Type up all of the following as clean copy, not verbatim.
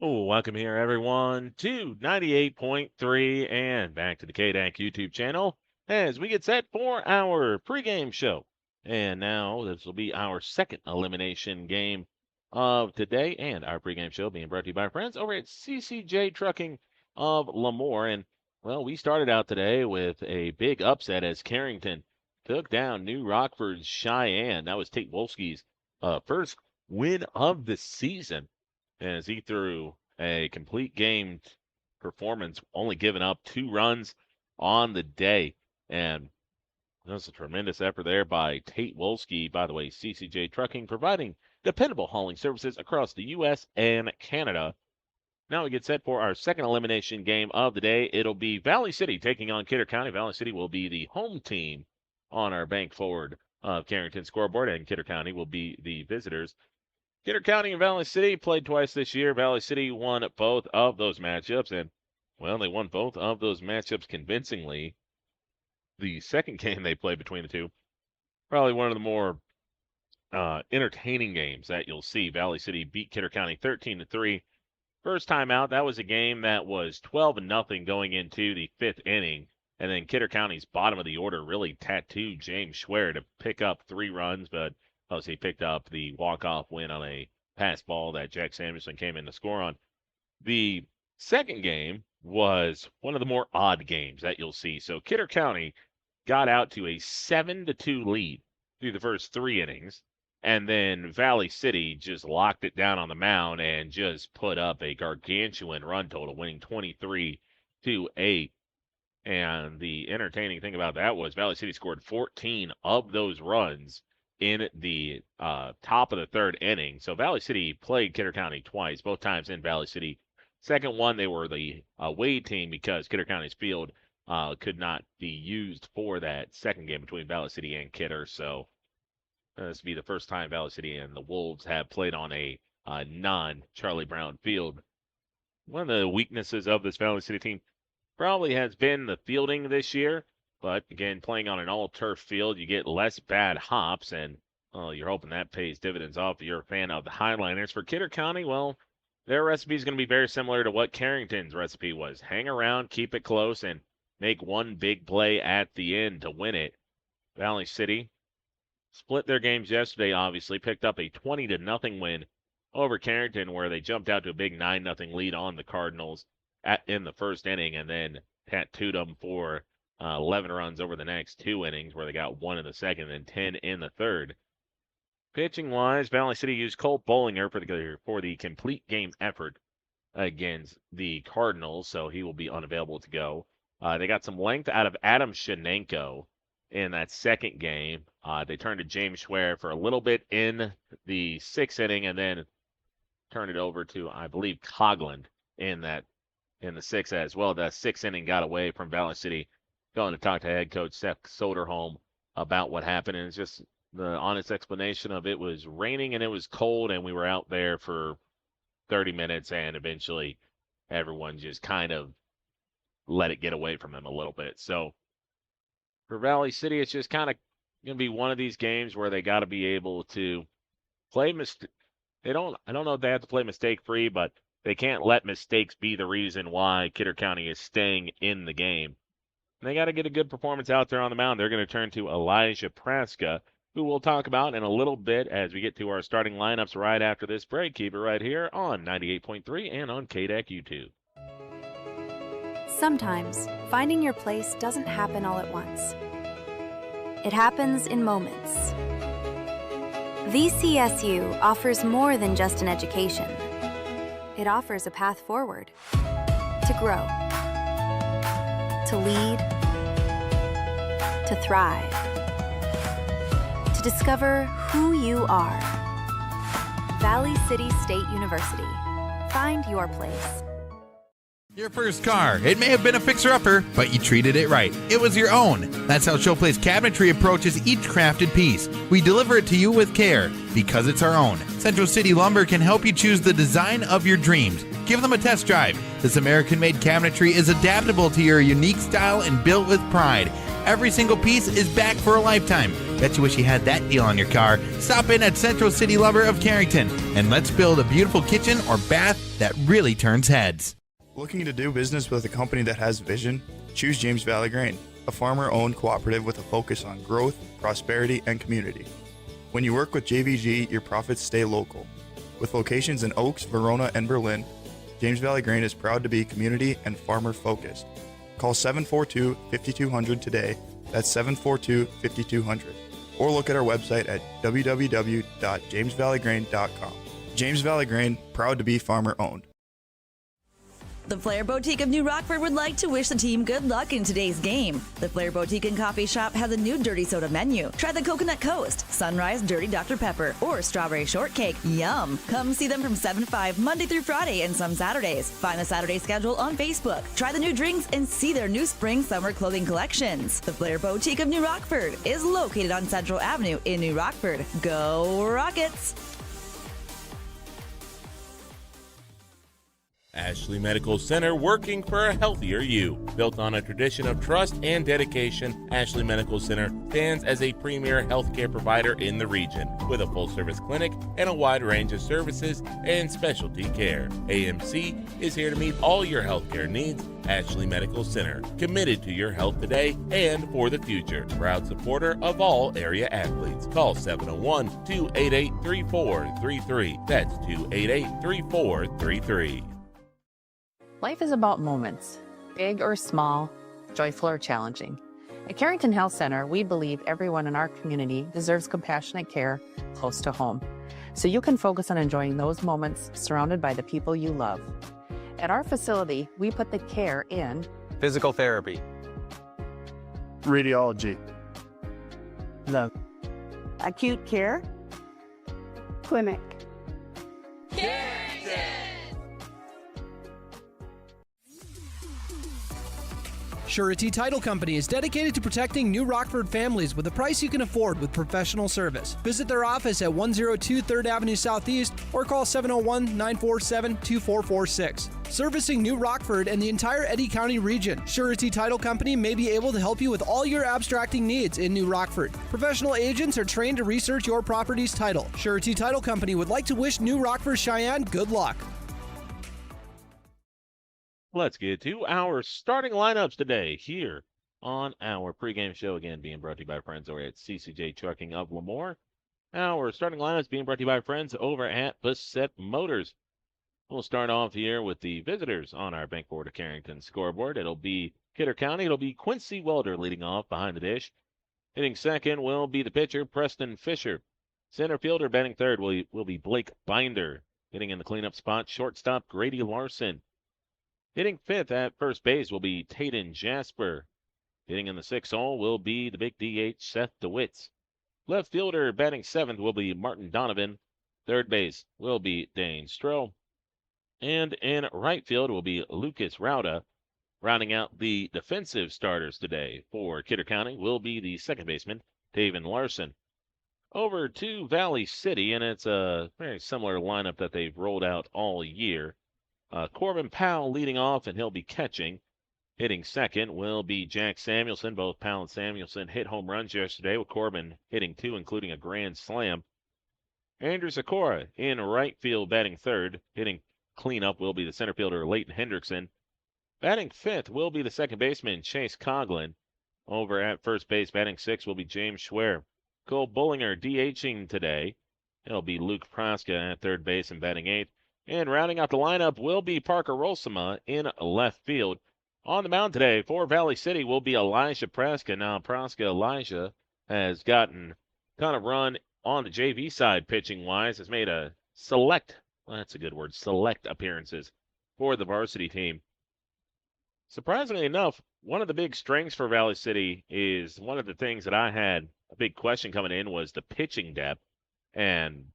Oh, welcome here, everyone, to 98.3 and back to the KDAC YouTube channel as we get set for our pregame show. And now this will be our second elimination game of today, and our pregame show being brought to you by our friends over at CCJ Trucking of Lemoore. And, well, we started out today with a big upset as Carrington took down New Rockford's Cheyenne. That was Tate Wolski's first win of the season, as he threw a complete game performance, only giving up 2 runs on the day. And that was a tremendous effort there by Tate Wolski. By the way, CCJ Trucking, providing dependable hauling services across the U.S. and Canada. Now we get set for our second elimination game of the day. It'll be Valley City taking on Kidder County. Valley City will be the home team on our bank forward of Carrington scoreboard, and Kidder County will be the visitors. Kidder County and Valley City played twice this year. Valley City won both of those matchups, and, well, they won both of those matchups convincingly. The second game they played between the two, probably one of the more entertaining games that you'll see. Valley City beat Kidder County 13-3. First time out, that was a game that was 12-0 going into the 5th inning, and then Kidder County's bottom of the order really tattooed James Schwer to pick up 3 runs, but he picked up the walk-off win on a pass ball that Jack Samuelson came in to score on. The second game was one of the more odd games that you'll see. So Kidder County got out to a 7-2 lead through the first 3 innings, and then Valley City just locked it down on the mound and just put up a gargantuan run total, winning 23-8. And the entertaining thing about that was Valley City scored 14 of those runs in the top of the 3rd inning. So Valley City played Kidder County twice, both times in Valley City. Second one, they were the away team because Kidder County's field could not be used for that second game between Valley City and Kidder. So this will be the first time Valley City and the Wolves have played on a non-Charlie Brown field. One of the weaknesses of this Valley City team probably has been the fielding this year. But, again, playing on an all-turf field, you get less bad hops, and you're hoping that pays dividends off if you're a fan of the Highliners. For Kidder County, well, their recipe is going to be very similar to what Carrington's recipe was. Hang around, keep it close, and make one big play at the end to win it. Valley City split their games yesterday, obviously, picked up a 20-0 win over Carrington, where they jumped out to a big 9-0 lead on the Cardinals in the first inning, and then tattooed them for 11 runs over the next 2 innings, where they got 1 in the second and 10 in the third. Pitching-wise, Valley City used Colt Bollinger for the complete game effort against the Cardinals, so he will be unavailable to go. They got some length out of Adam Shenenko in that second game. They turned to James Schwer for a little bit in the 6th inning, and then turned it over to, I believe, Coughlin in the 6th as well. The 6th inning got away from Valley City, going to talk to head coach Seth Soderholm about what happened. And it's just the honest explanation of it was raining and it was cold, and we were out there for 30 minutes, and eventually everyone just kind of let it get away from them a little bit. So for Valley City, it's just kind of going to be one of these games where they got to be able to play I don't know if they have to play mistake-free, but they can't let mistakes be the reason why Kidder County is staying in the game. They got to get a good performance out there on the mound. They're going to turn to Elijah Praska, who we'll talk about in a little bit as we get to our starting lineups right after this break. Keep it right here on 98.3 and on KDAC YouTube. Sometimes finding your place doesn't happen all at once. It happens in moments. VCSU offers more than just an education. It offers a path forward, to grow, to lead, to thrive, to discover who you are. Valley City State University. Find your place. Your first car. It may have been a fixer-upper, but you treated it right. It was your own. That's how Showplace Cabinetry approaches each crafted piece. We deliver it to you with care, because it's our own. Central City Lumber can help you choose the design of your dreams. Give them a test drive. This American-made cabinetry is adaptable to your unique style and built with pride. Every single piece is back for a lifetime. Bet you wish you had that deal on your car. Stop in at Central City Lumber of Carrington, and let's build a beautiful kitchen or bath that really turns heads. Looking to do business with a company that has vision? Choose James Valley Grain, a farmer-owned cooperative with a focus on growth, prosperity, and community. When you work with JVG, your profits stay local. With locations in Oaks, Verona, and Berlin, James Valley Grain is proud to be community and farmer-focused. Call 742-5200 today. That's 742-5200. Or look at our website at www.jamesvalleygrain.com. James Valley Grain, proud to be farmer-owned. The Flair Boutique of New Rockford would like to wish the team good luck in today's game. The Flair Boutique and Coffee Shop has a new dirty soda menu. Try the Coconut Coast, Sunrise Dirty Dr. Pepper, or Strawberry Shortcake. Yum! Come see them from 7 to 5 Monday through Friday and some Saturdays. Find the Saturday schedule on Facebook. Try the new drinks and see their new spring-summer clothing collections. The Flair Boutique of New Rockford is located on Central Avenue in New Rockford. Go Rockets! Ashley Medical Center, working for a healthier you. Built on a tradition of trust and dedication, Ashley Medical Center stands as a premier healthcare provider in the region with a full-service clinic and a wide range of services and specialty care. AMC is here to meet all your healthcare needs. Ashley Medical Center, committed to your health today and for the future. Proud supporter of all area athletes. Call 701-288-3433. That's 288-3433. Life is about moments, big or small, joyful or challenging. At Carrington Health Center, we believe everyone in our community deserves compassionate care close to home, so you can focus on enjoying those moments surrounded by the people you love. At our facility, we put the care in physical therapy, radiology, the acute care, clinic. Surety Title Company is dedicated to protecting New Rockford families with a price you can afford with professional service. Visit their office at 102 3rd Avenue Southeast or call 701-947-2446. Servicing New Rockford and the entire Eddy County region, Surety Title Company may be able to help you with all your abstracting needs in New Rockford. Professional agents are trained to research your property's title. Surety Title Company would like to wish New Rockford Cheyenne good luck. Let's get to our starting lineups today here on our pregame show. Again, being brought to you by friends over at CCJ Trucking of Lemoore. Our starting lineups being brought to you by friends over at Bassett Motors. We'll start off here with the visitors on our Bank Board of Carrington scoreboard. It'll be Kidder County. It'll be Quincy Welder leading off behind the dish. Hitting second will be the pitcher, Preston Fisher. Center fielder batting third will be Blake Binder. Hitting in the cleanup spot, shortstop Grady Larson. Hitting fifth at first base will be Tayden Jasper. Hitting in the sixth hole will be the big DH, Seth DeWitts. Left fielder batting seventh will be Martin Donovan. Third base will be Dane Stroh. And in right field will be Lucas Rauda. Rounding out the defensive starters today for Kidder County will be the second baseman, Taven Larson. Over to Valley City, and it's a very similar lineup that they've rolled out all year. Corbin Powell leading off, and he'll be catching. Hitting second will be Jack Samuelson. Both Powell and Samuelson hit home runs yesterday, with Corbin hitting two, including a grand slam. Andrew Sikora in right field batting third. Hitting cleanup will be the center fielder, Leighton Hendrickson. Batting fifth will be the second baseman, Chase Coughlin. Over at first base, batting sixth will be James Schwer. Cole Bullinger DHing today. It'll be Luke Praska at third base and batting eighth. And rounding out the lineup will be Parker Rolsema in left field. On the mound today for Valley City will be Elijah Praska. Now, Elijah has gotten kind of run on the JV side pitching-wise. Has made a select appearances for the varsity team. Surprisingly enough, one of the big strengths for Valley City is one of the things that I had a big question coming in was the pitching depth. And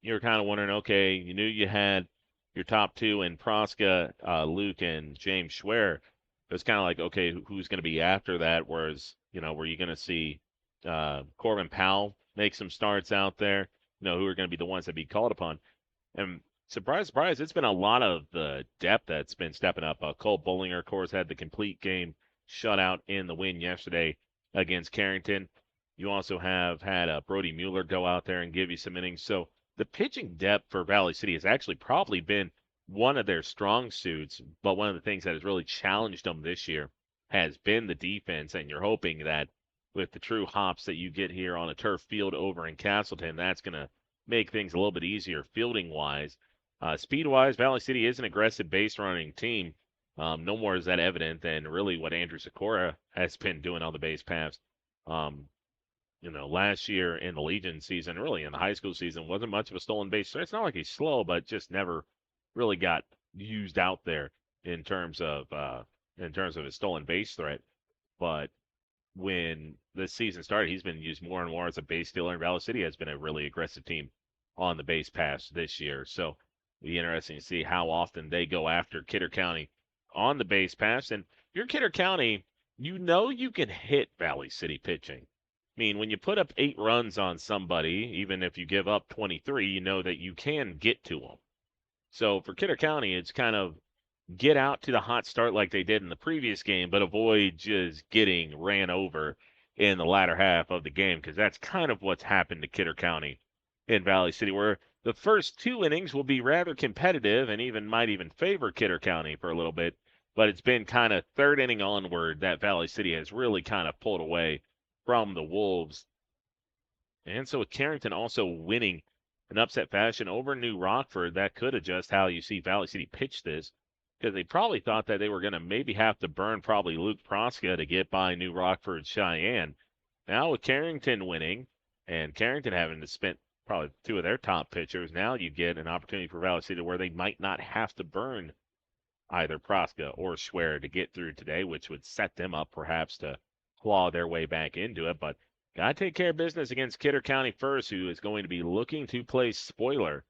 you're kind of wondering, okay, you knew you had your top two in Praska, Luke, and James Schwer. It was kind of like, okay, who's going to be after that? Whereas, were you going to see Corbin Powell make some starts out there? Who are going to be the ones that be called upon? And surprise, surprise, it's been a lot of the depth that's been stepping up. Cole Bullinger, of course, had the complete game shutout in the win yesterday against Carrington. You also have had Brody Mueller go out there and give you some innings. So the pitching depth for Valley City has actually probably been one of their strong suits, but one of the things that has really challenged them this year has been the defense. And you're hoping that with the true hops that you get here on a turf field over in Castleton, that's going to make things a little bit easier fielding wise. Speed wise, Valley City is an aggressive base running team. No more is that evident than really what Andrew Sikora has been doing on the base paths. Last year in the Legion season, really in the high school season, wasn't much of a stolen base threat. It's not like he's slow, but just never really got used out there in terms of his stolen base threat. But when this season started, he's been used more and more as a base stealer, and Valley City has been a really aggressive team on the base pass this year. So it'll be interesting to see how often they go after Kidder County on the base pass. And if you're Kidder County, you can hit Valley City pitching. I mean, when you put up 8 runs on somebody, even if you give up 23, you know that you can get to them. So for Kidder County, it's kind of get out to the hot start like they did in the previous game, but avoid just getting ran over in the latter half of the game, because that's kind of what's happened to Kidder County in Valley City, where the first 2 innings will be rather competitive and might even favor Kidder County for a little bit. But it's been kind of 3rd inning onward that Valley City has really kind of pulled away from the Wolves. And so with Carrington also winning in upset fashion over New Rockford, that could adjust how you see Valley City pitch this, because they probably thought that they were going to maybe have to burn probably Luke Proska to get by New Rockford Cheyenne. Now with Carrington winning and Carrington having to spend probably 2 of their top pitchers, now you get an opportunity for Valley City where they might not have to burn either Proska or Schwer to get through today, which would set them up perhaps to claw their way back into it. But got to take care of business against Kidder County first, who is going to be looking to play spoiler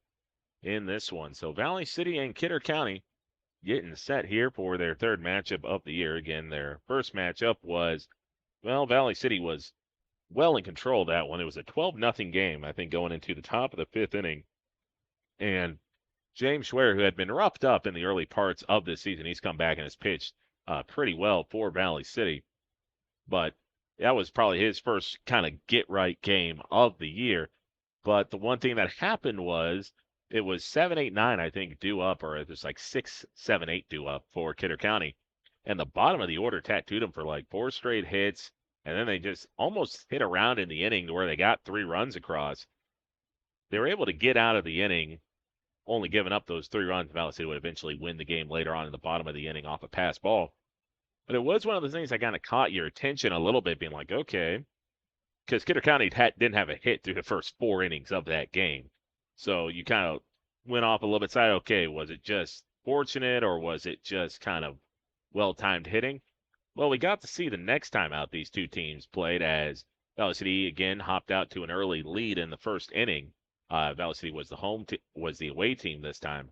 in this one. So Valley City and Kidder County getting set here for their 3rd matchup of the year. Again, their first matchup was, Valley City was well in control of that one. It was a 12-0 game, I think, going into the top of the 5th inning. And James Schwer, who had been roughed up in the early parts of this season, he's come back and has pitched pretty well for Valley City. But that was probably his first kind of get-right game of the year. But the one thing that happened was it was 7-8-9, I think, due up, or it was like 6-7-8 due up for Kidder County. And the bottom of the order tattooed them for like 4 straight hits. And then they just almost hit around in the inning to where they got 3 runs across. They were able to get out of the inning, only giving up those 3 runs. Valley City would eventually win the game later on in the bottom of the inning off a pass ball. But it was one of those things that kind of caught your attention a little bit, being like, okay, because Kidder County didn't have a hit through the first 4 innings of that game. So you kind of went off a little bit side, okay, was it just fortunate or was it just kind of well-timed hitting? Well, we got to see the next time out these 2 teams played, as Valley City again hopped out to an early lead in the first inning. Valley City was the away team this time.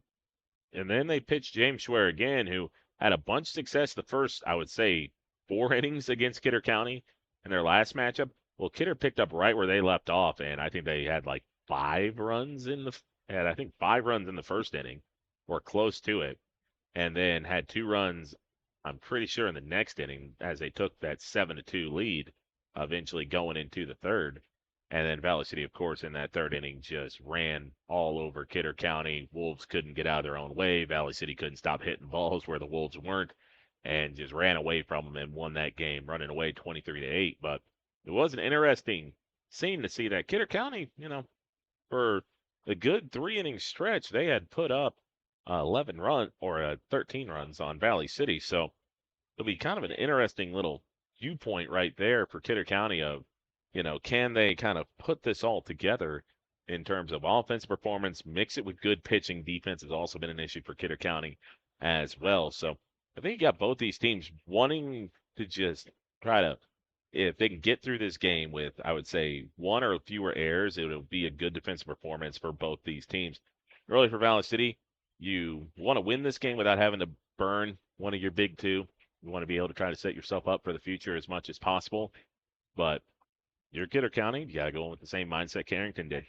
And then they pitched James Schwer again, who had a bunch of success the first, I would say, 4 innings against Kidder County in their last matchup. Well, Kidder picked up right where they left off, and I think they had like 5 runs in the first inning, or close to it, and then had 2 runs, I'm pretty sure, in the next inning as they took that 7-2 lead, eventually going into the 3rd. And then Valley City, of course, in that 3rd inning just ran all over Kidder County. Wolves couldn't get out of their own way. Valley City couldn't stop hitting balls where the Wolves weren't, and just ran away from them and won that game, running away 23-8. But it was an interesting scene to see that Kidder County, for a good 3-inning stretch, they had put up 13 runs on Valley City. So it'll be kind of an interesting little viewpoint right there for Kidder County of, can they kind of put this all together in terms of offensive performance, mix it with good pitching. Defense has also been an issue for Kidder County as well. So I think you got both these teams wanting to just try to, if they can get through this game with, I would say, 1 or fewer errors, it will be a good defensive performance for both these teams. Early for Valley City, you want to win this game without having to burn one of your big 2. You want to be able to try to set yourself up for the future as much as possible. But you're Kidder County, you got to go in with the same mindset Carrington did,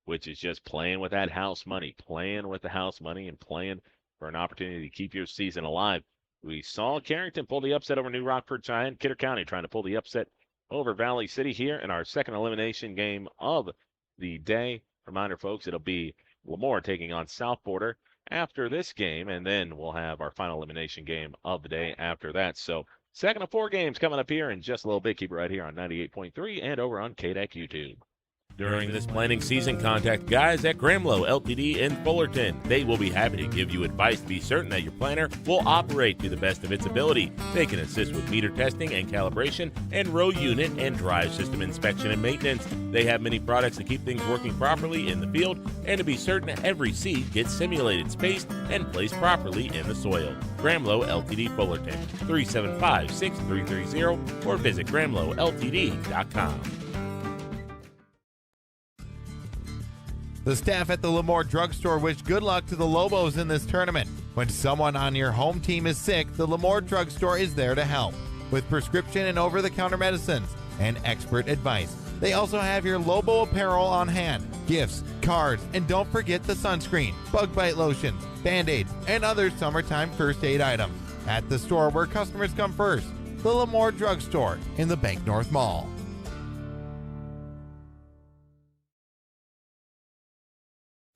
which is just playing with that house money, playing with the house money and playing for an opportunity to keep your season alive. We saw Carrington pull the upset over New Rockford Cheyenne. Kidder County trying to pull the upset over Valley City here in our second elimination game of the day. Reminder, folks, it'll be Lemoore taking on South Border after this game, and then we'll have our final elimination game of the day after that. So, second of 4 games coming up here in just a little bit. Keep it right here on 98.3 and over on KDAC YouTube. During this planning season, contact guys at Gramlow Ltd. in Fullerton. They will be happy to give you advice to be certain that your planner will operate to the best of its ability. They can assist with meter testing and calibration and row unit and drive system inspection and maintenance. They have many products to keep things working properly in the field and to be certain that every seed gets simulated, spaced, and placed properly in the soil. Gramlow Ltd. Fullerton, 375-6330 or visit gramlowltd.com. The staff at the Lemoore Drugstore wish good luck to the Lobos in this tournament. When someone on your home team is sick, the Lemoore Drugstore is there to help with prescription and over-the-counter medicines and expert advice. They also have your Lobo apparel on hand, gifts, cards, and don't forget the sunscreen, bug bite lotions, Band-Aids, and other summertime first aid items at the store where customers come first, the Lemoore Drugstore in the Bank North Mall.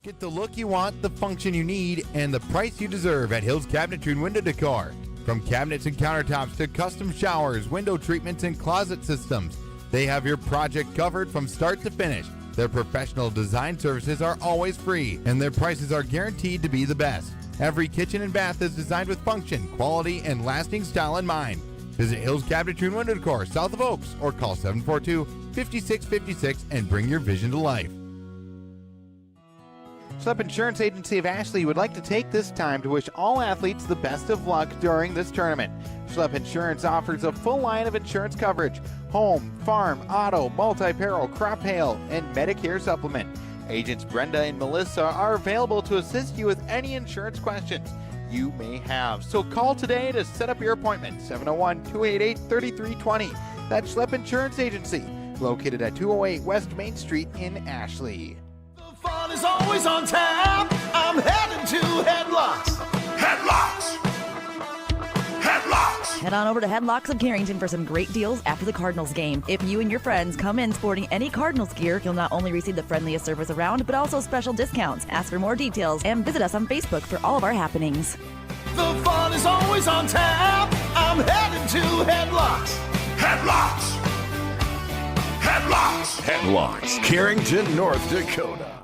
Get the look you want, the function you need, and the price you deserve at Hills Cabinetry and Window Decor. From cabinets and countertops to custom showers, window treatments, and closet systems, they have your project covered from start to finish. Their professional design services are always free, and their prices are guaranteed to be the best. Every kitchen and bath is designed with function, quality, and lasting style in mind. Visit Hills Cabinetry and Window Decor, south of Oaks, or call 742-5656 and bring your vision to life. Schlepp Insurance Agency of Ashley would like to take this time to wish all athletes the best of luck during this tournament. Schlepp Insurance offers a full line of insurance coverage: home, farm, auto, multi-peril, crop hail, and Medicare supplement. Agents Brenda and Melissa are available to assist you with any insurance questions you may have. So call today to set up your appointment, 701-288-3320. That's Schlepp Insurance Agency, located at 208 West Main Street in Ashley. Fun is always on tap. I'm heading to Headlocks. Headlocks. Headlocks. Head on over to Headlocks of Carrington for some great deals after the Cardinals game. If you and your friends come in sporting any Cardinals gear, you'll not only receive the friendliest service around, but also special discounts. Ask for more details and visit us on Facebook for all of our happenings. The fun is always on tap. I'm heading to Headlocks. Headlocks. Headlocks. Headlocks. Carrington, North Dakota.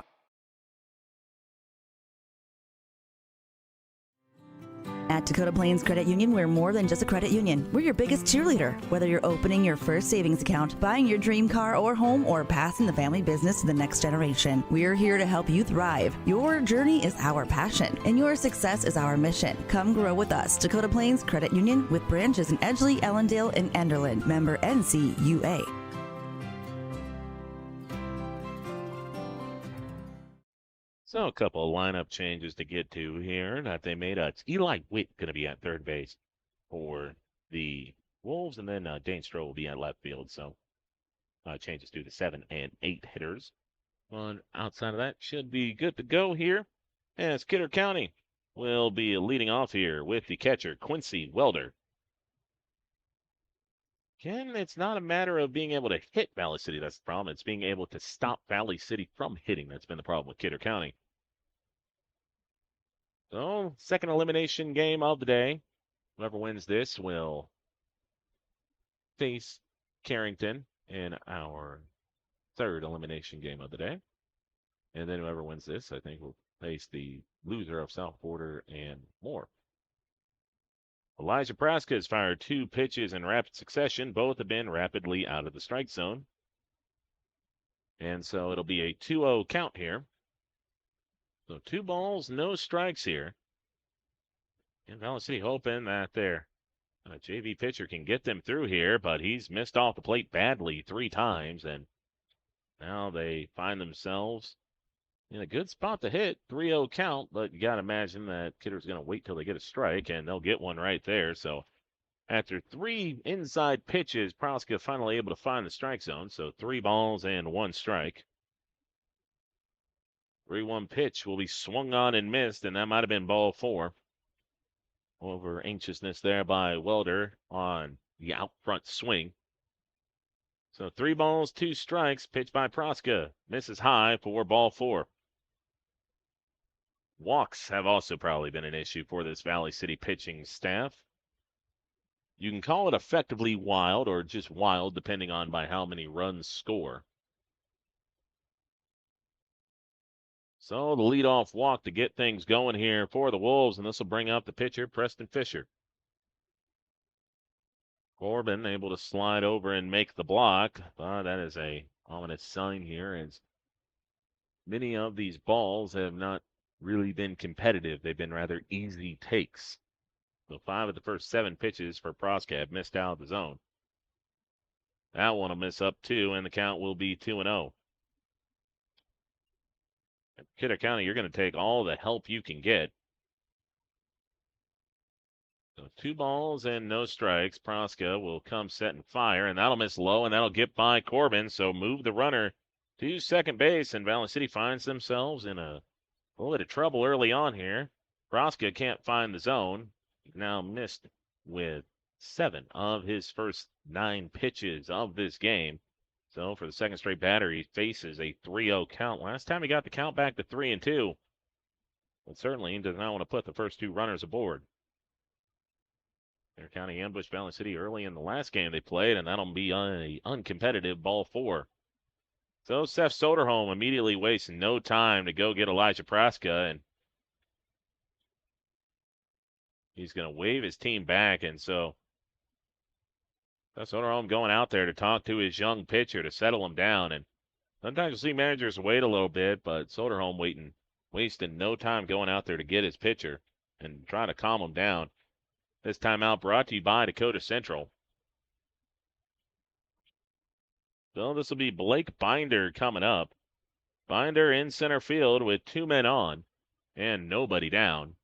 At Dakota Plains Credit Union, we're more than just a credit union. We're your biggest cheerleader. Whether you're opening your first savings account, buying your dream car or home, or passing the family business to the next generation, we're here to help you thrive. Your journey is our passion, and your success is our mission. Come grow with us. Dakota Plains Credit Union, with branches in Edgeley, Ellendale, and Enderlin. Member NCUA. So a couple of lineup changes to get to here that they made. It's Eli Witt going to be at third base for the Wolves, and then Dane Stroh will be at left field. So changes to the 7 and 8 hitters. But outside of that, should be good to go here. As Kidder County will be leading off here with the catcher, Quincy Welder. Again, it's not a matter of being able to hit Valley City. That's the problem. It's being able to stop Valley City from hitting. That's been the problem with Kidder County. So, second elimination game of the day. Whoever wins this will face Carrington in our third elimination game of the day. And then whoever wins this, I think, will face the loser of South Border and more. Elijah Praska has fired 2 pitches in rapid succession. Both have been rapidly out of the strike zone. And so it'll be a 2-0 count here. So 2 balls, no strikes here. And Valley City hoping that their JV pitcher can get them through here, but he's missed off the plate badly 3 times. And now they find themselves in a good spot to hit. 3-0 count, but you got to imagine that Kidder's going to wait till they get a strike, and they'll get one right there. So after 3 inside pitches, Praska finally able to find the strike zone. So 3 balls and 1 strike. 3-1 pitch will be swung on and missed, and that might have been ball 4. Over anxiousness there by Welder on the out front swing. So 3 balls, 2 strikes, pitched by Praska. Misses high for ball 4. Walks have also probably been an issue for this Valley City pitching staff. You can call it effectively wild or just wild, depending on by how many runs score. So the leadoff walk to get things going here for the Wolves, and this will bring up the pitcher, Preston Fisher. Corbin able to slide over and make the block. That is a ominous sign here, as many of these balls have not really been competitive. They've been rather easy takes. So 5 of the first 7 pitches for Proska have missed out of the zone. That one will miss up 2, and the count will be 2-0. At Kidder County, you're going to take all the help you can get. So 2 balls and no strikes. Proska will come set and fire, and that'll miss low, and that'll get by Corbin. So move the runner to second base, and Valley City finds themselves in a little bit of trouble early on here. Proska can't find the zone. He's now missed with 7 of his first 9 pitches of this game. So for the second straight batter, he faces a 3-0 count. Last time he got the count back to 3-2. But certainly he does not want to put the first 2 runners aboard. Kidder County ambushed Valley City early in the last game they played, and that'll be an uncompetitive ball 4. So Seth Soderholm immediately wastes no time to go get Elijah Proska, and he's going to wave his team back. And so Seth Soderholm going out there to talk to his young pitcher to settle him down. And sometimes you'll see managers wait a little bit, but Soderholm wasting no time going out there to get his pitcher and try to calm him down. This timeout brought to you by Dakota Central. So this will be Blake Binder coming up. Binder in center field with 2 men on and nobody down.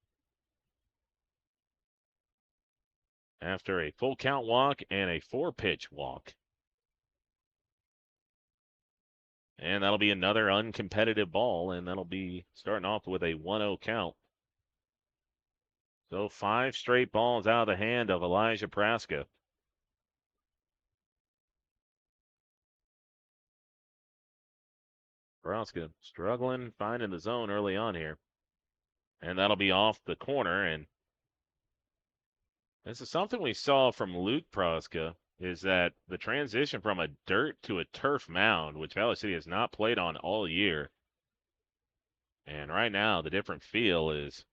After a full count walk and a 4-pitch walk. And that'll be another uncompetitive ball, and that'll be starting off with a 1-0 count. So 5 straight balls out of the hand of Elijah Proska. Proska struggling, finding the zone early on here. And that'll be off the corner. And this is something we saw from Luke Proska, is that the transition from a dirt to a turf mound, which Valley City has not played on all year. And right now, the different feel is,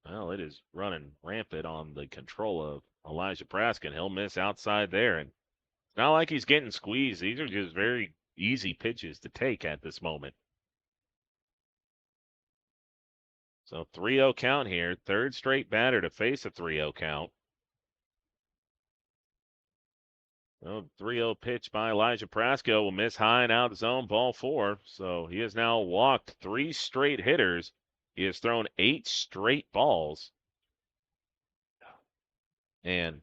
well, it is running rampant on the control of Elijah Proska, and he'll miss outside there. And it's not like he's getting squeezed. These are just very easy pitches to take at this moment. So 3-0 count here. 3rd straight batter to face a 3-0 count. Well, 3-0 pitch by Elijah Proska will miss high and out of the zone, ball 4. So he has now walked 3 straight hitters. He has thrown 8 straight balls. And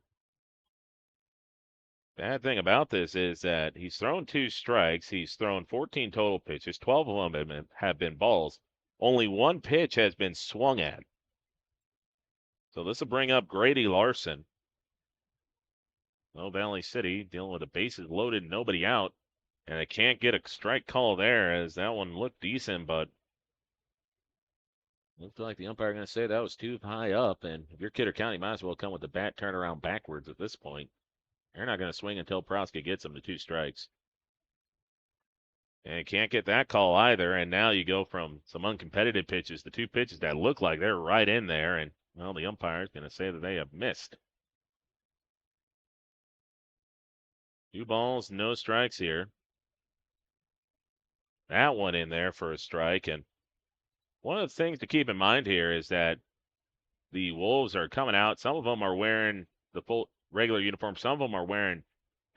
bad thing about this is that he's thrown 2 strikes. He's thrown 14 total pitches. 12 of them have been balls. Only 1 pitch has been swung at. So this will bring up Grady Larson. Well, Valley City dealing with the bases loaded, nobody out. And they can't get a strike call there, as that one looked decent, but looked like the umpire going to say that was too high up. And if you're Kidder County, might as well come with the bat turnaround backwards at this point. They're not going to swing until Proska gets him to 2 strikes. And can't get that call either. And now you go from some uncompetitive pitches to 2 pitches that look like they're right in there. And, well, the umpire is going to say that they have missed. 2 balls, no strikes here. That one in there for a strike. And one of the things to keep in mind here is that the Wolves are coming out. Some of them are wearing the full regular uniform. Some of them are wearing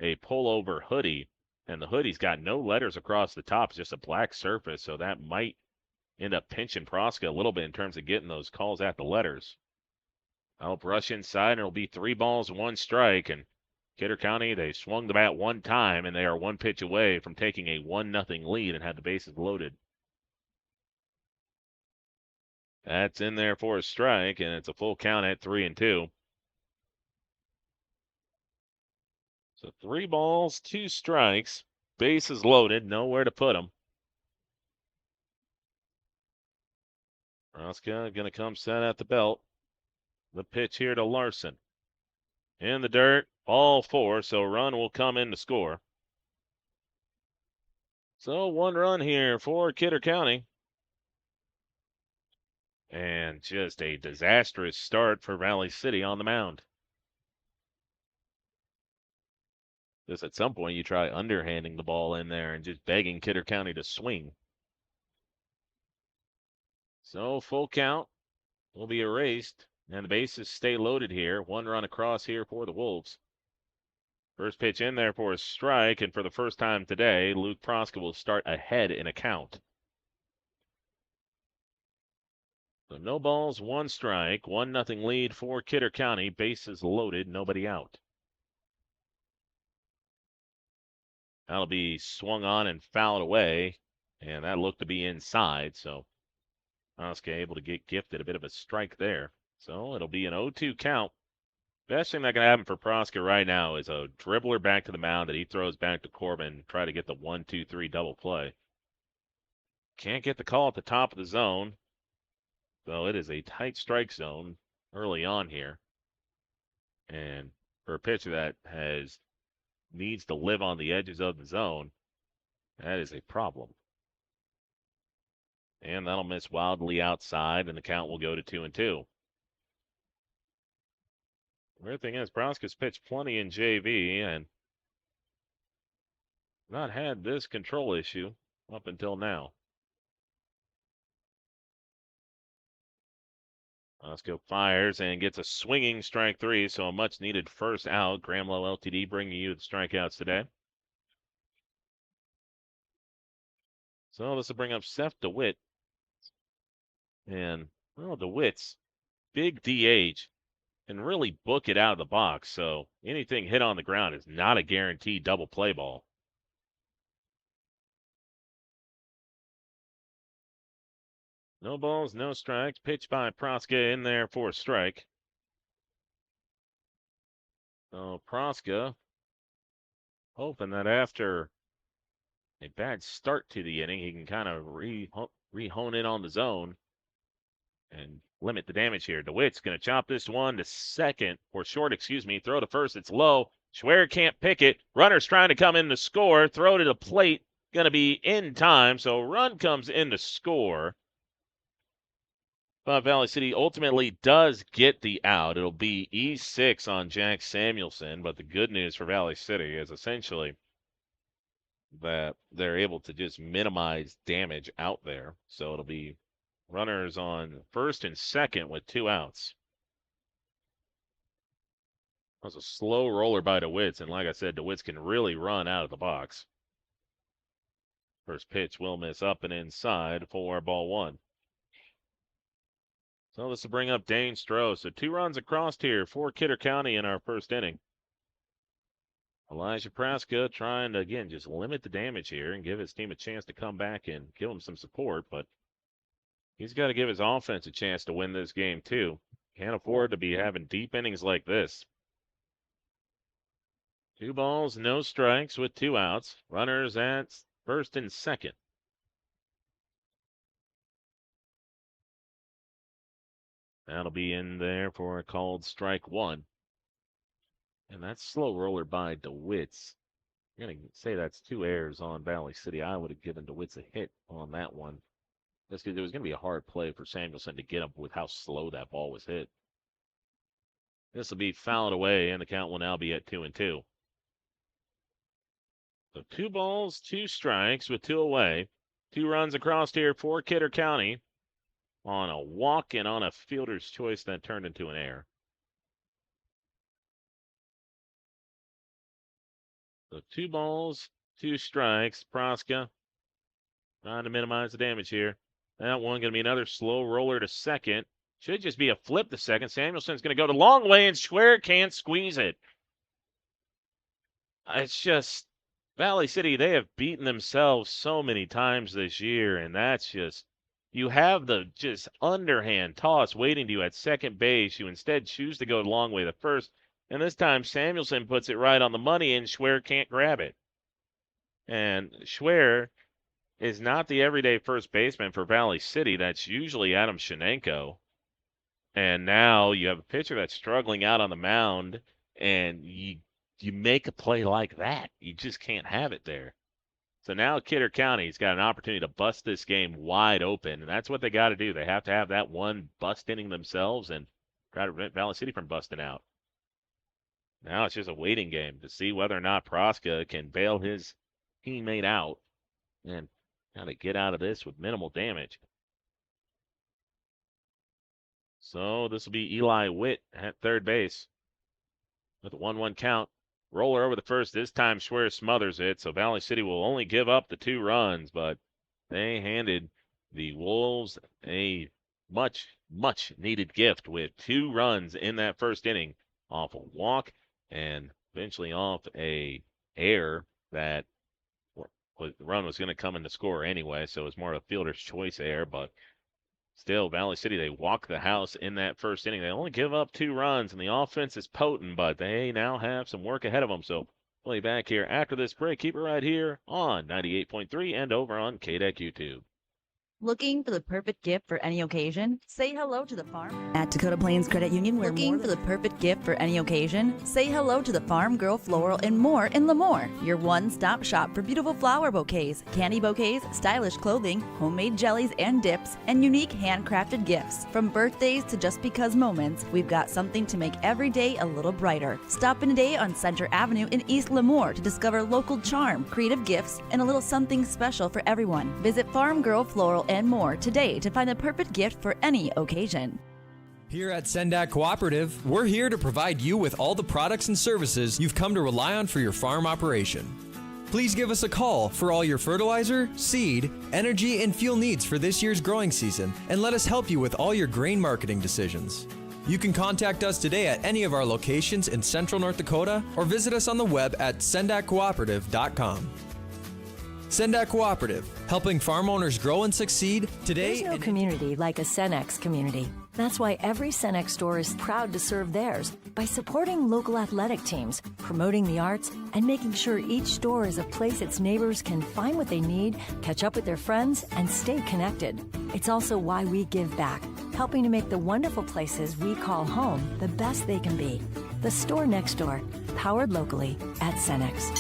a pullover hoodie. And the hoodie's got no letters across the top, just a black surface. So that might end up pinching Proska a little bit in terms of getting those calls at the letters. I'll brush inside, and it'll be 3 balls, 1 strike. And Kidder County, they swung the bat 1 time, and they are 1 pitch away from taking a 1-0 lead and had the bases loaded. That's in there for a strike, and it's a full count at 3-2. So 3 balls, 2 strikes, bases loaded, nowhere to put them. Proska going to come set at the belt. The pitch here to Larson. In the dirt, ball 4, so run will come in to score. So 1 run here for Kidder County. And just a disastrous start for Valley City on the mound. Just at some point you try underhanding the ball in there and just begging Kidder County to swing. So full count will be erased, and the bases stay loaded here. 1 run across here for the Wolves. First pitch in there for a strike, and for the first time today, Luke Proska will start ahead in a count. So no balls, 1 strike, 1-0 lead for Kidder County. Bases loaded, nobody out. That'll be swung on and fouled away, and that looked to be inside, so Proska able to get gifted a bit of a strike there. So it'll be an 0-2 count. Best thing that can happen for Proska right now is a dribbler back to the mound that he throws back to Corbin, try to get the 1-2-3 double play. Can't get the call at the top of the zone, so it is a tight strike zone early on here. And for a pitcher that needs to live on the edges of the zone, that is a problem. And that'll miss wildly outside, and the count will go to 2-2. Weird thing is, Proska's pitched plenty in JV and not had this control issue up until now. Proska fires and gets a swinging strike 3, so a much needed first out. Gramlow LTD bringing you the strikeouts today. So this will bring up Seth DeWitt. And, well, DeWitt's big DH and really book it out of the box. So anything hit on the ground is not a guaranteed double play ball. No balls, no strikes. Pitch by Proska in there for a strike. So Proska hoping that after a bad start to the inning, he can kind of re-hone in on the zone and limit the damage here. DeWitt's going to chop this one to second, or short, excuse me. Throw to first. It's low. Schwer can't pick it. Runner's trying to come in to score. Throw to the plate. Going to be in time. So run comes in to score. But Valley City ultimately does get the out. It'll be E6 on Jack Samuelson. But the good news for Valley City is essentially that they're able to just minimize damage out there. So it'll be runners on first and second with 2 outs. That was a slow roller by DeWitt, and like I said, DeWitt can really run out of the box. First pitch will miss up and inside for ball 1. So this will bring up Dane Stroh. So 2 runs across here for Kidder County in our first inning. Elijah Proska trying to, again, just limit the damage here and give his team a chance to come back and give him some support, but he's got to give his offense a chance to win this game, too. Can't afford to be having deep innings like this. 2 balls, no strikes with 2 outs. Runners at first and second. That'll be in there for a called strike 1. And that slow roller by DeWitt. You're going to say that's 2 errors on Valley City. I would have given DeWitt a hit on that one. Just because it was going to be a hard play for Samuelson to get up with how slow that ball was hit. This will be fouled away, and the count will now be at 2-2. So 2 balls, 2 strikes with 2 away. 2 runs across here for Kidder County on a walk and on a fielder's choice that turned into an error. So 2 balls, 2 strikes. Proska trying to minimize the damage here. That one going to be another slow roller to second. Should just be a flip to second. Samuelson's going to go the long way, and Schwer can't squeeze it. It's just, Valley City, they have beaten themselves so many times this year, and that's just, you have the just underhand toss waiting to you at second base. You instead choose to go the long way to first, and this time Samuelson puts it right on the money, and Schwer can't grab it. And Schwer is not the everyday first baseman for Valley City. That's usually Adam Shenenko. And now you have a pitcher that's struggling out on the mound, and you make a play like that. You just can't have it there. So now Kidder County's got an opportunity to bust this game wide open, and that's what they got to do. They have to have that one bust inning themselves and try to prevent Valley City from busting out. Now it's just a waiting game to see whether or not Proska can bail his teammate out and kind of get out of this with minimal damage. So this will be Eli Witt at third base with a 1-1 count. Roller over the first. This time Schwer smothers it, so Valley City will only give up the 2 runs, but they handed the Wolves a much, much needed gift with 2 runs in that first inning off a walk and eventually off a error that the run was going to come in to score anyway, so it was more of a fielder's choice error, but still, Valley City, they walk the house in that first inning. They only give up 2 runs, and the offense is potent, but they now have some work ahead of them. So, play back here after this break. Keep it right here on 98.3 and over on KDEC YouTube. Looking for the perfect gift for any occasion? Say hello to the farm. At Dakota Plains Credit Union, we're looking for the perfect gift for any occasion? Say hello to the Farm Girl Floral and More in Lemoore, your one-stop shop for beautiful flower bouquets, candy bouquets, stylish clothing, homemade jellies and dips, and unique handcrafted gifts. From birthdays to just because moments, we've got something to make every day a little brighter. Stop in today on Center Avenue in East Lemoore to discover local charm, creative gifts, and a little something special for everyone. Visit Farm Girl Floral and More today to find the perfect gift for any occasion. Here at Sendak Cooperative, we're here to provide you with all the products and services you've come to rely on for your farm operation. Please give us a call for all your fertilizer, seed, energy, and fuel needs for this year's growing season, and let us help you with all your grain marketing decisions. You can contact us today at any of our locations in Central North Dakota or visit us on the web at sendakcooperative.com. Sendak Cooperative, helping farm owners grow and succeed today. There's no community like a Cenex community. That's why every Cenex store is proud to serve theirs by supporting local athletic teams, promoting the arts, and making sure each store is a place its neighbors can find what they need, catch up with their friends, and stay connected. It's also why we give back, helping to make the wonderful places we call home the best they can be. The store next door, powered locally at Cenex.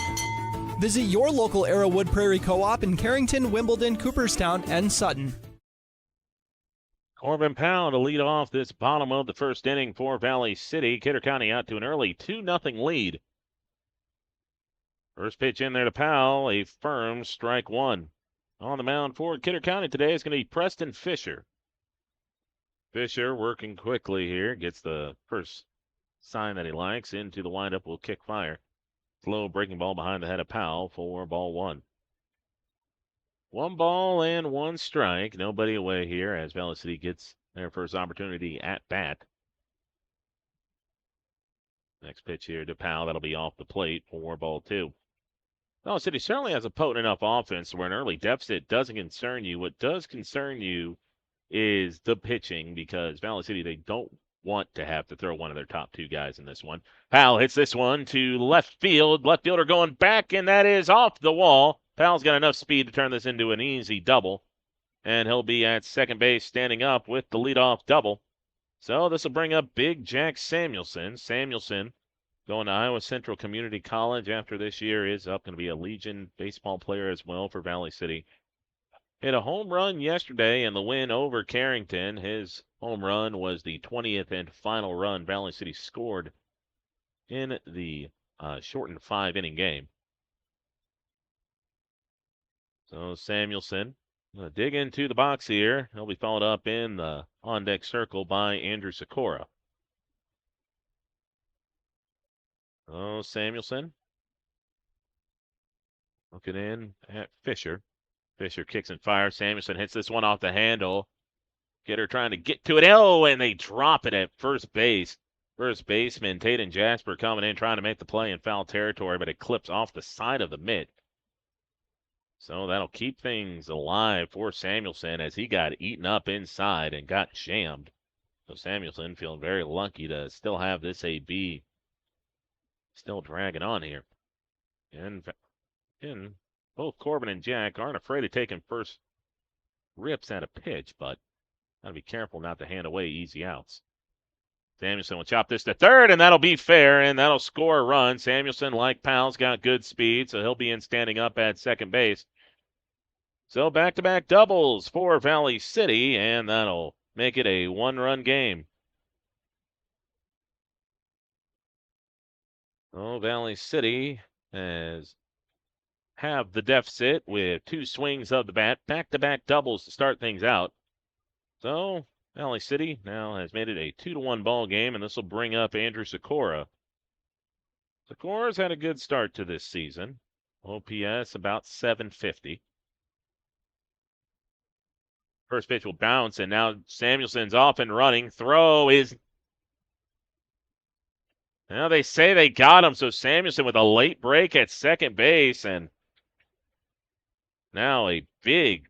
Visit your local Arrowwood Prairie Co-op in Carrington, Wimbledon, Cooperstown, and Sutton. Corbin Powell to lead off this bottom of the first inning for Valley City. Kidder County out to an early 2-0 lead. First pitch in there to Powell, a firm strike 1. On the mound for Kidder County today is going to be Preston Fisher. Fisher working quickly here, gets the first sign that he likes. Into the windup will kick fire. Slow breaking ball behind the head of Powell for ball 1. 1 ball and 1 strike. Nobody away here as Valley City gets their first opportunity at bat. Next pitch here to Powell. That'll be off the plate for ball 2. Valley City certainly has a potent enough offense where an early deficit doesn't concern you. What does concern you is the pitching, because Valley City, they don't want to have to throw one of their top 2 guys in this one. Powell hits this one to left field. Left fielder going back, and that is off the wall. Powell's got enough speed to turn this into an easy double, and he'll be at second base standing up with the leadoff double. So this will bring up Big Jack Samuelson. Samuelson going to Iowa Central Community College after this year is up, going to be a Legion baseball player as well for Valley City. Hit a home run yesterday in the win over Carrington. His home run was the 20th and final run Valley City scored in the shortened 5-inning game. So Samuelson going to dig into the box here. He'll be followed up in the on-deck circle by Andrew Sikora. Oh, Samuelson looking in at Fisher. Fisher kicks and fires. Samuelson hits this one off the handle. Kidder trying to get to it. Oh, and they drop it at first base. First baseman Taden Jasper coming in trying to make the play in foul territory, but it clips off the side of the mitt. So that'll keep things alive for Samuelson as he got eaten up inside and got jammed. So Samuelson feeling very lucky to still have this AB still dragging on here. And both Corbin and Jack aren't afraid of taking first rips at a pitch, but got to be careful not to hand away easy outs. Samuelson will chop this to third, and that'll be fair, and that'll score a run. Samuelson, like Powell's, got good speed, so he'll be in standing up at second base. So back-to-back doubles for Valley City, and that'll make it a one-run game. Oh, Valley City has have the deficit with 2 swings of the bat, back-to-back doubles to start things out. So Valley City now has made it a 2-1 ball game, and this will bring up Andrew Sikora. Sikora's had a good start to this season. OPS about 750. First pitch will bounce, and now Samuelson's off and running. Throw is... Now they say they got him, so Samuelson with a late break at second base, and now a big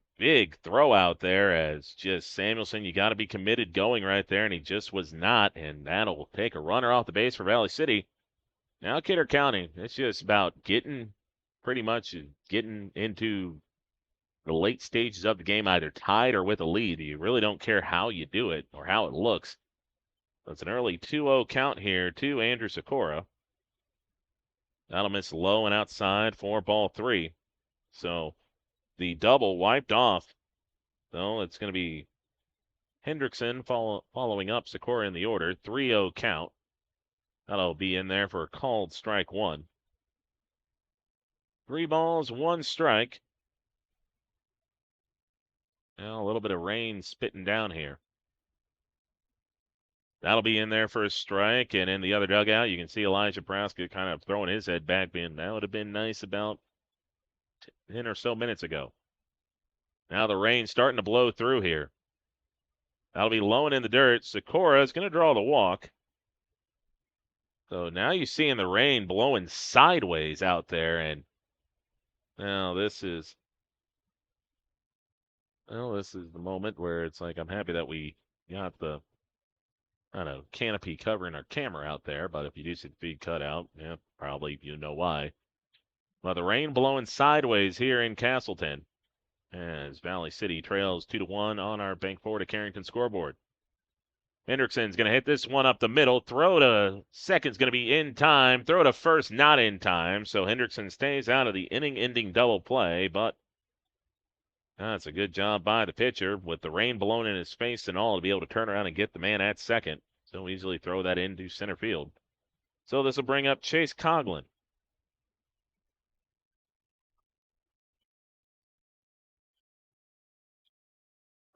throw out there as just Samuelson, you got to be committed going right there, and he just was not, and that'll take a runner off the base for Valley City. Now Kidder County, it's just about pretty much getting into the late stages of the game, either tied or with a lead. You really don't care how you do it or how it looks. So it's an early 2-0 count here to Andrew Sikora. That'll miss low and outside for ball 3. So the double wiped off. So it's going to be Hendrickson following up Sikora in the order. 3-0 count. That'll be in there for a called strike 1. 3 balls, 1 strike. Now a little bit of rain spitting down here. That'll be in there for a strike, and in the other dugout, you can see Elijah Praska kind of throwing his head back, being that would have been nice about 10 or so minutes ago. Now the rain's starting to blow through here. That'll be low and in the dirt. Sikora is going to draw the walk. So now you see in the rain blowing sideways out there, and now this is the moment where it's like I'm happy that we got the canopy covering our camera out there, but if you do see the feed cut out, yeah, probably you know why. Well, the rain blowing sideways here in Castleton as Valley City trails 2-1 on our Bank Forward of Carrington scoreboard. Hendrickson's going to hit this one up the middle. Throw to second's going to be in time. Throw to first not in time. So Hendrickson stays out of the inning-ending double play, but that's a good job by the pitcher with the rain blowing in his face and all to be able to turn around and get the man at second. So easily throw that into center field. So this will bring up Chase Coughlin.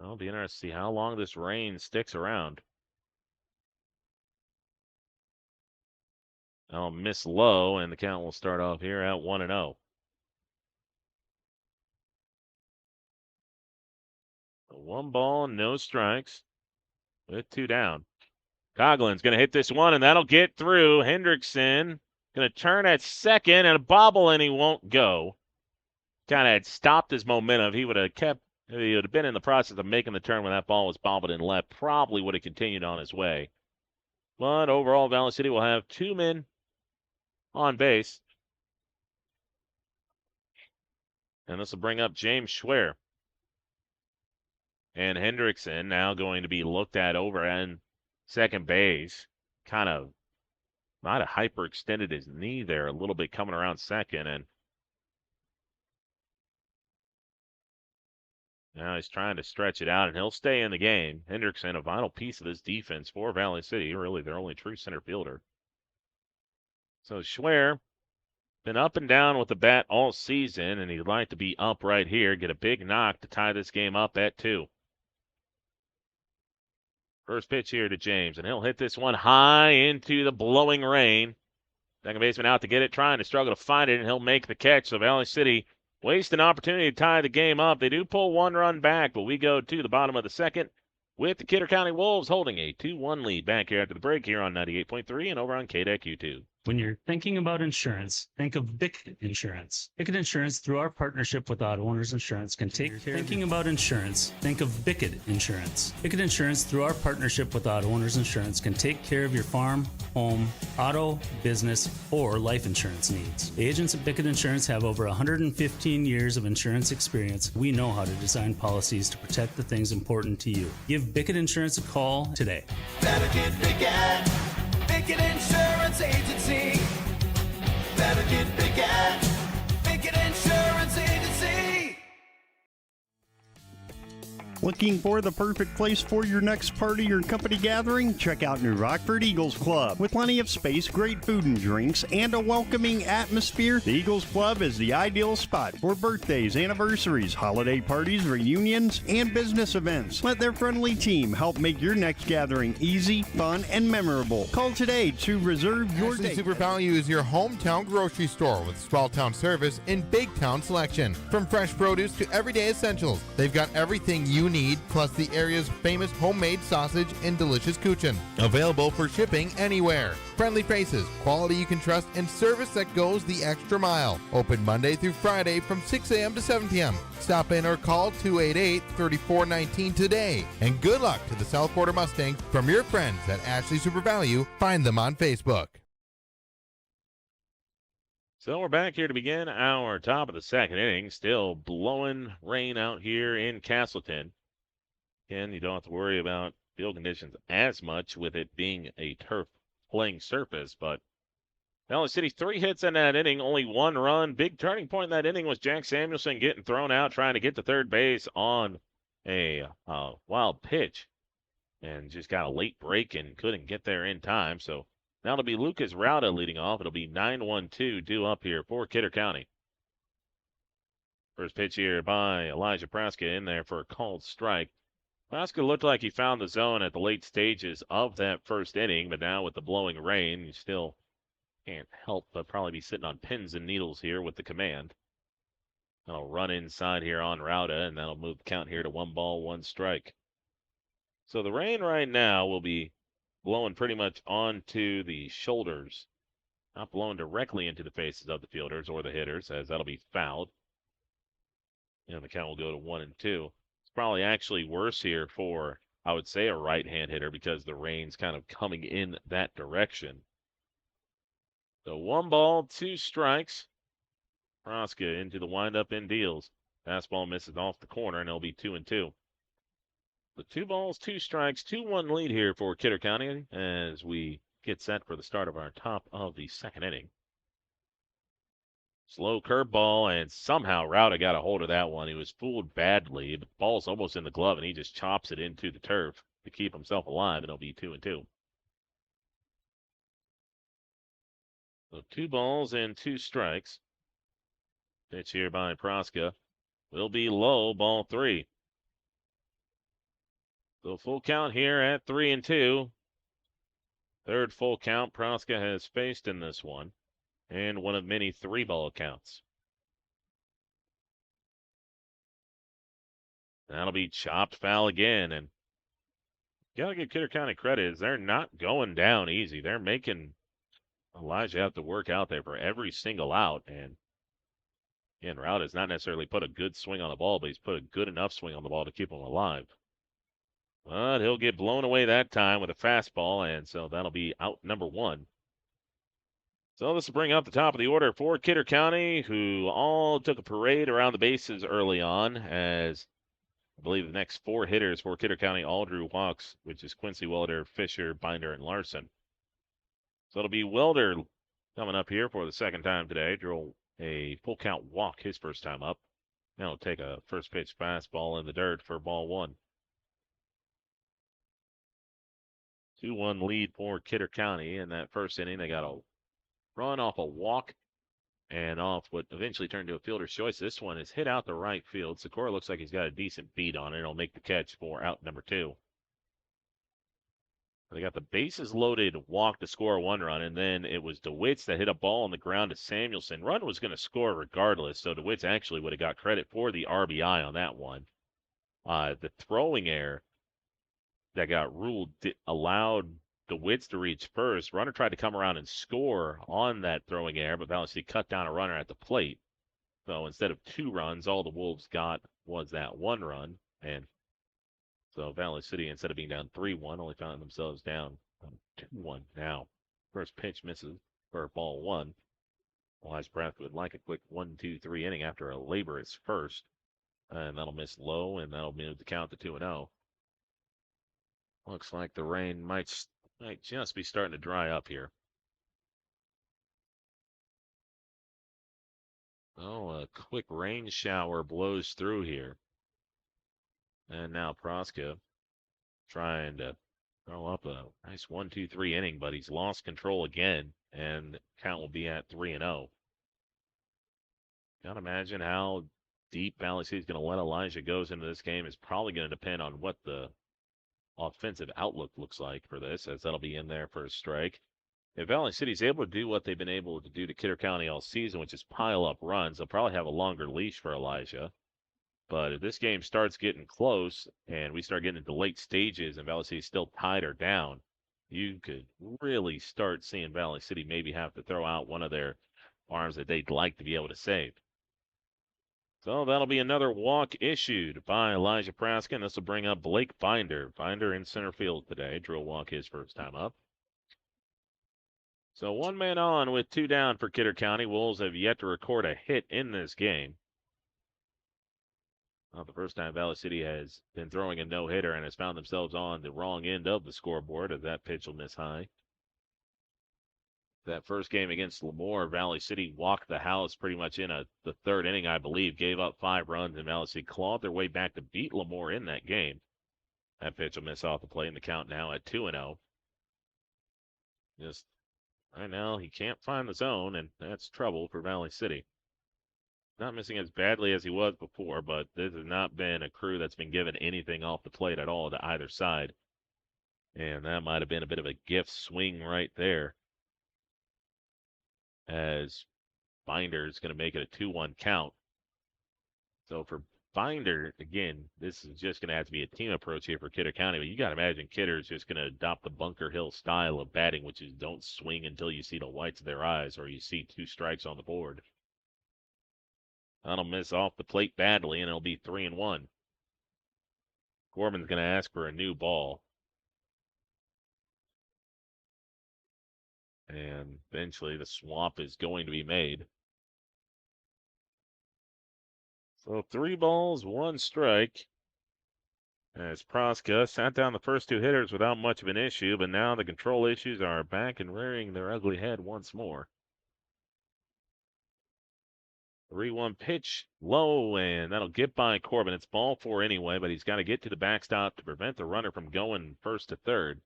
It'll be interesting to see how long this rain sticks around. I'll miss low, and the count will start off here at 1-0. 1 ball, no strikes, with 2 down. Coughlin's going to hit this one, and that'll get through. Hendrickson going to turn at second, and a bobble, and he won't go. Kind of had stopped his momentum. He would have been in the process of making the turn when that ball was bobbled and left. Probably would have continued on his way. But overall, Valley City will have 2 men on base. And this will bring up James Schwer. And Hendrickson now going to be looked at over in second base. Kind of might have hyperextended his knee there a little bit coming around second. And now he's trying to stretch it out, and he'll stay in the game. Hendrickson, a vital piece of this defense for Valley City. Really their only true center fielder. So Schwer been up and down with the bat all season, and he'd like to be up right here, get a big knock to tie this game up at 2. First pitch here to James, and he'll hit this one high into the blowing rain. Second baseman out to get it, trying to struggle to find it, and he'll make the catch. So Valley City waste an opportunity to tie the game up. They do pull 1 run back, but we go to the bottom of the second with the Kidder County Wolves holding a 2-1 lead back here after the break here on 98.3 and over on KDEC YouTube. When you're thinking about insurance, think of Bickett Insurance. Bickett Insurance, through our partnership with Auto Owners Insurance, can take care. Thinking about insurance, think of Bickett Insurance. Bickett Insurance, through our partnership with Auto Owners Insurance, can take care of your farm, home, auto, business, or life insurance needs. The agents at Bickett Insurance have over 115 years of insurance experience. We know how to design policies to protect the things important to you. Give Bickett Insurance a call today. Better get Bickett. Bickett Insurance Agency. Better get Bickett. Bickett Insurance Agency. Looking for the perfect place for your next party or company gathering? Check out New Rockford Eagles Club. With plenty of space, great food and drinks, and a welcoming atmosphere, the Eagles Club is the ideal spot for birthdays, anniversaries, holiday parties, reunions, and business events. Let their friendly team help make your next gathering easy, fun, and memorable. Call today to reserve your Ashley date. Super Value is your hometown grocery store with small town service and big town selection. From fresh produce to everyday essentials, they've got everything you need, plus the area's famous homemade sausage and delicious kuchen. Available for shipping anywhere. Friendly faces, quality you can trust, and service that goes the extra mile. Open Monday through Friday from 6 a.m. to 7 p.m. Stop in or call 288-3419 today. And good luck to the South Border Mustangs from your friends at Ashley Super Value. Find them on Facebook. So we're back here to begin our top of the second inning. Still blowing rain out here in Castleton. Again, you don't have to worry about field conditions as much with it being a turf playing surface, but Valley City 3 hits in that inning, only 1 run. Big turning point in that inning was Jack Samuelson getting thrown out, trying to get to third base on a wild pitch, and just got a late break and couldn't get there in time. So now it'll be Lucas Rauda leading off. It'll be 9-1-2 due up here for Kidder County. First pitch here by Elijah Praska in there for a called strike. Praska looked like he found the zone at the late stages of that first inning, but now with the blowing rain, you still can't help but probably be sitting on pins and needles here with the command. That'll run inside here on Rauda, and that'll move the count here to 1 ball, 1 strike. So the rain right now will be blowing pretty much onto the shoulders, not blowing directly into the faces of the fielders or the hitters, as that'll be fouled. And the count will go to 1-2. Probably actually worse here for, I would say, a right-hand hitter because the rain's kind of coming in that direction. So 1 ball, 2 strikes. Praska into the windup and deals. Fastball misses off the corner, and it'll be 2-2. The 2 balls, 2 strikes, 2-1 lead here for Kidder County as we get set for the start of our top of the second inning. Slow curveball, and somehow Rauda got a hold of that one. He was fooled badly, but the ball's almost in the glove, and he just chops it into the turf to keep himself alive, and it'll be 2-2. So 2 balls and 2 strikes. Pitch here by Praska will be low, ball 3. So full count here at 3-2. Third full count Praska has faced in this one, and one of many 3-ball counts. That'll be chopped foul again, and you gotta give Kidder County credit, is they're not going down easy. They're making Elijah have to work out there for every single out, and again, Rauda's not necessarily put a good swing on the ball, but he's put a good enough swing on the ball to keep him alive. But he'll get blown away that time with a fastball, and so that'll be out number 1. So this will bring up the top of the order for Kidder County, who all took a parade around the bases early on, as I believe the next 4 hitters for Kidder County all drew walks, which is Quincy Welder, Fisher, Binder, and Larson. So it'll be Welder coming up here for the second time today. Drew a full count walk his first time up. Now he'll take a first pitch fastball in the dirt for ball 1. 2-1 lead for Kidder County in that first inning. They got a run off a walk and off what eventually turned to a fielder's choice. This one is hit out the right field. Sikora looks like he's got a decent beat on it. He'll make the catch for out number 2. They got the bases loaded walk to score 1 run, and then it was DeWitt's that hit a ball on the ground to Samuelson. Run was going to score regardless, so DeWitt's actually would have got credit for the RBI on that one. The throwing error that got ruled allowed the width to reach first. Runner tried to come around and score on that throwing error, but Valley City cut down a runner at the plate. So instead of 2 runs, all the Wolves got was that 1 run. And so Valley City, instead of being down 3-1, only found themselves down 2-1 now. First pitch misses for ball 1. Elijah Prask would like a quick 1-2-3 inning after a laborious first. And that'll miss low, and that'll move the count to 2-0. Looks like the rain might just be starting to dry up here. Oh, a quick rain shower blows through here. And now Praska trying to throw up a nice 1-2-3 inning, but he's lost control again, and count will be at 3-0. Can't imagine how deep Valley City is going to let Elijah goes into this game. Is probably going to depend on what the offensive outlook looks like for this, as that'll be in there for a strike. If Valley City's able to do what they've been able to do to Kidder County all season, which is pile up runs, they'll probably have a longer leash for Elijah. But if this game starts getting close and we start getting into late stages and Valley City's still tied or down, you could really start seeing Valley City maybe have to throw out one of their arms that they'd like to be able to save. So that'll be another walk issued by Elijah Praska, and this will bring up Blake Binder. Binder in center field today. Drew a walk his first time up. So 1 man on with 2 down for Kidder County. Wolves have yet to record a hit in this game. Not the first time Valley City has been throwing a no-hitter and has found themselves on the wrong end of the scoreboard, as that pitch will miss high. That first game against Lemoore, Valley City walked the house pretty much in the 3rd inning, I believe, gave up 5 runs, and Valley City clawed their way back to beat Lemoore in that game. That pitch will miss off the plate, in the count now at 2-0. Just right now, he can't find the zone, and that's trouble for Valley City. Not missing as badly as he was before, but this has not been a crew that's been given anything off the plate at all to either side. And that might have been a bit of a gift swing right there, as Binder is going to make it a 2-1 count. So for Binder, again, this is just going to have to be a team approach here for Kidder County, but you got to imagine Kidder is just going to adopt the Bunker Hill style of batting, which is don't swing until you see the whites of their eyes or you see 2 strikes on the board. That'll miss off the plate badly, and it'll be 3-1. Corbin's going to ask for a new ball. And eventually the swap is going to be made. So 3 balls, 1 strike. As Praska sat down the first 2 hitters without much of an issue, but now the control issues are back and rearing their ugly head once more. 3-1 pitch low, and that'll get by Corbin. It's ball 4 anyway, but he's got to get to the backstop to prevent the runner from going first to third.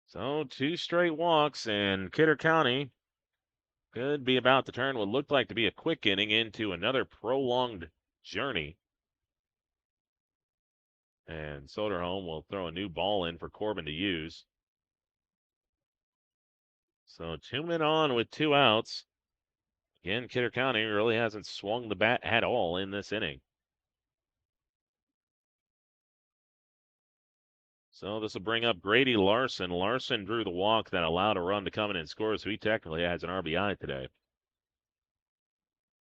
So 2 straight walks, and Kidder County could be about to turn what looked like to be a quick inning into another prolonged journey. And Soderholm will throw a new ball in for Corbin to use. So 2 men on with 2 outs. Again, Kidder County really hasn't swung the bat at all in this inning. So this will bring up Grady Larson. Larson drew the walk that allowed a run to come in and score, so he technically has an RBI today.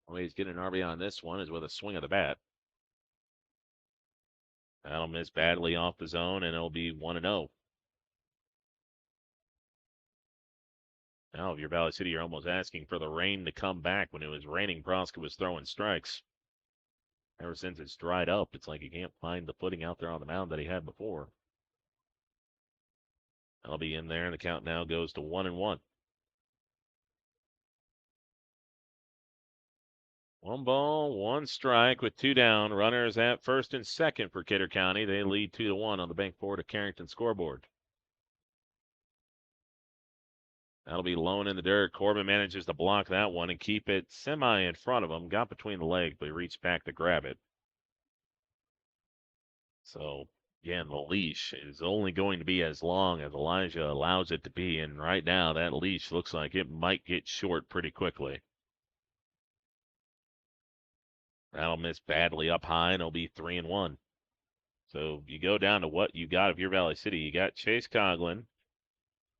The way he's getting an RBI on this one is with a swing of the bat. That'll miss badly off the zone, and it'll be 1-0. Now, if you're Valley City, you're almost asking for the rain to come back. When it was raining, Praska was throwing strikes. Ever since it's dried up, it's like he can't find the footing out there on the mound that he had before. That'll be in there, and the count now goes to 1-1. 1 ball, 1 strike with 2 down. Runners at first and second for Kidder County. They lead 2-1 on the Bank Ford of Carrington scoreboard. That'll be low in the dirt. Corbin manages to block that one and keep it semi in front of him. Got between the legs, but he reached back to grab it. So, again, the leash is only going to be as long as Elijah allows it to be. And right now, that leash looks like it might get short pretty quickly. That'll miss badly up high, and it'll be 3-1. So you go down to what you got if you're Valley City. You got Chase Coughlin.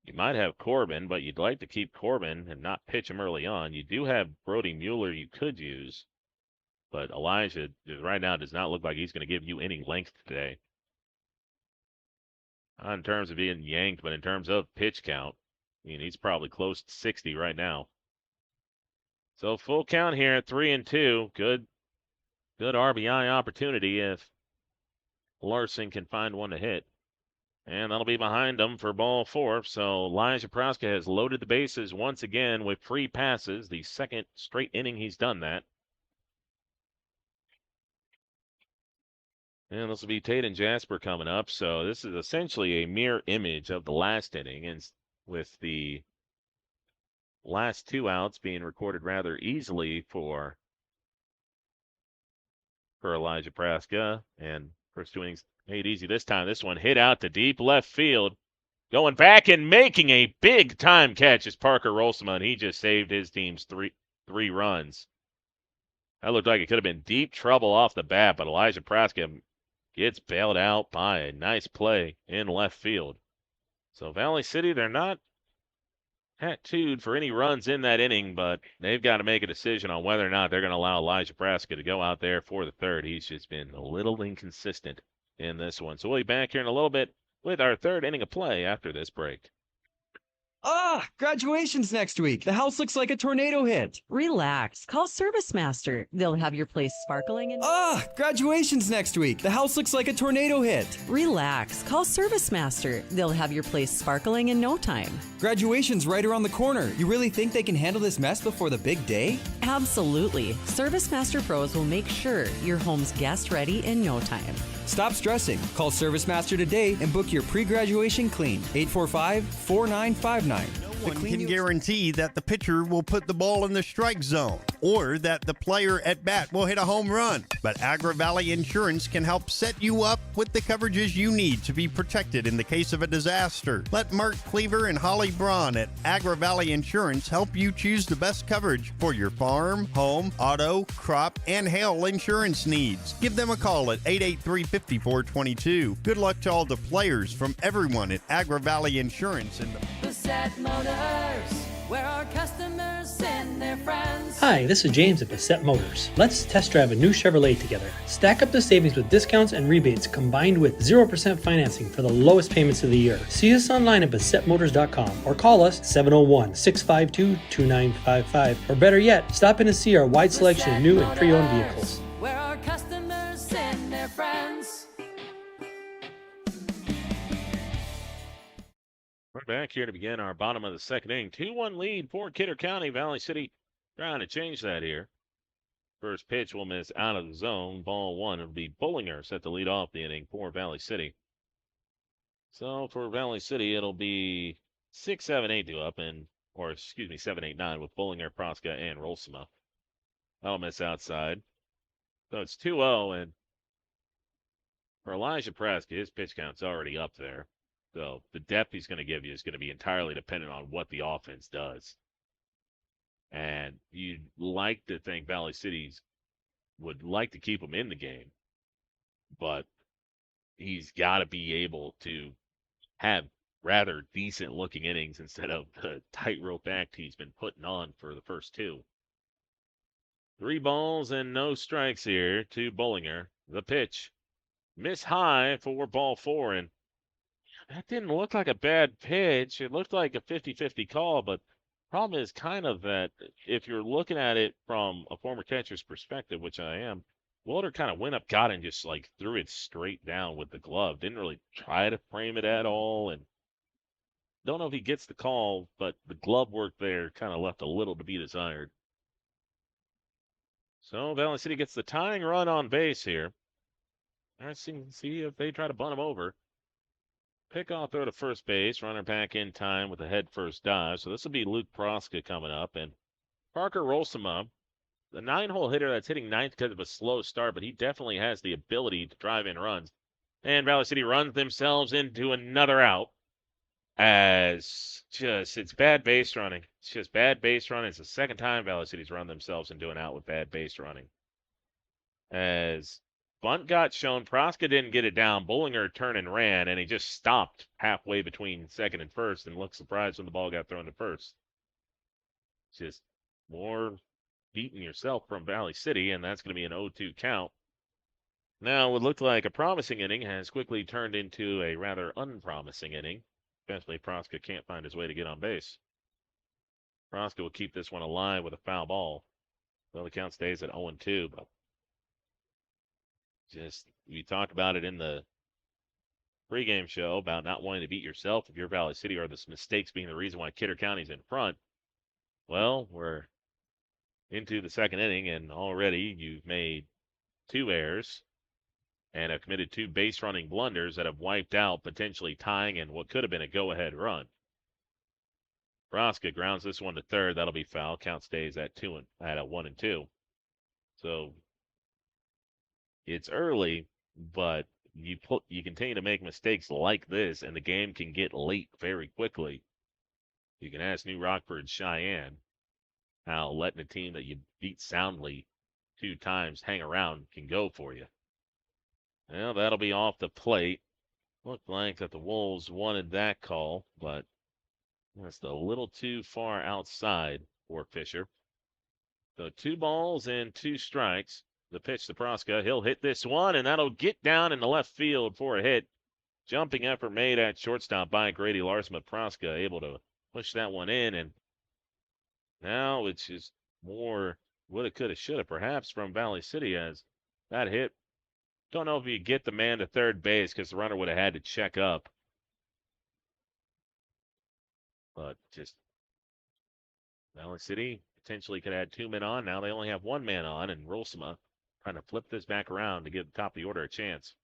You might have Corbin, but you'd like to keep Corbin and not pitch him early on. You do have Brody Mueller you could use, but Elijah right now does not look like he's going to give you any length today. Not in terms of being yanked, but in terms of pitch count. I mean, he's probably close to 60 right now. So full count here at 3-2. Good RBI opportunity if Larson can find one to hit. And that'll be behind him for ball 4. So Elijah Praska has loaded the bases once again with free passes. The second straight inning he's done that. And this will be Tate and Jasper coming up. So this is essentially a mirror image of the last inning, and with the last 2 outs being recorded rather easily for Elijah Praska. And first 2 innings made easy this time. This one hit out to deep left field. Going back and making a big time catch is Parker Rolsema, and he just saved his team's three runs. That looked like it could have been deep trouble off the bat, but Elijah Praska gets bailed out by a nice play in left field. So Valley City, they're not tattooed for any runs in that inning, but they've got to make a decision on whether or not they're going to allow Elijah Praska to go out there for the third. He's just been a little inconsistent in this one. So we'll be back here in a little bit with our third inning of play after this break. Graduation's next week. The house looks like a tornado hit. Relax. Call Service Master. They'll have your place sparkling and... Graduation's next week. The house looks like a tornado hit. Relax. Call Service Master. They'll have your place sparkling in no time. Graduation's right around the corner. You really think they can handle this mess before the big day? Absolutely. Service Master Pros will make sure your home's guest ready in no time. Stop stressing. Call Service Master today and book your pre-graduation clean. 845-4959. No one can guarantee that the pitcher will put the ball in the strike zone or that the player at bat will hit a home run. But Agri Valley Insurance can help set you up with the coverages you need to be protected in the case of a disaster. Let Mark Cleaver and Holly Braun at Agri Valley Insurance help you choose the best coverage for your farm, home, auto, crop, and hail insurance needs. Give them a call at 883-5422. Good luck to all the players from everyone at Agri Valley Insurance and Bassett Motors, where our customers send their friends. Hi, this is James at Bassett Motors. Let's test drive a new Chevrolet together. Stack up the savings with discounts and rebates combined with 0% financing for the lowest payments of the year. See us online at BassettMotors.com or call us 701-652-2955. Or better yet, stop in to see our wide selection of new and pre-owned vehicles. Where our customers send their friends. We're back here to begin our bottom of the second inning. 2-1 lead for Kidder County. Valley City trying to change that here. First pitch will miss out of the zone. Ball 1. It'll be Bullinger set to lead off the inning for Valley City. So for Valley City, it'll be 6-7-8 due up, 7-8-9 with Bullinger, Praska, and Rolsema. That'll miss outside. So it's 2-0, and for Elijah Praska, his pitch count's already up there. So the depth he's going to give you is going to be entirely dependent on what the offense does. And you'd like to think Valley City's would like to keep him in the game, but he's got to be able to have rather decent looking innings instead of the tightrope act he's been putting on for the first 2. 3 balls and no strikes here to Bullinger. The pitch. Miss high for ball 4, and that didn't look like a bad pitch. It looked like a 50-50 call, but problem is kind of that if you're looking at it from a former catcher's perspective, which I am, Wilder kind of went up, got it, and just like threw it straight down with the glove. Didn't really try to frame it at all, and don't know if he gets the call, but the glove work there kind of left a little to be desired. So Valley City gets the tying run on base here. Let's see if they try to bunt him over. Pickoff throw to first base, runner back in time with a head first dive. So this will be Luke Praska coming up. And Parker Rolsema, the 9-hole hitter that's hitting 9th because of a slow start, but he definitely has the ability to drive in runs. And Valley City runs themselves into another out as it's bad base running. It's just bad base running. It's the second time Valley City's run themselves into an out with bad base running. As bunt got shown. Proska didn't get it down. Bollinger turned and ran, and he just stopped halfway between second and first and looked surprised when the ball got thrown to first. Just more beating yourself from Valley City, and that's going to be an 0-2 count. Now, what looked like a promising inning has quickly turned into a rather unpromising inning, especially if Proska can't find his way to get on base. Proska will keep this one alive with a foul ball. Well, the count stays at 0-2, but just, we talked about it in the pregame show about not wanting to beat yourself if you're Valley City, or the mistakes being the reason why Kidder County's in front. Well, we're into the second inning, and already you've made 2 errors and have committed 2 base running blunders that have wiped out potentially tying and what could have been a go-ahead run. Proska grounds this one to third. That'll be foul. Count stays at 1-2. So it's early, but you continue to make mistakes like this, and the game can get late very quickly. You can ask New Rockford Cheyenne how letting a team that you beat soundly 2 times hang around can go for you. Well, that'll be off the plate. Looked like that the Wolves wanted that call, but that's a little too far outside for Fisher. So 2 balls and 2 strikes. The pitch to Proska. He'll hit this one, and that'll get down in the left field for a hit. Jumping effort made at shortstop by Grady Larson, but Proska able to push that one in, and now it's just more woulda, coulda, shoulda, perhaps from Valley City, as that hit. Don't know if you get the man to third base because the runner would have had to check up. But just Valley City potentially could have had 2 men on. Now they only have 1 man on, and Rolsema trying to flip this back around to give the top of the order a chance.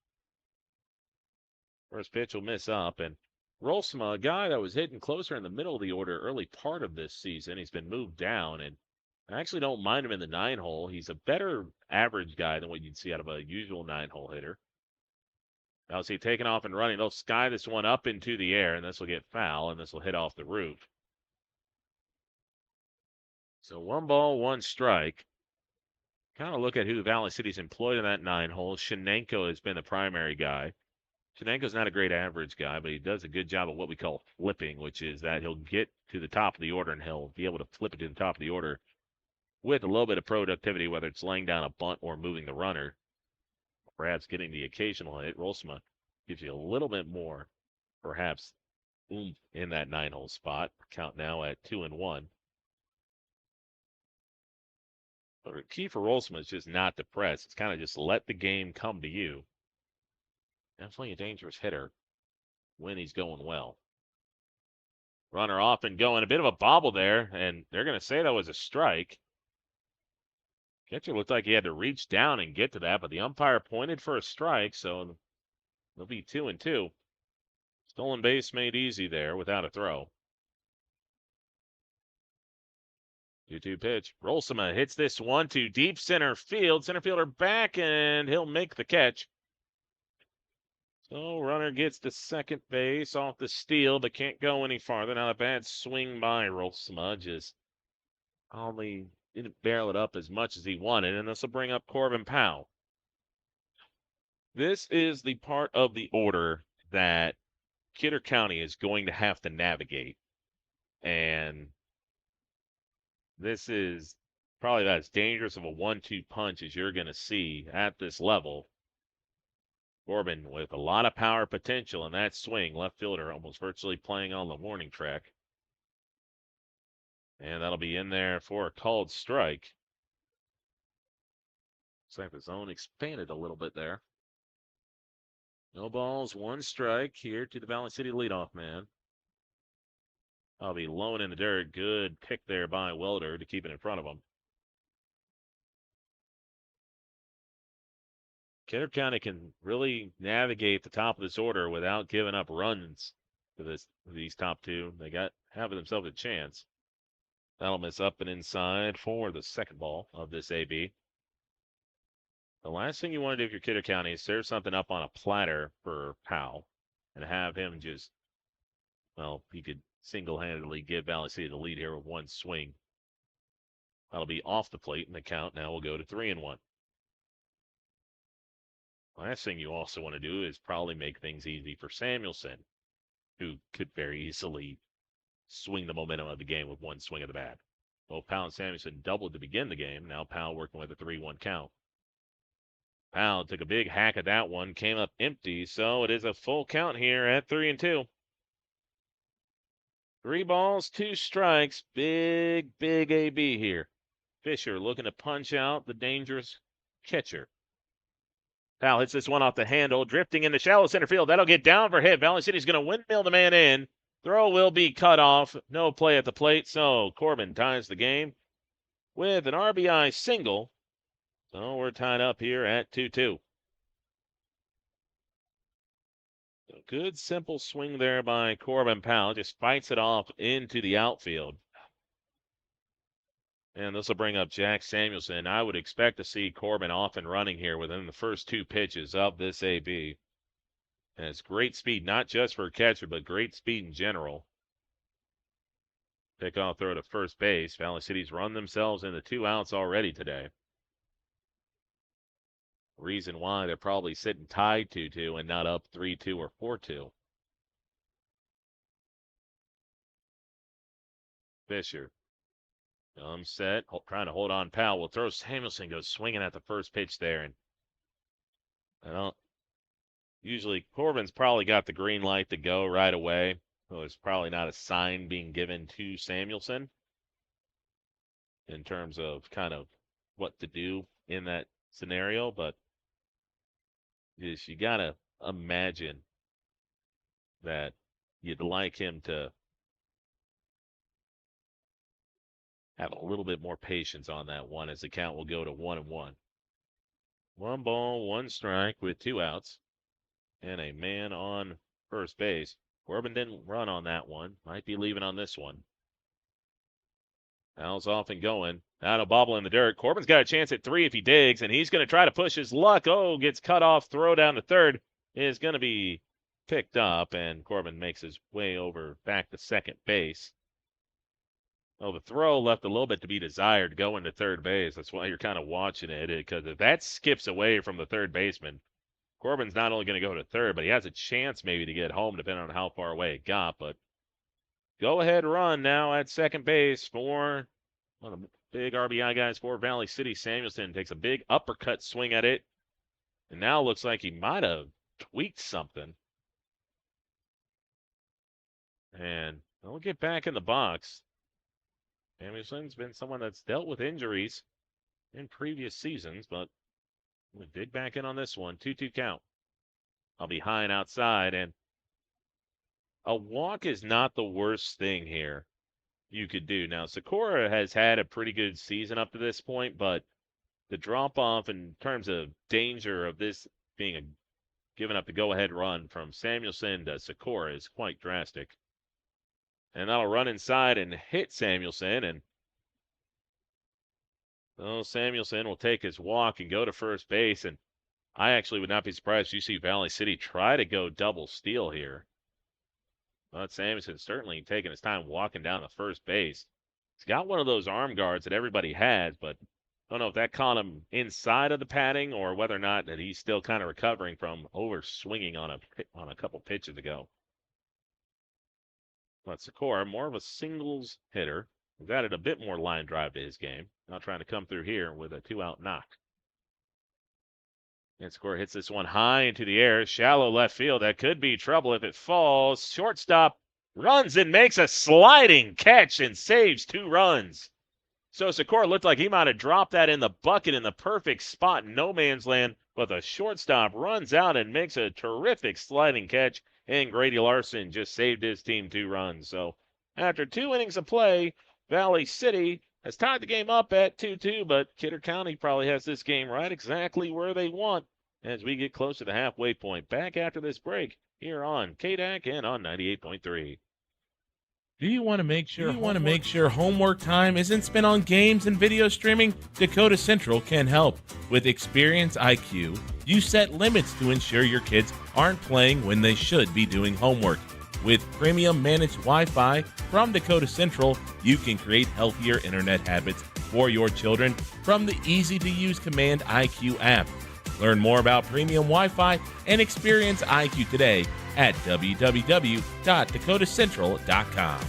First pitch will miss up, and Rolsema, a guy that was hitting closer in the middle of the order early part of this season, he's been moved down, and I actually don't mind him in the 9-hole. He's a better average guy than what you'd see out of a usual 9-hole hitter. Now, see, taking off and running. They'll sky this one up into the air, and this will get foul, and this will hit off the roof. So 1 ball, 1 strike. Kind of look at who Valley City's employed in that 9-hole. Shenenko has been the primary guy. Shenenko's not a great average guy, but he does a good job of what we call flipping, which is that he'll get to the top of the order, and he'll be able to flip it to the top of the order with a little bit of productivity, whether it's laying down a bunt or moving the runner. Perhaps getting the occasional hit. Rolsema gives you a little bit more, perhaps, oomph in that 9-hole spot. Count now at 2-1. But the key for Rolsema is just not to press. It's kind of just let the game come to you. Definitely a dangerous hitter when he's going well. Runner off and going. A bit of a bobble there, and they're going to say that was a strike. Catcher looked like he had to reach down and get to that, but the umpire pointed for a strike, so it'll be 2-2. Stolen base made easy there without a throw. 2-2 pitch. Rolsema hits this one to deep center field. Center fielder back, and he'll make the catch. So runner gets to second base off the steal, but can't go any farther. Now a bad swing by Rolsema. Just only didn't barrel it up as much as he wanted, and this will bring up Corbin Powell. This is the part of the order that Kidder County is going to have to navigate. And this is probably about as dangerous of a 1-2 punch as you're going to see at this level. Corbin with a lot of power potential in that swing. Left fielder almost virtually playing on the warning track. And that'll be in there for a called strike. Looks like the zone expanded a little bit there. No balls, 1 strike here to the Valley City leadoff man. I'll be low in the dirt. Good pick there by Welder to keep it in front of him. Kidder County can really navigate the top of this order without giving up runs to these top 2. They have themselves a chance. That'll miss up and inside for the second ball of this AB. The last thing you want to do if you're Kidder County is serve something up on a platter for Powell and have him just, well, he could single-handedly give Valley City the lead here with 1 swing. That'll be off the plate, and the count now will go to 3-1. Last thing you also want to do is probably make things easy for Samuelson, who could very easily swing the momentum of the game with one swing of the bat. Both Powell and Samuelson doubled to begin the game. Now Powell working with a 3-1 count. Powell took a big hack at that one, came up empty, so it is a full count here at 3-2. 3 balls, 2 strikes. Big AB here. Fisher looking to punch out the dangerous catcher. Powell hits this one off the handle, drifting into shallow center field. That'll get down for hit. Valley City's going to windmill the man in. Throw will be cut off. No play at the plate, so Corbin ties the game with an RBI single. So we're tied up here at 2-2. A good simple swing there by Corbin Powell. Just fights it off into the outfield. And this will bring up Jack Samuelson. I would expect to see Corbin off and running here within the first 2 pitches of this AB. And it's great speed, not just for a catcher, but great speed in general. Pickoff throw to first base. Valley City's run themselves into 2 outs already today. Reason why they're probably sitting tied 2-2 and not up 3-2 or 4-2. Fisher. Set, trying to hold on. Powell will throw. Samuelson goes swinging at the first pitch there. And usually Corbin's probably got the green light to go right away. So there's probably not a sign being given to Samuelson in terms of kind of what to do in that scenario. But you got to imagine that you'd like him to have a little bit more patience on that one as the count will go to 1-1. 1 ball, 1 strike with 2 outs and a man on first base. Corbin didn't run on that one. Might be leaving on this one. Powell's off and going. That'll bobble in the dirt. Corbin's got a chance at 3 if he digs, and he's going to try to push his luck. Oh, gets cut off. Throw down to third is going to be picked up, and Corbin makes his way over back to second base. Well, the throw left a little bit to be desired going to third base. That's why you're kind of watching it, because if that skips away from the third baseman, Corbin's not only going to go to third, but he has a chance maybe to get home depending on how far away it got. But go-ahead run now at second base for one of the big RBI guys for Valley City. Samuelson takes a big uppercut swing at it, and now looks like he might have tweaked something. And we'll get back in the box. Samuelson's been someone that's dealt with injuries in previous seasons, but we'll dig back in on this one. 2-2 count. I'll be high and outside, and a walk is not the worst thing here you could do. Now, Sikora has had a pretty good season up to this point, but the drop-off in terms of danger of this being giving up the go-ahead run from Samuelson to Sikora is quite drastic. And that'll run inside and hit Samuelson. And Samuelson will take his walk and go to first base. And I actually would not be surprised if you see Valley City try to go double steal here. But Samuelson certainly taking his time walking down to first base. He's got one of those arm guards that everybody has, but I don't know if that caught him inside of the padding or whether or not that he's still kind of recovering from over swinging on a couple pitches ago. But Sikora, more of a singles hitter. He's added a bit more line drive to his game. Now trying to come through here with a 2-out knock. And Sikora hits this one high into the air. Shallow left field. That could be trouble if it falls. Shortstop runs and makes a sliding catch and saves 2 runs. So Sikora looked like he might have dropped that in the bucket in the perfect spot in no man's land. But the shortstop runs out and makes a terrific sliding catch. And Grady Larson just saved his team 2 runs. So after 2 innings of play, Valley City has tied the game up at 2-2, but Kidder County probably has this game right exactly where they want as we get close to the halfway point. Back after this break here on KDAC and on 98.3. Do you want to make sure homework time isn't spent on games and video streaming? Dakota Central can help. With Experience IQ, you set limits to ensure your kids aren't playing when they should be doing homework. With premium managed Wi-Fi from Dakota Central, you can create healthier internet habits for your children from the easy-to-use Command IQ app. Learn more about premium Wi-Fi and experience IQ today at www.dakotacentral.com.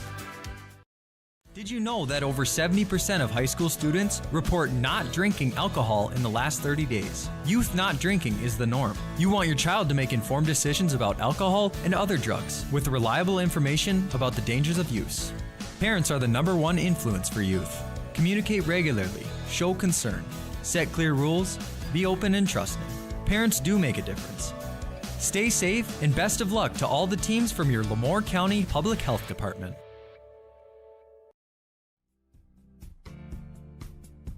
Did you know that over 70% of high school students report not drinking alcohol in the last 30 days? Youth not drinking is the norm. You want your child to make informed decisions about alcohol and other drugs with reliable information about the dangers of use. Parents are the #1 influence for youth. Communicate regularly, show concern, set clear rules, be open and trusting. Parents do make a difference. Stay safe and best of luck to all the teams from your Lemoore County Public Health Department.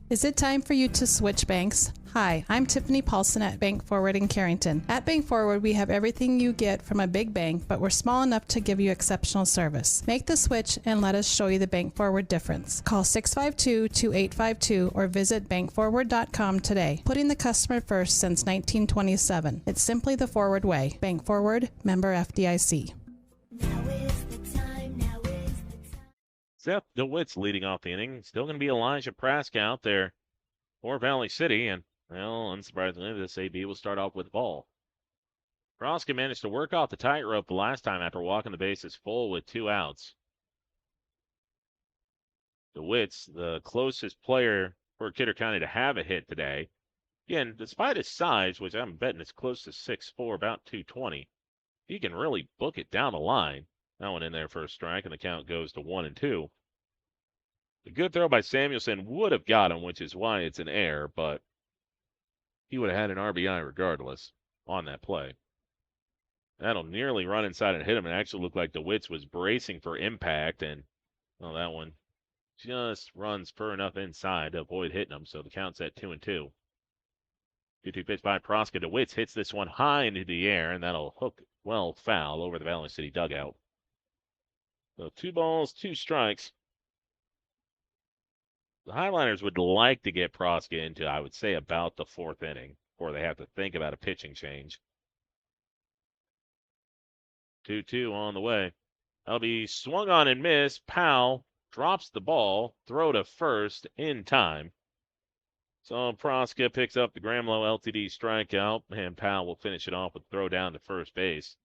Is it time for you to switch banks? Hi, I'm Tiffany Paulson at Bank Forward in Carrington. At Bank Forward, we have everything you get from a big bank, but we're small enough to give you exceptional service. Make the switch and let us show you the Bank Forward difference. Call 652-2852 or visit bankforward.com today. Putting the customer first since 1927. It's simply the Forward way. Bank Forward, member FDIC. Seth DeWitt's leading off the inning. Still going to be Elijah Prask out there for Valley City. And, well, unsurprisingly, this AB will start off with the ball. Prask managed to work off the tightrope the last time after walking the bases full with 2 outs. DeWitt's the closest player for Kidder County to have a hit today. Again, despite his size, which I'm betting is close to 6'4", about 220, he can really book it down the line. That one in there for a strike, and the count goes to 1-2. The good throw by Samuelson would have got him, which is why it's an error, but he would have had an RBI regardless on that play. That'll nearly run inside and hit him. It actually looked like DeWitt's was bracing for impact, and well, that one just runs far enough inside to avoid hitting him, so the count's at 2-2. 2-2 pitch by Proska. DeWitt's hits this one high into the air, and that'll hook well foul over the Valley City dugout. So 2 balls, 2 strikes. The Highliners would like to get Proska into, I would say, about the 4th inning before they have to think about a pitching change. 2-2 on the way. That'll be swung on and missed. Powell drops the ball, throw to first in time. So Proska picks up the Gramlow LTD strikeout, and Powell will finish it off with a throw down to first base.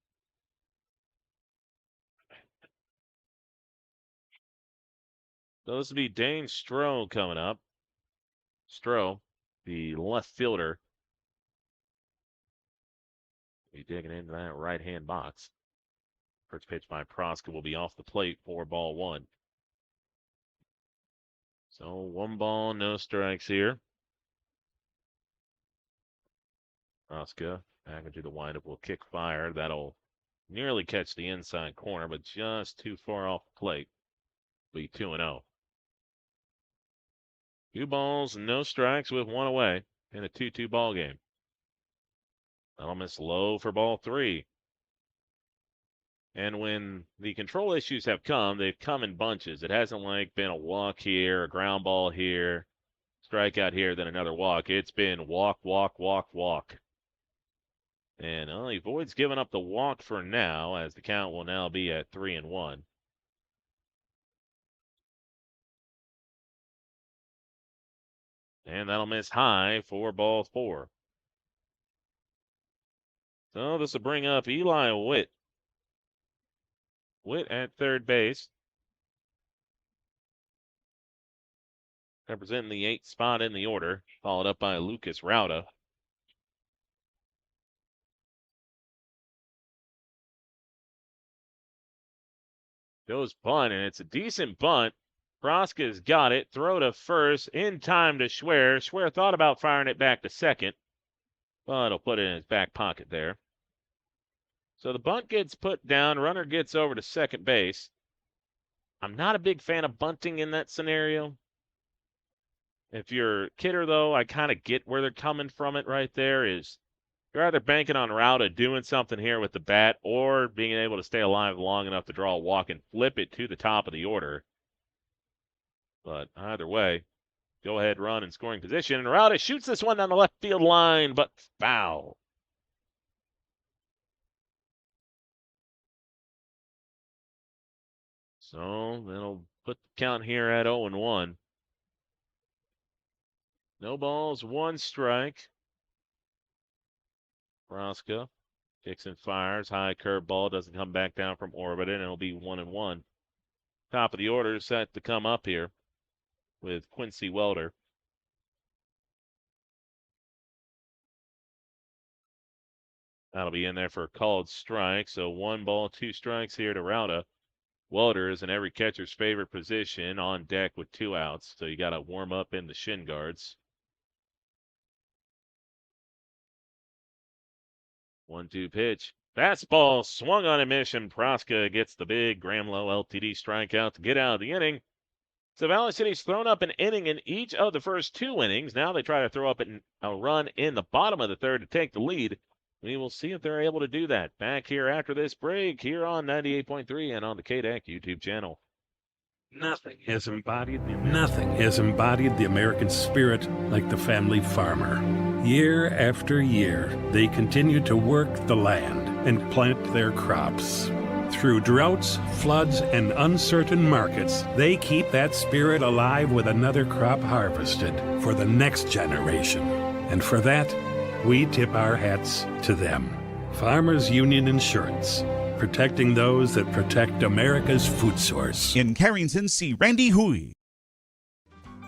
So this will be Dane Stroh coming up. Stroh, the left fielder, be digging into that right-hand box. First pitch by Proska will be off the plate for ball 1. So 1 ball, no strikes here. Proska back into the windup will kick fire. That'll nearly catch the inside corner, but just too far off the plate. Be 2-0. 2 balls, no strikes with 1 away in a 2-2 ball game. That'll miss low for ball 3. And when the control issues have come, they've come in bunches. It hasn't like been a walk here, a ground ball here, strikeout here, then another walk. It's been walk, walk, walk, walk. And he avoids giving up the walk for now, as the count will now be at 3-1. And that'll miss high for ball 4. So this will bring up Eli Witt. Witt at third base. Representing the 8th spot in the order. Followed up by Lucas Rauda. Goes bunt, and it's a decent bunt. Proska's got it. Throw to first in time to Schwer. Schwer thought about firing it back to second, but he'll put it in his back pocket there. So the bunt gets put down. Runner gets over to second base. I'm not a big fan of bunting in that scenario. If you're Kidder, though, I kind of get where they're coming from it right there. Is you're either banking on Rauda doing something here with the bat or being able to stay alive long enough to draw a walk and flip it to the top of the order. But either way, go ahead, run in scoring position. And Rauda shoots this one down the left field line, but foul. So that'll put the count here at 0-1. No balls, 1 strike. Proska kicks and fires. High curveball doesn't come back down from orbit, and it'll be 1-1. Top of the order set to come up here with Quincy Welder. That'll be in there for a called strike. So 1 ball, 2 strikes here to Rauda. Welder is in every catcher's favorite position on deck with 2 outs. So you got to warm up in the shin guards. 1-2 pitch. Fastball swung on a mission. Proska gets the big Gramlow LTD strikeout to get out of the inning. So Valley City's thrown up an inning in each of the first 2 innings. Now they try to throw up a run in the bottom of the third to take the lead. We will see if they're able to do that. Back here after this break here on 98.3 and on the KDAC YouTube channel. Nothing has embodied the American spirit like the family farmer. Year after year, they continue to work the land and plant their crops. Through droughts, floods, and uncertain markets, they keep that spirit alive with another crop harvested for the next generation. And for that, we tip our hats to them. Farmers Union Insurance, protecting those that protect America's food source. In Carrington, see Randy Hui.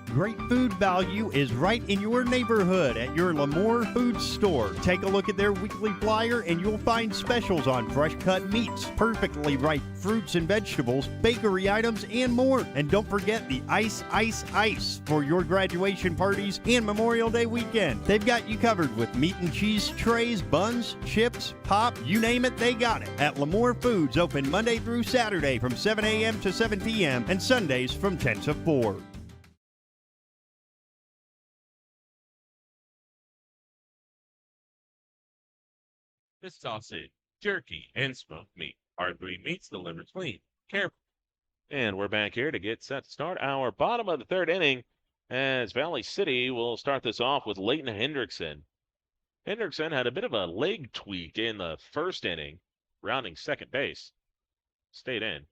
Great food value is right in your neighborhood at your Lemoore Food Store. Take a look at their weekly flyer and you'll find specials on fresh cut meats, perfectly ripe fruits and vegetables, bakery items, and more. And don't forget the ice for your graduation parties and Memorial Day weekend. They've got you covered with meat and cheese trays, buns, chips, pop, you name it, they got it. At Lemoore Foods, open Monday through Saturday from 7 a.m. to 7 p.m. and Sundays from 10 to 4. This sausage, jerky, and smoked meat. R3 meats delivered clean, careful. And we're back here to get set to start our bottom of the third inning as Valley City will start this off with Leighton Hendrickson. Hendrickson had a bit of a leg tweak in the first inning, rounding second base. Stayed in.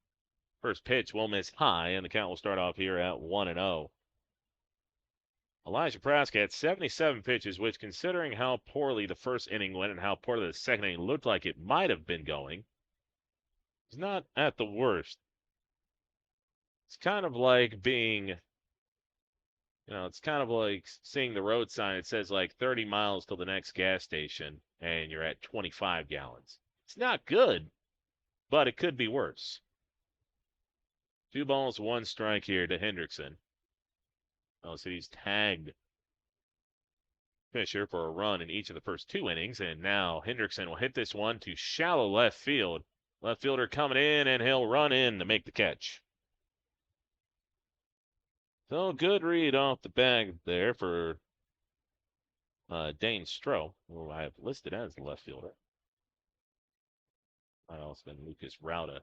First pitch will miss high, and the count will start off here at 1-0. Elijah Prask had 77 pitches, which, considering how poorly the first inning went and how poorly the second inning looked like it might have been going, is not at the worst. It's kind of like being, it's kind of like seeing the road sign. It says like 30 miles till the next gas station, and you're at 25 gallons. It's not good, but it could be worse. 2 balls, 1 strike here to Hendrickson. City's tagged Fisher for a run in each of the first 2 innings, and now Hendrickson will hit this one to shallow left field. Left fielder coming in, and he'll run in to make the catch. So good read off the bag there for Dane Stroh, who I have listed as the left fielder. Might also been Lucas Rauda.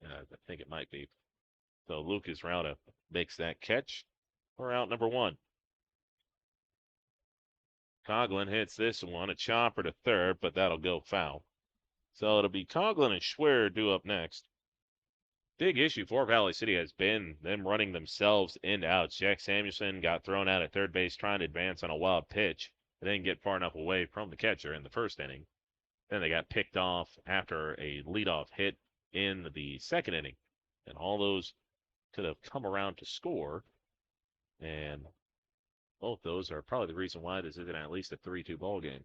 I think it might be. So Lucas Rauda makes that catch. We're out number 1. Coughlin hits this one, a chopper to third, but that'll go foul. So it'll be Coughlin and Schwer due up next. Big issue for Valley City has been them running themselves in and out. Jack Samuelson got thrown out at third base trying to advance on a wild pitch. They didn't get far enough away from the catcher in the first inning. Then they got picked off after a leadoff hit in the second inning. And all those could have come around to score. And both those are probably the reason why this isn't at least a 3-2 ball game.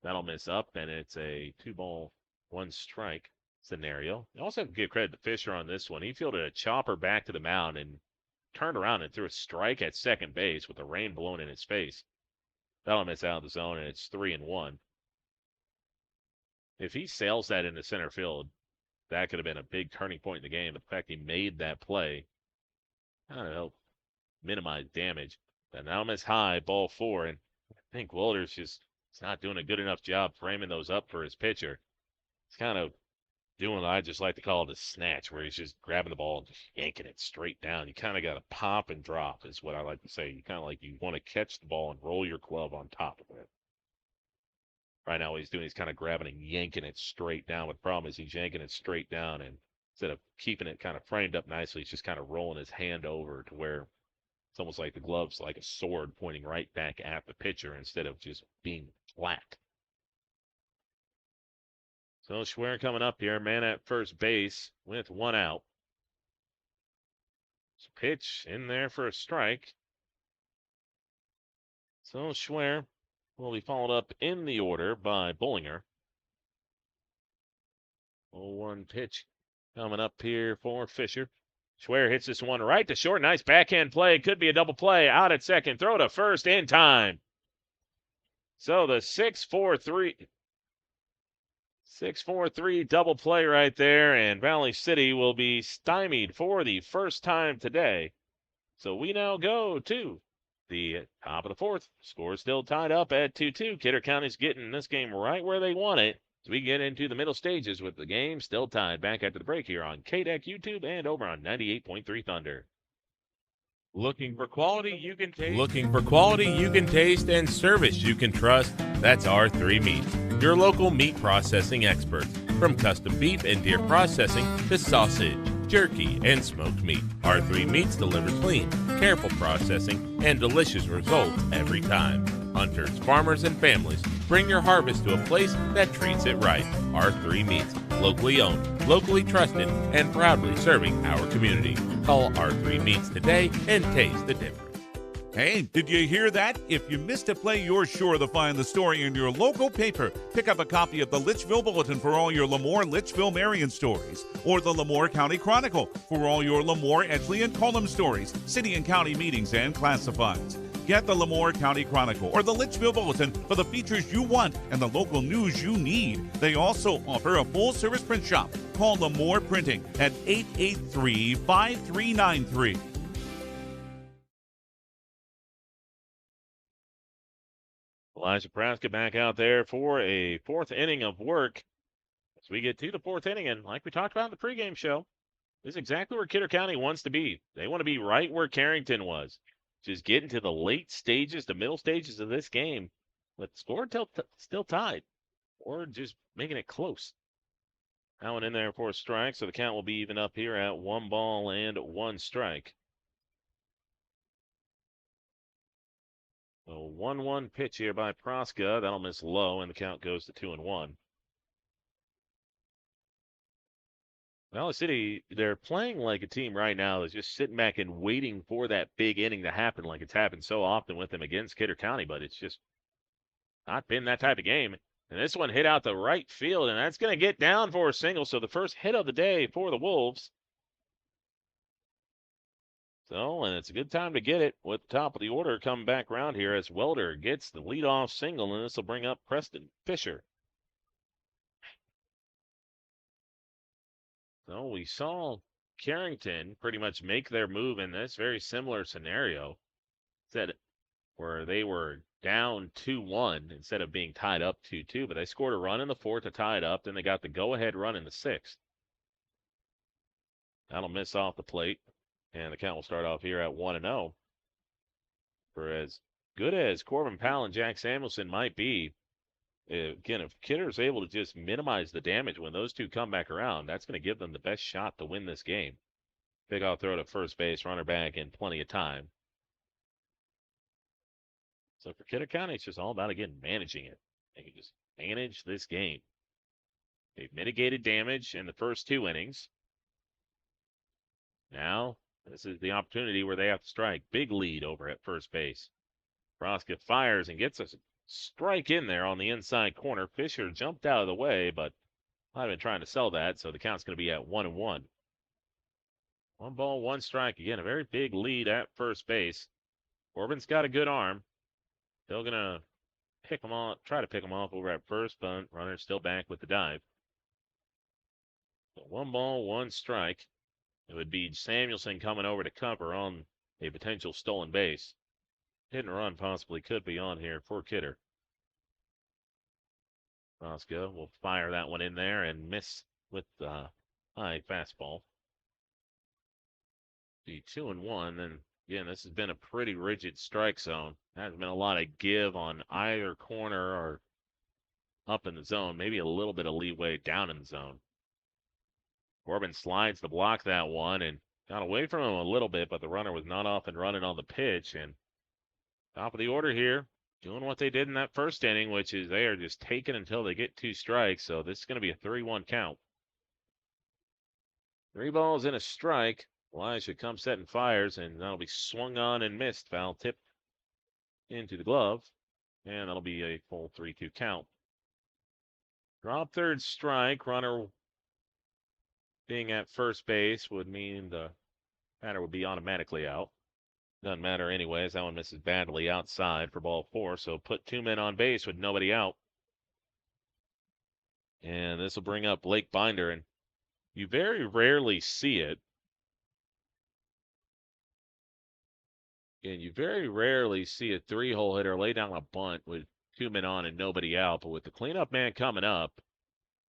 That'll miss up, and it's a 2-ball, 1 strike scenario. You also have to give credit to Fisher on this one. He fielded a chopper back to the mound and turned around and threw a strike at second base with the rain blowing in his face. That'll miss out of the zone, and it's 3-1. If he sails that into center field, that could have been a big turning point in the game. The fact he made that play kind of helped minimize damage. And now miss high, ball 4, and I think Wilder's just not doing a good enough job framing those up for his pitcher. He's kind of doing what I just like to call it a snatch, where he's just grabbing the ball and just yanking it straight down. You kind of got to pop and drop is what I like to say. You kind of like you want to catch the ball and roll your glove on top of it. Right now what he's doing, he's kind of grabbing and yanking it straight down. But the problem is he's yanking it straight down, and instead of keeping it kind of framed up nicely, he's just kind of rolling his hand over to where it's almost like the glove's like a sword pointing right back at the pitcher instead of just being flat. So Schwer coming up here, man at first base with one out. Pitch in there for a strike. So Schwer will be followed up in the order by Bollinger. 0-1 pitch coming up here for Fisher. Schwer hits this one right to short. Nice backhand play. Could be a double play. Out at second. Throw to first in time. So the 6-4-3 double play right there, and Valley City will be stymied for the first time today. So we now go to the top of the fourth. Score still tied up at 2-2. Kidder County's getting this game right where they want it. As we get into the middle stages with the game still tied. Back after the break here on KDAC YouTube and over on 98.3 Thunder. Looking for quality you can taste and service you can trust? That's R3 Meats, your local meat processing experts. From custom beef and deer processing to sausage, jerky, and smoked meat, R3 Meats delivers clean, careful processing and delicious results every time. Hunters, farmers, and families, bring your harvest to a place that treats it right. R3 Meats, locally owned, locally trusted, and proudly serving our community. Call R3 Meats today and taste the difference. Hey, did you hear that? If you missed a play, you're sure to find the story in your local paper. Pick up a copy of the Litchfield Bulletin for all your Lemoore, Litchfield, Marion stories, or the Lemoore County Chronicle for all your Lemoore, Edgeley, and Cullum stories, city and county meetings, and classifieds. Get the Lemoore County Chronicle or the Litchfield Bulletin for the features you want and the local news you need. They also offer a full-service print shop. Call Lemoore Printing at 883-5393. Elijah Praska back out there for a fourth inning of work. As we get to the fourth inning, and like we talked about in the pregame show, this is exactly where Kidder County wants to be. They want to be right where Carrington was. Just getting to the late stages, the middle stages of this game, with the score still tied, or just making it close. That one in there for a strike, so the count will be even up here at 1-1 strike. So 1-1 pitch here by Praska. That'll miss low, and the count goes to 2-1. Valley City, they're playing like a team right now that's just sitting back and waiting for that big inning to happen, like it's happened so often with them against Kidder County, but it's just not been that type of game. And this one hit out the right field, and that's going to get down for a single. So the first hit of the day for the Wolves. So, and it's a good time to get it with the top of the order coming back around here as Welder gets the leadoff single, and this will bring up Preston Fisher. So we saw Carrington pretty much make their move in this very similar scenario. Said where they were down 2-1 instead of being tied up 2-2, but they scored a run in the fourth to tie it up. Then they got the go-ahead run in the sixth. That'll miss off the plate. And the count will start off here at 1-0. For as good as Corbin Powell and Jack Samuelson might be, again, if Kidder's able to just minimize the damage when those two come back around, that's going to give them the best shot to win this game. Big off throw to first base, runner back in plenty of time. So for Kidder County, it's just all about, again, managing it. They can just manage this game. They've mitigated damage in the first two innings. Now, this is the opportunity where they have to strike. Big lead over at first base. Praska fires and gets a strike in there on the inside corner. Fisher jumped out of the way, but I've been trying to sell that, so the count's going to be at 1-1. 1-1 strike. Again, a very big lead at first base. Corbin's got a good arm. Still going to pick him off, try to pick him off over at first, but runner's still back with the dive. So 1-1 strike. It would be Samuelson coming over to cover on a potential stolen base. Hit and run possibly could be on here for Kidder. Praska will fire that one in there and miss with the high fastball. Be 2-1. And again, this has been a pretty rigid strike zone. There hasn't been a lot of give on either corner or up in the zone. Maybe a little bit of leeway down in the zone. Corbin slides to block that one and got away from him a little bit, but the runner was not off and running on the pitch. And top of the order here doing what they did in that first inning, which is they are just taking until they get 2 strikes. So this is going to be a 3-1 count. 3 balls and a strike. Elijah comes set and fires, and that'll be swung on and missed. Foul tip into the glove, and that'll be a full 3-2 count. Drop third strike. Runner being at first base would mean the batter would be automatically out. Doesn't matter anyways. That one misses badly outside for ball 4. So put 2 men on base with nobody out. And this will bring up Blake Binder. And you very rarely see it. And you very rarely see a 3-hole hitter lay down a bunt with 2 men on and nobody out. But with the cleanup man coming up,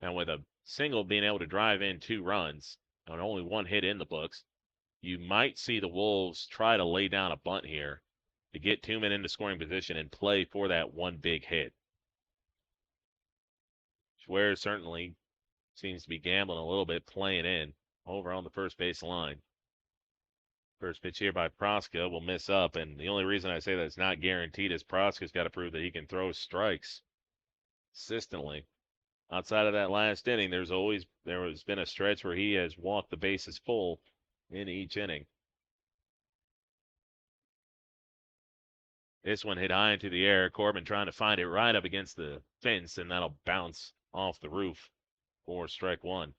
and with a single being able to drive in 2 runs, and only 1 hit in the books, you might see the Wolves try to lay down a bunt here to get 2 men into scoring position and play for that 1 big hit. Schwer certainly seems to be gambling a little bit, playing in over on the first base line. First pitch here by Proska will miss up, and the only reason I say that it's not guaranteed is Proska's got to prove that he can throw strikes consistently. Outside of that last inning, there has been a stretch where he has walked the bases full in each inning. This one hit high into the air. Corbin trying to find it right up against the fence, and that'll bounce off the roof for strike 1.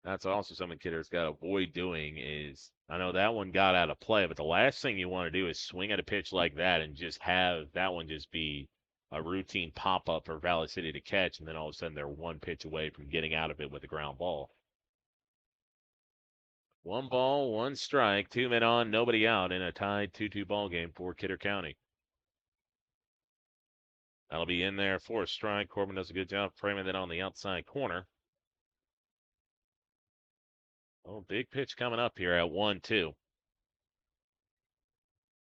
That's also something Kidder's got to avoid doing is, I know that one got out of play, but the last thing you want to do is swing at a pitch like that and just have that one just be a routine pop-up for Valley City to catch, and then all of a sudden they're 1 pitch away from getting out of it with a ground ball. 1 ball, 1 strike, 2 men on, nobody out in a tied 2-2 ball game for Kidder County. That'll be in there for a strike. Corbin does a good job framing it on the outside corner. Oh, big pitch coming up here at 1-2.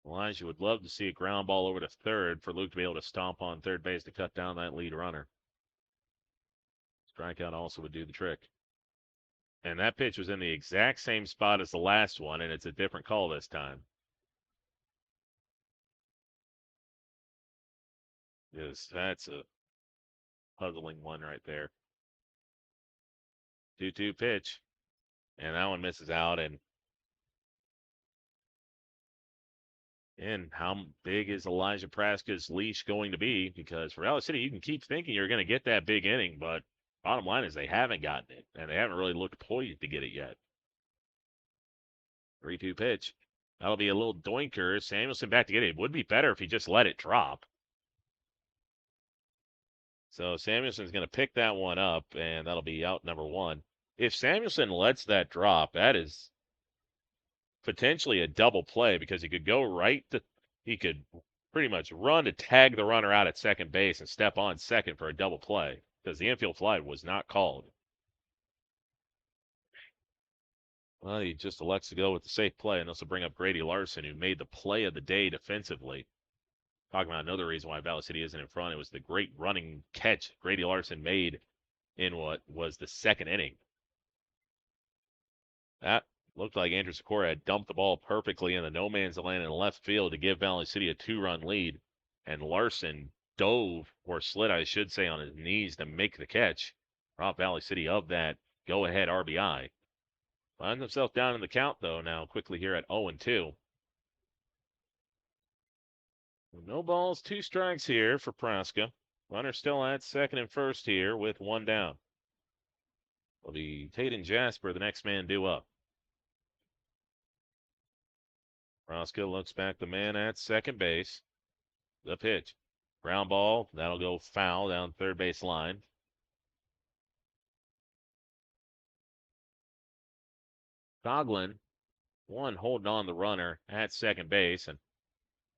Elijah would love to see a ground ball over to third for Luke to be able to stomp on third base to cut down that lead runner. Strikeout also would do the trick. And that pitch was in the exact same spot as the last one, and it's a different call this time. Yes, that's a puzzling one right there. 2-2 pitch. And that one misses out. And how big is Elijah Praska's leash going to be? Because for Valley City, you can keep thinking you're going to get that big inning, but bottom line is they haven't gotten it, and they haven't really looked poised to get it yet. 3-2 pitch. That'll be a little doinker. Samuelson back to get it. It would be better if he just let it drop. So Samuelson's going to pick that one up, and that'll be out number 1. If Samuelson lets that drop, that is potentially a double play because he could go he could pretty much run to tag the runner out at second base and step on second for a double play because the infield fly was not called. Well, he just elects to go with the safe play, and this will bring up Grady Larson, who made the play of the day defensively. Talking about another reason why Valley City isn't in front, it was the great running catch Grady Larson made in what was the second inning. That looked like Andrew Sikora had dumped the ball perfectly in the no man's land in left field to give Valley City a 2-run lead. And Larson dove, or slid, I should say, on his knees to make the catch. Robbed Valley City of that go-ahead RBI. Finds himself down in the count, though, now quickly here at 0-2. No balls, 2 strikes here for Praska. Runner still at second and first here with 1 down. Will be Taden Jasper, the next man due up. Praska looks back the man at second base. The pitch. Ground ball. That'll go foul down third base line. Coughlin, holding on the runner at second base. And,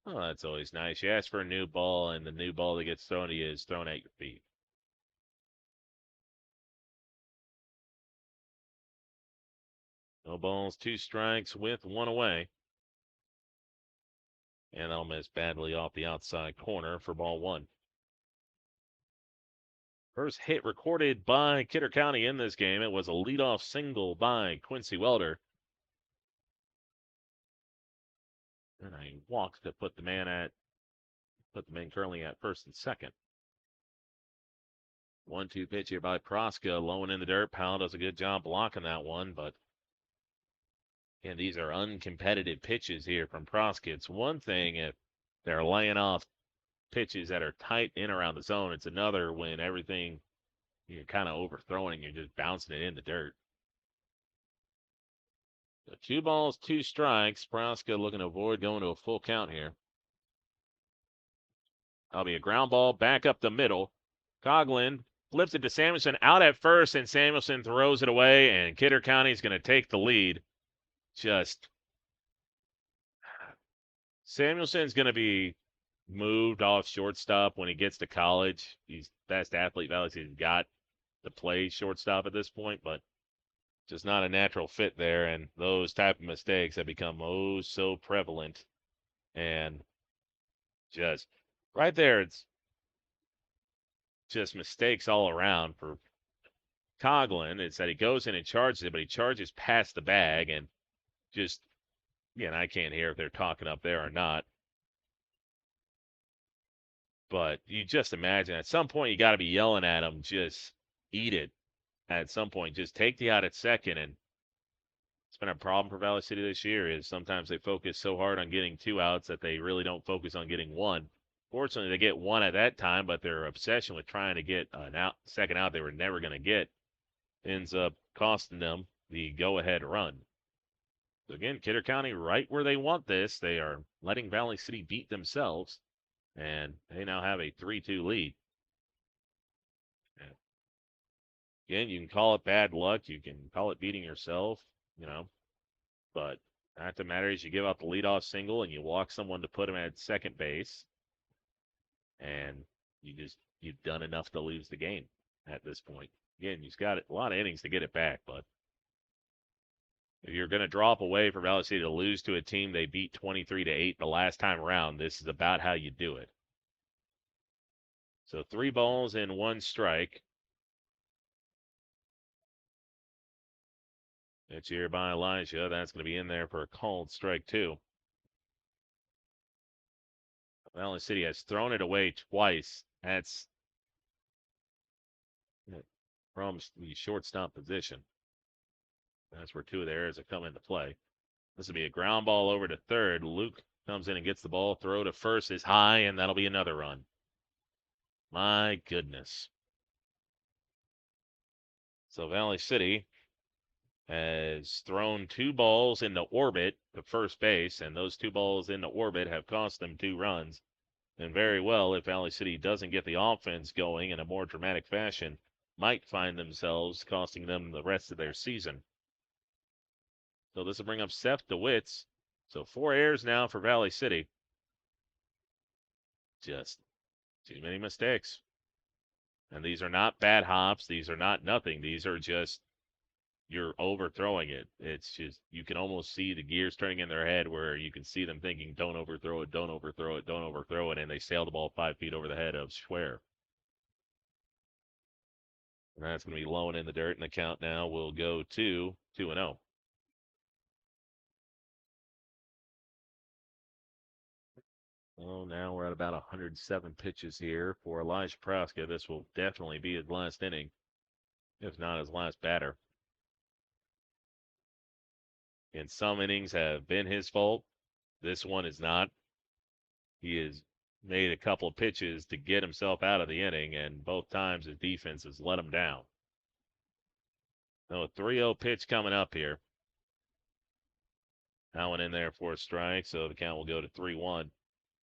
oh, that's always nice. You ask for a new ball, and the new ball that gets thrown to you is thrown at your feet. No balls, 2 strikes with 1 away. And that'll miss badly off the outside corner for ball 1. First hit recorded by Kidder County in this game. It was a leadoff single by Quincy Welder. And a walk to put the man at put the men currently at first and second. 1-2 pitch here by Proska, low and in the dirt. Powell does a good job blocking that one, but again, these are uncompetitive pitches here from Proska. It's one thing if they're laying off pitches that are tight in around the zone. It's another when everything you're kind of overthrowing and you're just bouncing it in the dirt. So 2 balls, 2 strikes. Proska looking to avoid going to a full count here. That'll be a ground ball back up the middle. Coughlin flips it to Samuelson out at first, and Samuelson throws it away, and Kidder County's going to take the lead. Samuelson's going to be moved off shortstop when he gets to college. He's the best athlete Valley City's got to play shortstop at this point, but just not a natural fit there. And those type of mistakes have become oh so prevalent. And just right there, it's just mistakes all around for Coughlin. It's that he goes in and charges it, but he charges past the bag, and just, again, I can't hear if they're talking up there or not. But you just imagine at some point you got to be yelling at him, just eat it. At some point, just take the out at second. And it's been a problem for Valley City this year is sometimes they focus so hard on getting 2 outs that they really don't focus on getting 1. Fortunately, they get 1 at that time, but their obsession with trying to get an second out they were never going to get ends up costing them the go-ahead run. So again, Kidder County right where they want this. They are letting Valley City beat themselves, and they now have a 3-2 lead. Again, you can call it bad luck. You can call it beating yourself, but not the matter is you give up the leadoff single and you walk someone to put him at second base, and you've done enough to lose the game at this point. Again, you've got a lot of innings to get it back, but if you're going to drop away for Valley City to lose to a team they beat 23-8 the last time around, this is about how you do it. So 3 balls and 1 strike. It's here by Elijah. That's going to be in there for a called strike 2. Valley City has thrown it away twice. That's from the shortstop position. That's where 2 of the errors have come into play. This will be a ground ball over to third. Luke comes in and gets the ball. Throw to first is high, and that'll be another run. My goodness. So Valley City has thrown 2 balls into orbit to first base, and those 2 balls into orbit have cost them 2 runs. And very well, if Valley City doesn't get the offense going in a more dramatic fashion, might find themselves costing them the rest of their season. So this will bring up Seth DeWitts. So 4 errors now for Valley City. Just too many mistakes. And these are not bad hops. These are not nothing. These are just you're overthrowing it. It's just you can almost see the gears turning in their head where you can see them thinking, don't overthrow it, don't overthrow it, don't overthrow it, and they sail the ball 5 feet over the head of Schwer. And that's going to be low and in the dirt, and the count now will go to 2-0. Well, now we're at about 107 pitches here for Elijah Proska. This will definitely be his last inning, if not his last batter. And some innings have been his fault. This one is not. He has made a couple of pitches to get himself out of the inning, and both times his defense has let him down. So a 3-0 pitch coming up here. That one in there for a strike, so the count will go to 3-1.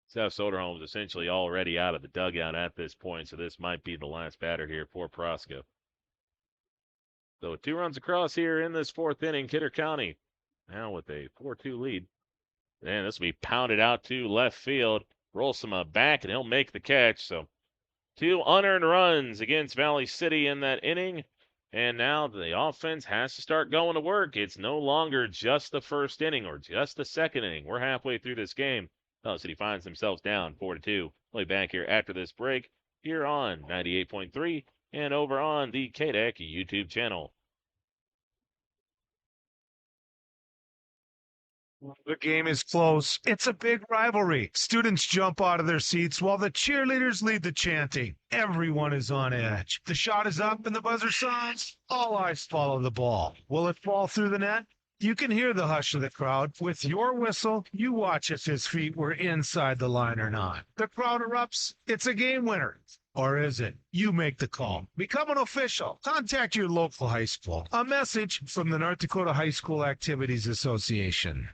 Seth Soderholm is essentially already out of the dugout at this point, so this might be the last batter here for Proska. So 2 runs across here in this 4th inning. Kidder County now with a 4-2 lead. And this will be pounded out to left field. Rolsema back, and he'll make the catch. So 2 unearned runs against Valley City in that inning. And now the offense has to start going to work. It's no longer just the 1st inning or just the 2nd inning. We're halfway through this game. Valley City finds themselves down 4-2. Play back here after this break here on 98.3 and over on the KDAC YouTube channel. The game is close. It's a big rivalry. Students jump out of their seats while the cheerleaders lead the chanting. Everyone is on edge. The shot is up and the buzzer sounds. All eyes follow the ball. Will it fall through the net? You can hear the hush of the crowd. With your whistle, you watch if his feet were inside the line or not. The crowd erupts. It's a game winner. Or is it? You make the call. Become an official. Contact your local high school. A message from the North Dakota High School Activities Association.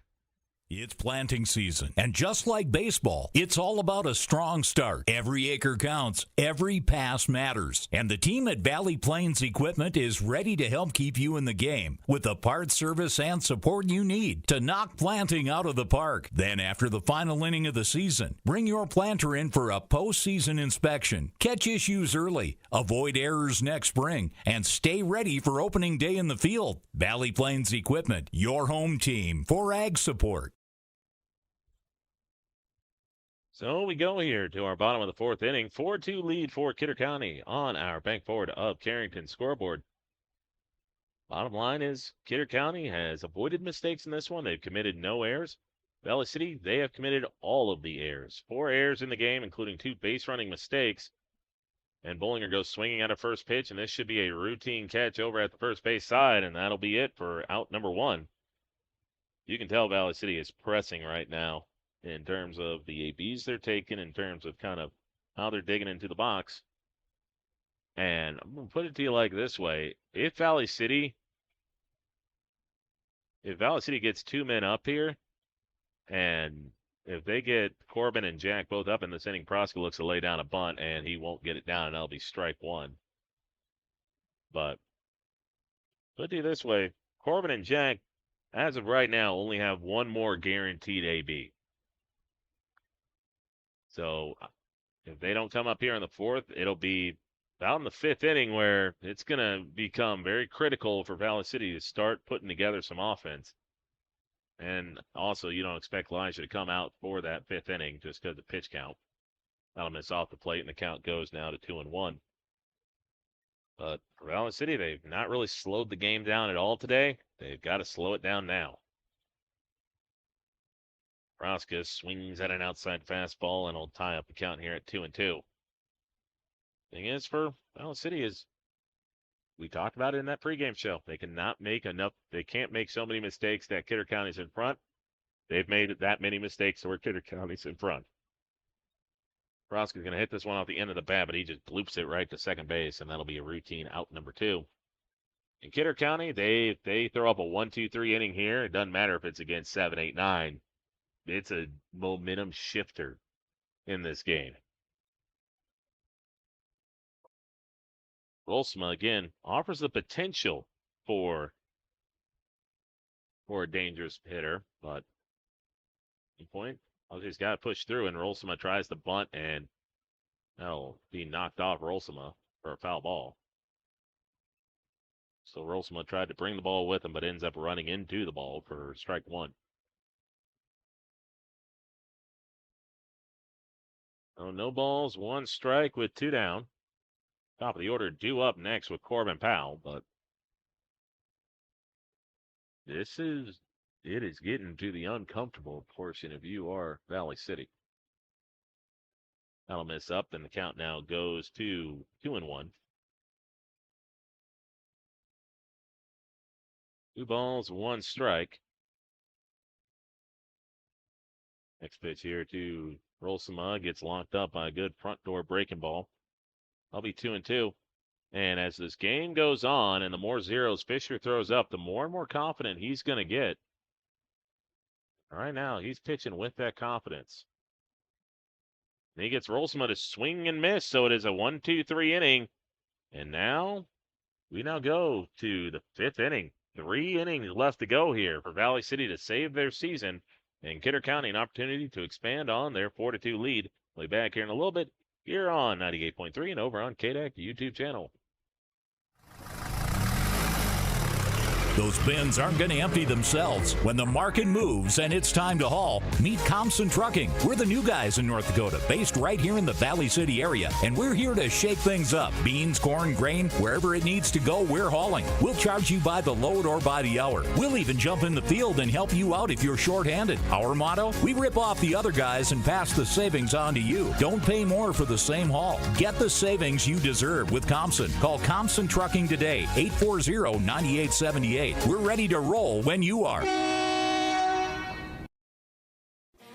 It's planting season, and just like baseball, it's all about a strong start. Every acre counts, every pass matters, and the team at Valley Plains Equipment is ready to help keep you in the game with the parts, service, and support you need to knock planting out of the park. Then after the final inning of the season, bring your planter in for a postseason inspection. Catch issues early, avoid errors next spring, and stay ready for opening day in the field. Valley Plains Equipment, your home team for ag support. So we go here to our bottom of the fourth inning. 4-2 lead for Kidder County on our Bank Forward of Carrington scoreboard. Bottom line is Kidder County has avoided mistakes in this one. They've committed no errors. Valley City, they have committed all of the errors. 4 errors in the game, including 2 base running mistakes. And Bollinger goes swinging at a first pitch, and this should be a routine catch over at the first base side, and that'll be it for out number 1. You can tell Valley City is pressing right now in terms of the ABs they're taking, in terms of kind of how they're digging into the box. And I'm going to put it to you like this way. If Valley City gets 2 men up here, and if they get Corbin and Jack both up in this inning, Proska looks to lay down a bunt, and he won't get it down, and that'll be strike 1. But put it to you this way. Corbin and Jack, as of right now, only have 1 more guaranteed AB. So if they don't come up here in the 4th, it'll be about in the 5th inning where it's going to become very critical for Valley City to start putting together some offense. And also, you don't expect Elijah to come out for that 5th inning just because of pitch count. That'll miss off the plate, and the count goes now to 2-1. But for Valley City, they've not really slowed the game down at all today. They've got to slow it down now. Proska swings at an outside fastball, and will tie up the count here at 2-2. Thing is, for Valley City, is we talked about it in that pregame show. They cannot make enough. They can't make so many mistakes that Kidder County's in front. They've made that many mistakes where Kidder County's in front. Proska's going to hit this one off the end of the bat, but he just bloops it right to second base, and that'll be a routine out number 2. In Kidder County, they throw up a 1-2-3 inning here. It doesn't matter if it's against 7, 8, 9. It's a momentum shifter in this game. Rolsma, again, offers the potential for a dangerous hitter, but at point, he's got to push through, and Rolsma tries to bunt, and that'll be knocked off Rolsma for a foul ball. So Rolsma tried to bring the ball with him, but ends up running into the ball for strike 1. Oh, no balls, 1 strike with 2 down. Top of the order due up next with Corbin Powell, but it is getting to the uncomfortable portion if you are Valley City. That'll miss up, then the count now goes to 2-1. 2 balls, 1 strike. Next pitch here to Rolsma, gets locked up by a good front door breaking ball. I'll be 2-2. And as this game goes on and the more zeros Fisher throws up, the more and more confident he's going to get. Right now, he's pitching with that confidence. And he gets Rolsma to swing and miss, so it is a 1-2-3 inning. And now, we now go to the 5th inning. 3 innings left to go here for Valley City to save their season. And Kidder County an opportunity to expand on their 4-2 lead. We'll be back here in a little bit here on 98.3 and over on KDAC YouTube channel. Those bins aren't going to empty themselves. When the market moves and it's time to haul, meet Compson Trucking. We're the new guys in North Dakota, based right here in the Valley City area, and we're here to shake things up. Beans, corn, grain, wherever it needs to go, we're hauling. We'll charge you by the load or by the hour. We'll even jump in the field and help you out if you're short-handed. Our motto? We rip off the other guys and pass the savings on to you. Don't pay more for the same haul. Get the savings you deserve with Compson. Call Compson Trucking today, 840-9878. We're ready to roll when you are.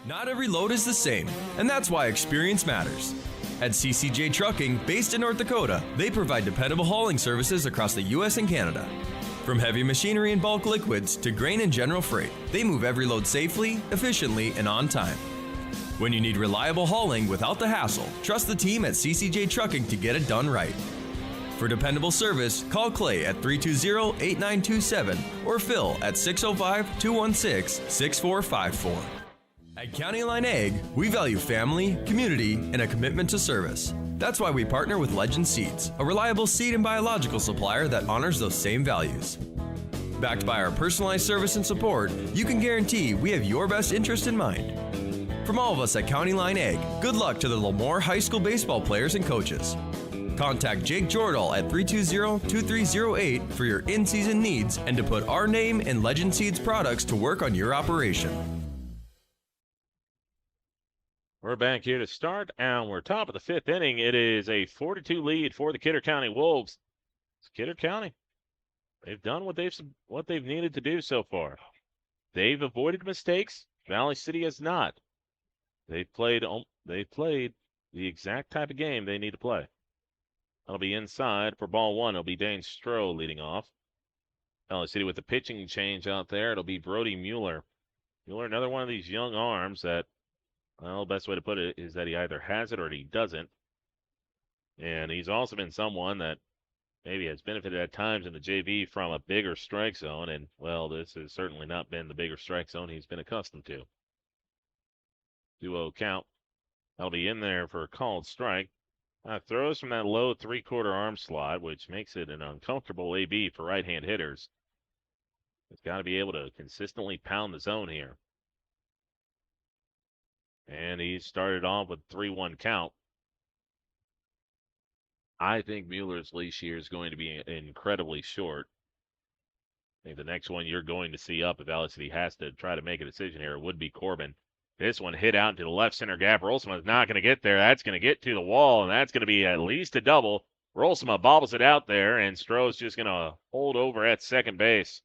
Not every load is the same, and that's why experience matters. At CCJ Trucking, based in North Dakota, they provide dependable hauling services across the U.S. and Canada. From heavy machinery and bulk liquids to grain and general freight, they move every load safely, efficiently, and on time. When you need reliable hauling without the hassle, trust the team at CCJ Trucking to get it done right. For dependable service, call Clay at 320-8927 or Phil at 605-216-6454. At County Line Ag, we value family, community, and a commitment to service. That's why we partner with Legend Seeds, a reliable seed and biological supplier that honors those same values. Backed by our personalized service and support, you can guarantee we have your best interest in mind. From all of us at County Line Ag, good luck to the Lemoore High School baseball players and coaches. Contact Jake Jordahl at 320-2308 for your in-season needs and to put our name and Legend Seeds products to work on your operation. We're back here to start our top of the fifth inning. It is a 4-2 lead for the Kidder County Wolves. It's Kidder County. They've done what they've needed to do so far. They've avoided mistakes. Valley City has not. They've played the exact type of game they need to play. That'll be inside for ball one. It'll be Dane Stroh leading off. Valley City with the pitching change out there. It'll be Brody Mueller. Mueller, another one of these young arms that, well, the best way to put it is that he either has it or he doesn't. And he's also been someone that maybe has benefited at times in the JV from a bigger strike zone. And, well, this has certainly not been the bigger strike zone he's been accustomed to. 2-0 count. That'll be in there for a called strike. Throws from that low three-quarter arm slot, which makes it an uncomfortable AB for right-hand hitters. It's got to be able to consistently pound the zone here. And he started off with 3-1 count. I think Mueller's leash here is going to be incredibly short. I think the next one you're going to see up if Valley City has to try to make a decision here would be Corbin. This one hit out into the left center gap. Rolsema's not going to get there. That's going to get to the wall, and that's going to be at least a double. Rolsema bobbles it out there, and Stroh's just going to hold over at second base.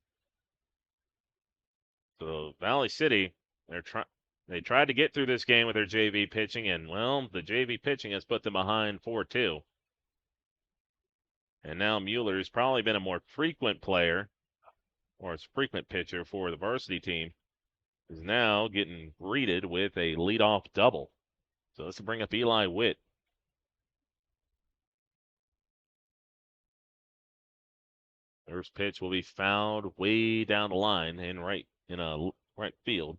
So Valley City, they tried to get through this game with their JV pitching, and, well, the JV pitching has put them behind 4-2. And now Mueller's probably been a more frequent player, or a frequent pitcher for the varsity team, is now getting greeted with a leadoff double. So this will bring up Eli Witt. First pitch will be fouled way down the line in right field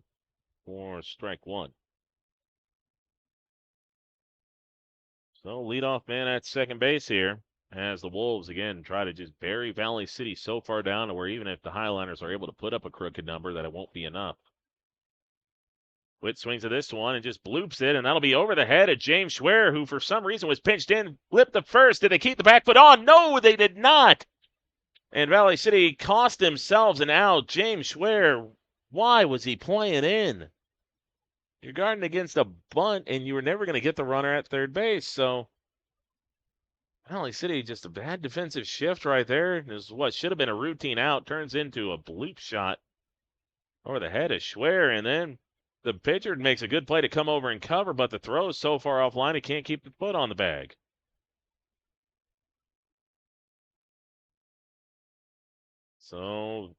for strike one. So leadoff man at second base here as the Wolves again try to just bury Valley City so far down to where even if the Highlanders are able to put up a crooked number that it won't be enough. Witt swings at this one and just bloops it, and that'll be over the head of James Schwer, who for some reason was pinched in, flipped the first. Did they keep the back foot on? No, they did not. And Valley City cost themselves an out. James Schwer, why was he playing in? You're guarding against a bunt, and you were never going to get the runner at third base. So Valley City, just a bad defensive shift right there. This is what should have been a routine out. Turns into a bloop shot over the head of Schwer, and then the pitcher makes a good play to come over and cover, but the throw is so far offline he can't keep the foot on the bag. So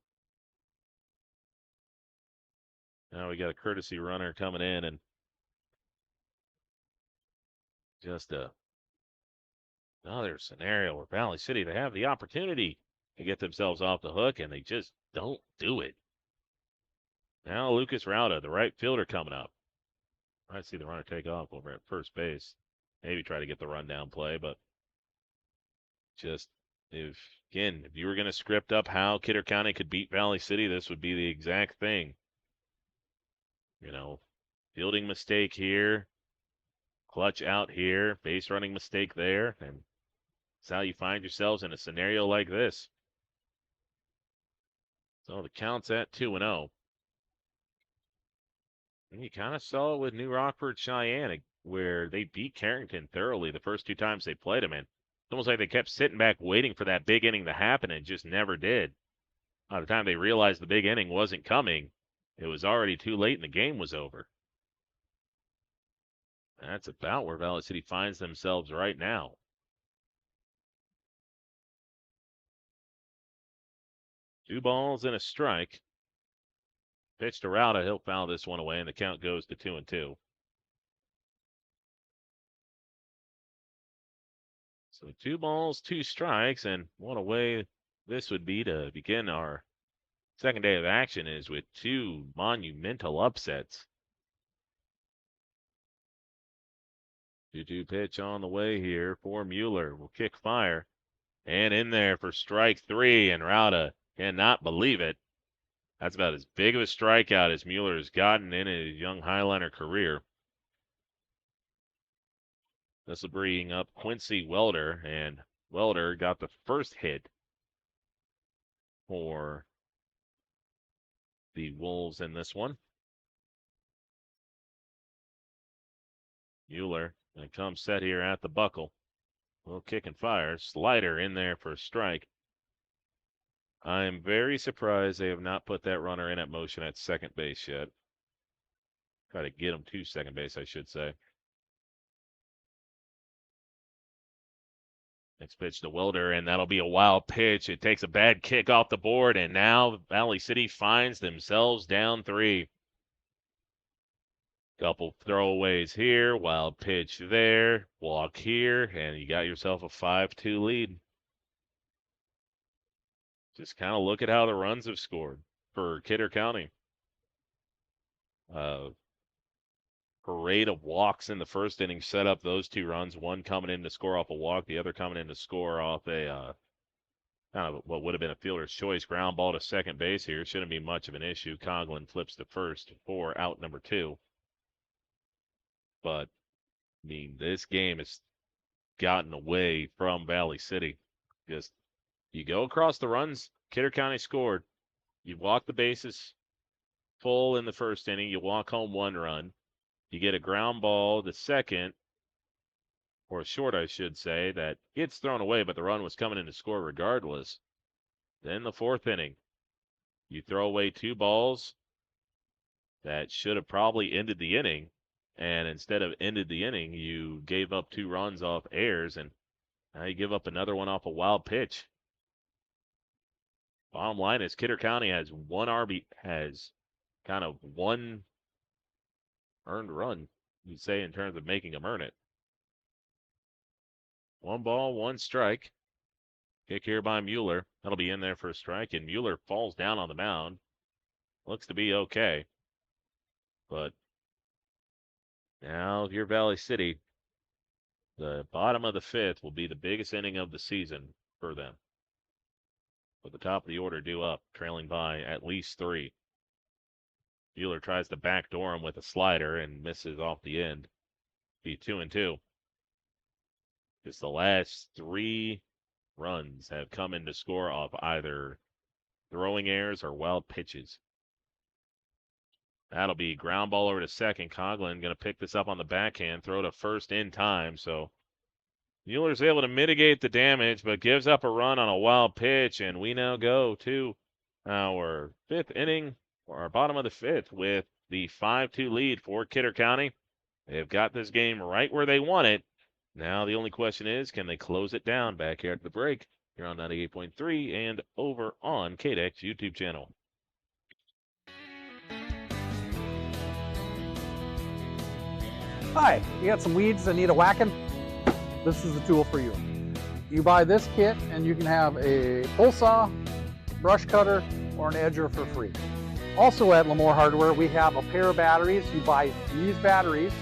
now we got a courtesy runner coming in, and just another scenario where Valley City, they have the opportunity to get themselves off the hook, and they just don't do it. Now Lucas Rauda, the right fielder, coming up. I see the runner take off over at first base. Maybe try to get the rundown play, but just If you were going to script up how Kidder County could beat Valley City, this would be the exact thing. Fielding mistake here, clutch out here, base running mistake there, and that's how you find yourselves in a scenario like this. So the count's at 2-0. And you kind of saw it with New Rockford Cheyenne, where they beat Carrington thoroughly the first 2 times they played them in. It's almost like they kept sitting back waiting for that big inning to happen and just never did. By the time they realized the big inning wasn't coming, it was already too late and the game was over. That's about where Valley City finds themselves right now. Two balls and a strike. Pitch to Rauda. He'll foul this one away, and the count goes to 2-2. So 2 balls, 2 strikes, and what a way this would be to begin our second day of action is with 2 monumental upsets. 2-2 pitch on the way here for Mueller. Will kick fire. And in there for strike 3, and Rauda cannot believe it. That's about as big of a strikeout as Mueller has gotten in his young Highliner career. This will bring up Quincy Welder, and Welder got the first hit for the Wolves in this one. Mueller going to come set here at the buckle. Little kick and fire. Slider in there for a strike. I'm very surprised they have not put that runner in at motion at second base yet. Try to get him to second base, I should say. Next pitch to Welder, and that'll be a wild pitch. It takes a bad kick off the board, and now Valley City finds themselves down 3. Couple throwaways here, wild pitch there, walk here, and you got yourself a 5-2 lead. Just kind of look at how the runs have scored for Kidder County. Parade of walks in the first inning set up those 2 runs, one coming in to score off a walk, the other coming in to score off a kind of what would have been a fielder's choice ground ball to second base here. Shouldn't be much of an issue. Coughlin flips to first for out number 2. But, I mean, this game has gotten away from Valley City. Just, you go across the runs, Kidder County scored. You walk the bases full in the first inning. You walk home 1 run. You get a ground ball to second, or short, I should say, that gets thrown away, but the run was coming in to score regardless. Then the 4th inning, you throw away 2 balls that should have probably ended the inning. And instead of ended the inning, you gave up 2 runs off errors, and now you give up another one off a wild pitch. Bottom line is Kidder County has kind of one earned run, you'd say, in terms of making them earn it. 1 ball, 1 strike. Kick here by Mueller. That'll be in there for a strike, and Mueller falls down on the mound. Looks to be okay. But now, if you're Valley City, the bottom of the 5th will be the biggest inning of the season for them. With the top of the order due up, trailing by at least 3. Mueller tries to backdoor him with a slider and misses off the end. Be 2-2. Just the last 3 runs have come in to score off either throwing errors or wild pitches. That'll be ground ball over to second. Coughlin going to pick this up on the backhand, throw to first in time. So Mueller's able to mitigate the damage, but gives up a run on a wild pitch. And we now go to our 5th inning, or our bottom of the 5th, with the 5-2 lead for Kidder County. They've got this game right where they want it. Now the only question is, can they close it down back here at the break? Here on 98.3 and over on KDEX YouTube channel. Hi, you got some weeds that need a whacking? This is the tool for you. You buy this kit and you can have a pull saw, brush cutter, or an edger for free. Also at Lamore Hardware, we have a pair of batteries. You buy these batteries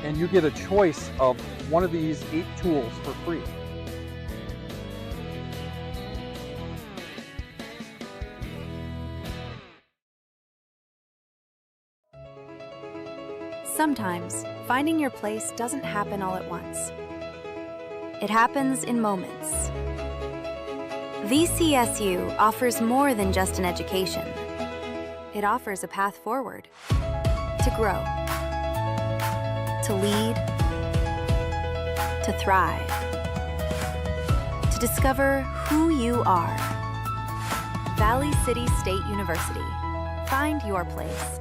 and you get a choice of one of these 8 tools for free. Sometimes, finding your place doesn't happen all at once. It happens in moments. VCSU offers more than just an education. It offers a path forward, to grow, to lead, to thrive, to discover who you are. Valley City State University. Find your place.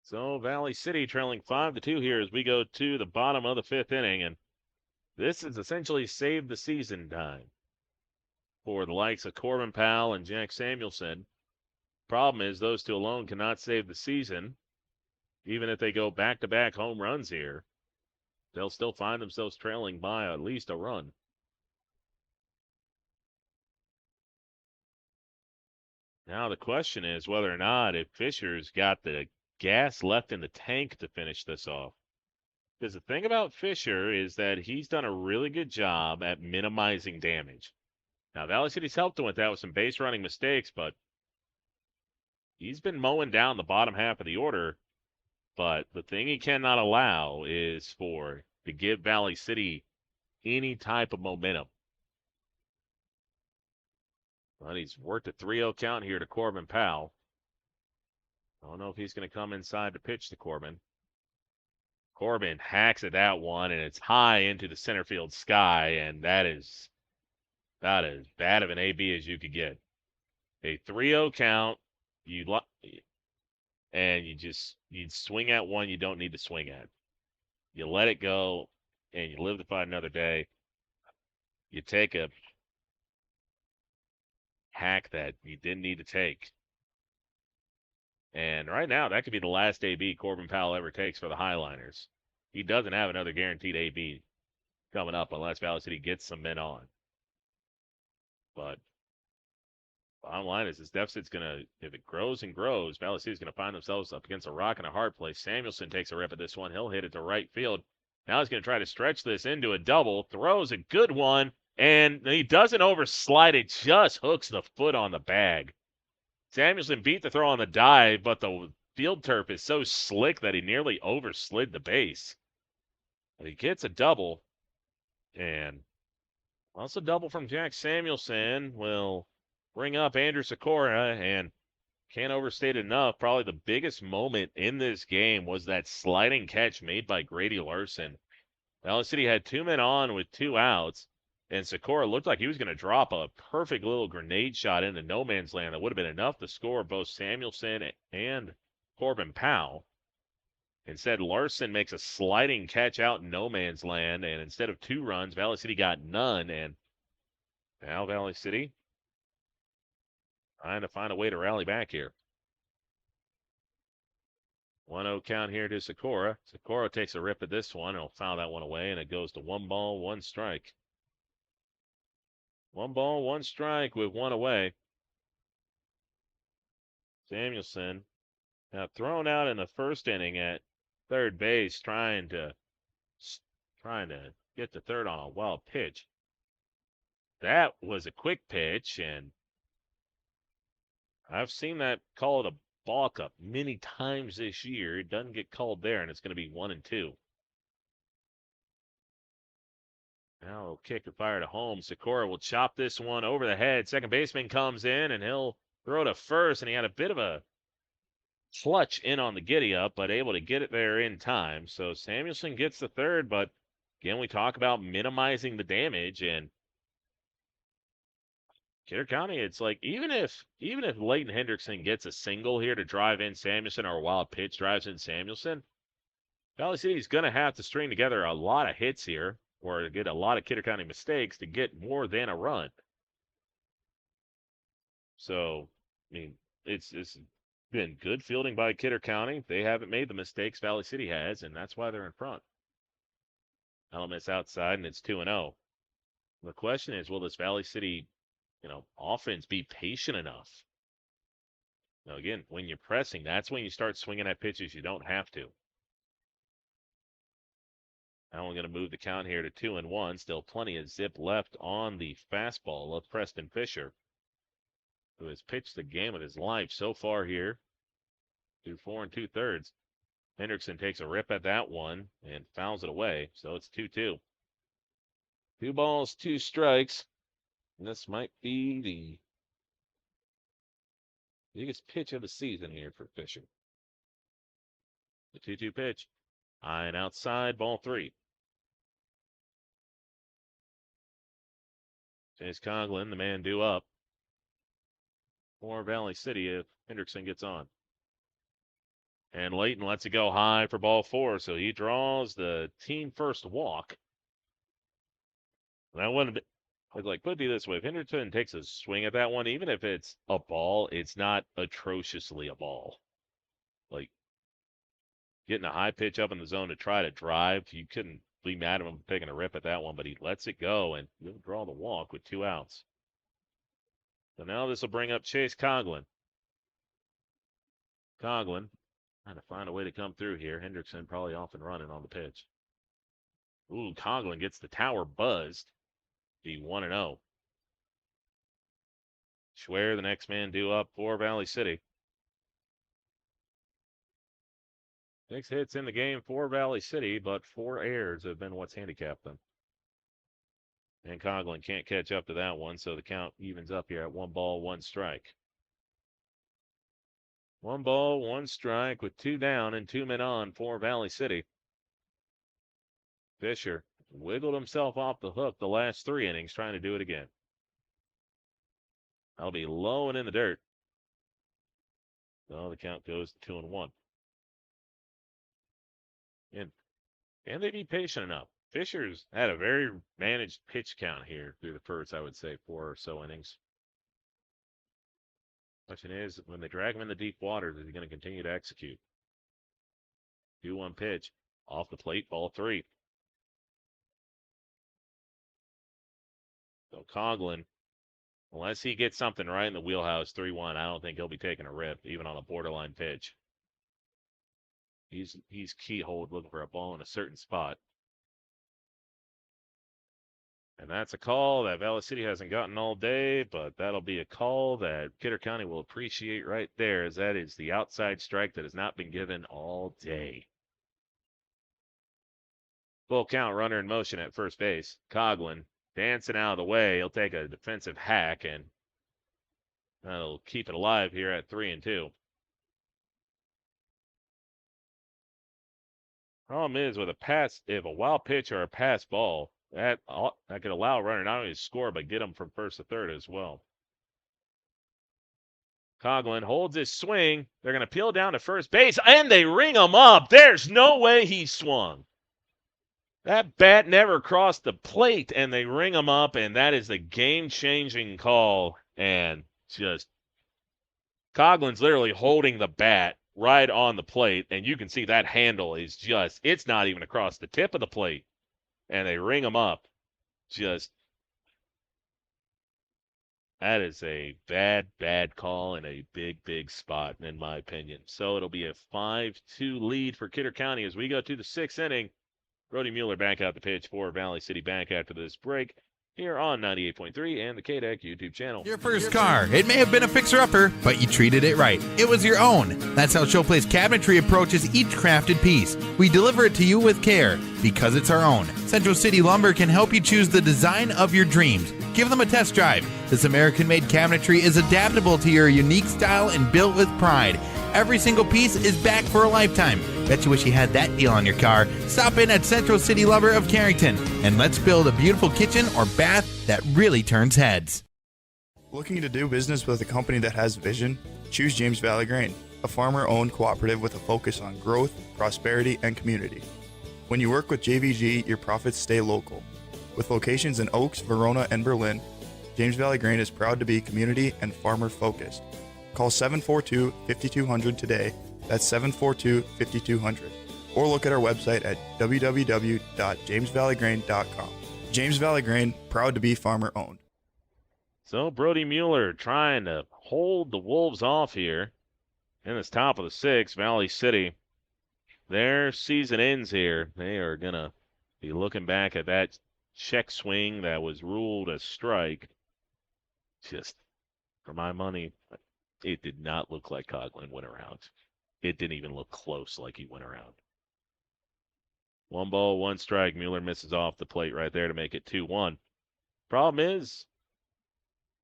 So Valley City trailing 5-2 here as we go to the bottom of the 5th inning, and this is essentially save the season time for the likes of Corbin Powell and Jack Samuelson. Problem is those two alone cannot save the season. Even if they go back-to-back home runs here, they'll still find themselves trailing by at least a run. Now the question is whether or not if Fisher's got the gas left in the tank to finish this off. Because the thing about Fisher is that he's done a really good job at minimizing damage. Now, Valley City's helped him with that with some base running mistakes, but he's been mowing down the bottom half of the order. But the thing he cannot allow is to give Valley City any type of momentum. But he's worked a 3-0 count here to Corbin Powell. I don't know if he's going to come inside to pitch to Corbin. Corbin hacks at that one, and it's high into the center field sky, and that is about as bad of an AB as you could get. A 3-0 count, and you'd swing at one you don't need to swing at. You let it go, and you live to fight another day. You take a hack that you didn't need to take. And right now, that could be the last AB Corbin Powell ever takes for the Highliners. He doesn't have another guaranteed AB coming up unless Valley City gets some men on. But bottom line is this deficit's going to, if it grows and grows, Valley City's going to find themselves up against a rock and a hard place. Samuelson takes a rip at this one. He'll hit it to right field. Now he's going to try to stretch this into a double. Throws a good one, and he doesn't overslide it. Just hooks the foot on the bag. Samuelson beat the throw on the dive, but the field turf is so slick that he nearly overslid the base. But he gets a double, and also double from Jack Samuelson will bring up Andrew Sikora, and can't overstate enough. Probably the biggest moment in this game was that sliding catch made by Grady Larson. Valley City had 2 men on with 2 outs, and Sikora looked like he was going to drop a perfect little grenade shot into no man's land that would have been enough to score both Samuelson and Corbin Powell. Instead, Larson makes a sliding catch out in no man's land, and instead of 2 runs, Valley City got none, and now Valley City trying to find a way to rally back here. 1-0 count here to Sikora. Sikora takes a rip at this one. He'll foul that one away, and it goes to 1 ball, 1 strike. 1 ball, 1 strike with 1 away. Samuelson got thrown out in the first inning at third base, trying to get to third on a wild pitch. That was a quick pitch, and I've seen that called a balk up many times this year. It doesn't get called there, and it's going to be 1-2. Now kicker fire to home. Sikora will chop this one over the head. Second baseman comes in, and he'll throw to first, and he had a bit of a clutch in on the giddy up, but able to get it there in time. So Samuelson gets the third, but again, we talk about minimizing the damage, and Kidder County, it's like even if Leighton Hendrickson gets a single here to drive in Samuelson, or a wild pitch drives in Samuelson, Valley City's going to have to string together a lot of hits here, or get a lot of Kidder County mistakes to get more than a run. So, I mean, it's been good fielding by Kidder County. They haven't made the mistakes Valley City has, and that's why they're in front. Elements outside, and it's 2-0. The question is, will this Valley City offense be patient enough? Now, again, when you're pressing, that's when you start swinging at pitches you don't have to. Now we're going to move the count here to 2-1. Still plenty of zip left on the fastball of Preston Fisher. who has pitched the game of his life so far here through 4 2/3. Hendrickson takes a rip at that one and fouls it away, so it's 2-2. 2 balls, 2 strikes. And this might be the biggest pitch of the season here for Fisher. The 2-2 pitch. High and outside, ball 3. Chase Coughlin, the man due up for Valley City if Hendrickson gets on. And Layton lets it go high for ball 4, so he draws the team first walk. That one, like, put it this way, if Hendrickson takes a swing at that one, even if it's a ball, it's not atrociously a ball. Like, getting a high pitch up in the zone to try to drive, you couldn't be mad at him for taking a rip at that one, but he lets it go, and he'll draw the walk with 2 outs. So now this will bring up Chase Coughlin. Coughlin trying to find a way to come through here. Hendrickson probably off and running on the pitch. Ooh, Coughlin gets the tower buzzed. Be 1-0. Schwer, the next man due up for Valley City. 6 hits in the game for Valley City, but 4 errors have been what's handicapped them. And Coughlin can't catch up to that one, so the count evens up here at 1 ball, 1 strike. 1 ball, 1 strike with 2 down and 2 men on for Valley City. Fisher wiggled himself off the hook the last 3 innings, trying to do it again. That'll be low and in the dirt. So the count goes to 2-1. And can they be patient enough? Fisher's had a very managed pitch count here through the first, I would say, 4 or so innings. Question is, when they drag him in the deep waters, is he going to continue to execute? 2-1 pitch. Off the plate, ball 3. So Coughlin, unless he gets something right in the wheelhouse, 3-1, I don't think he'll be taking a rip, even on a borderline pitch. He's keyholed looking for a ball in a certain spot. And that's a call that Valley City hasn't gotten all day, but that'll be a call that Kidder County will appreciate right there, as that is the outside strike that has not been given all day. Full count, runner in motion at first base. Coughlin dancing out of the way. He'll take a defensive hack, and that'll keep it alive here at 3-2. Problem is, with a pass, if a wild pitch or a pass ball, that could allow a runner not only to score, but get him from first to third as well. Coughlin holds his swing. They're going to peel down to first base, and they ring him up. There's no way he swung. That bat never crossed the plate, and they ring him up, and that is the game-changing call. And just Coughlin's literally holding the bat right on the plate, and you can see that handle is just, it's not even across the tip of the plate. And they ring him up. Just, that is a bad, bad call in a big, big spot, in my opinion. So it'll be a 5-2 lead for Kidder County as we go to the 6th inning. Brody Mueller back out the pitch for Valley City back after this break here on 98.3 and the KDAC YouTube channel. Your first car. It may have been a fixer-upper, but you treated it right. It was your own. That's how Showplace Cabinetry approaches each crafted piece. We deliver it to you with care because it's our own. Central City Lumber can help you choose the design of your dreams. Give them a test drive. This American-made cabinetry is adaptable to your unique style and built with pride. Every single piece is back for a lifetime. Bet you wish you had that deal on your car. Stop in at Central City Lumber of Carrington and let's build a beautiful kitchen or bath that really turns heads. Looking to do business with a company that has vision? Choose James Valley Grain, a farmer-owned cooperative with a focus on growth, prosperity, and community. When you work with JVG, your profits stay local. With locations in Oaks, Verona, and Berlin, James Valley Grain is proud to be community and farmer-focused. Call 742-5200 today. That's 742-5200. Or look at our website at www.jamesvalleygrain.com. James Valley Grain, proud to be farmer-owned. So Brody Mueller trying to hold the Wolves off here in this top of the 6th. Valley City, their season ends here. They are going to be looking back at that check swing that was ruled a strike. Just For my money, it did not look like Coughlin went around. It didn't even look close like he went around. 1 ball, 1 strike. Mueller misses off the plate right there to make it 2-1. Problem is,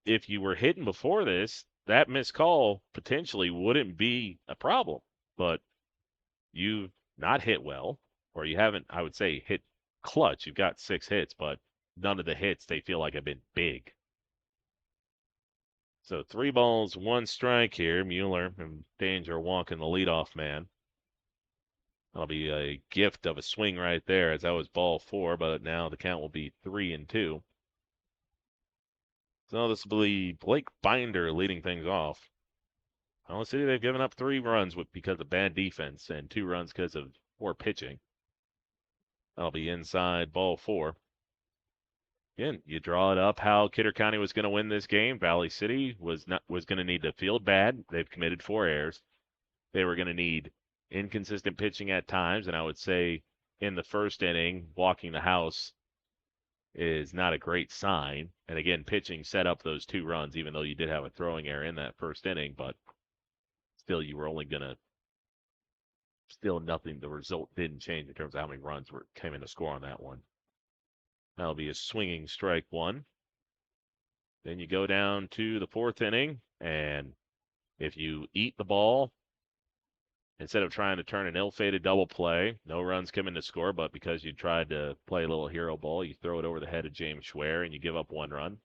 if you were hitting before this, that missed call potentially wouldn't be a problem. But you've not hit well, or you haven't, I would say, hit clutch. You've got 6 hits, but none of the hits they feel like have been big. So 3 balls, 1 strike here. Mueller in danger walking the leadoff man. That'll be a gift of a swing right there, as that was ball 4, but now the count will be 3-2. So this will be Blake Binder leading things off. Holland City, they've given up 3 runs because of bad defense and 2 runs because of poor pitching. That'll be inside ball 4. Again, you draw it up how Kidder County was going to win this game. Valley City was going to need to field bad. They've committed 4 errors. They were going to need inconsistent pitching at times, and I would say in the first inning, walking the house is not a great sign. And again, pitching set up those 2 runs, even though you did have a throwing error in that first inning, but still you were only going to nothing. The result didn't change in terms of how many runs came in to score on that one. That'll be a swinging strike 1. Then you go down to the 4th inning, and if you eat the ball, instead of trying to turn an ill-fated double play, no runs come in to score, but because you tried to play a little hero ball, you throw it over the head of James Schwer, and you give up 1 run.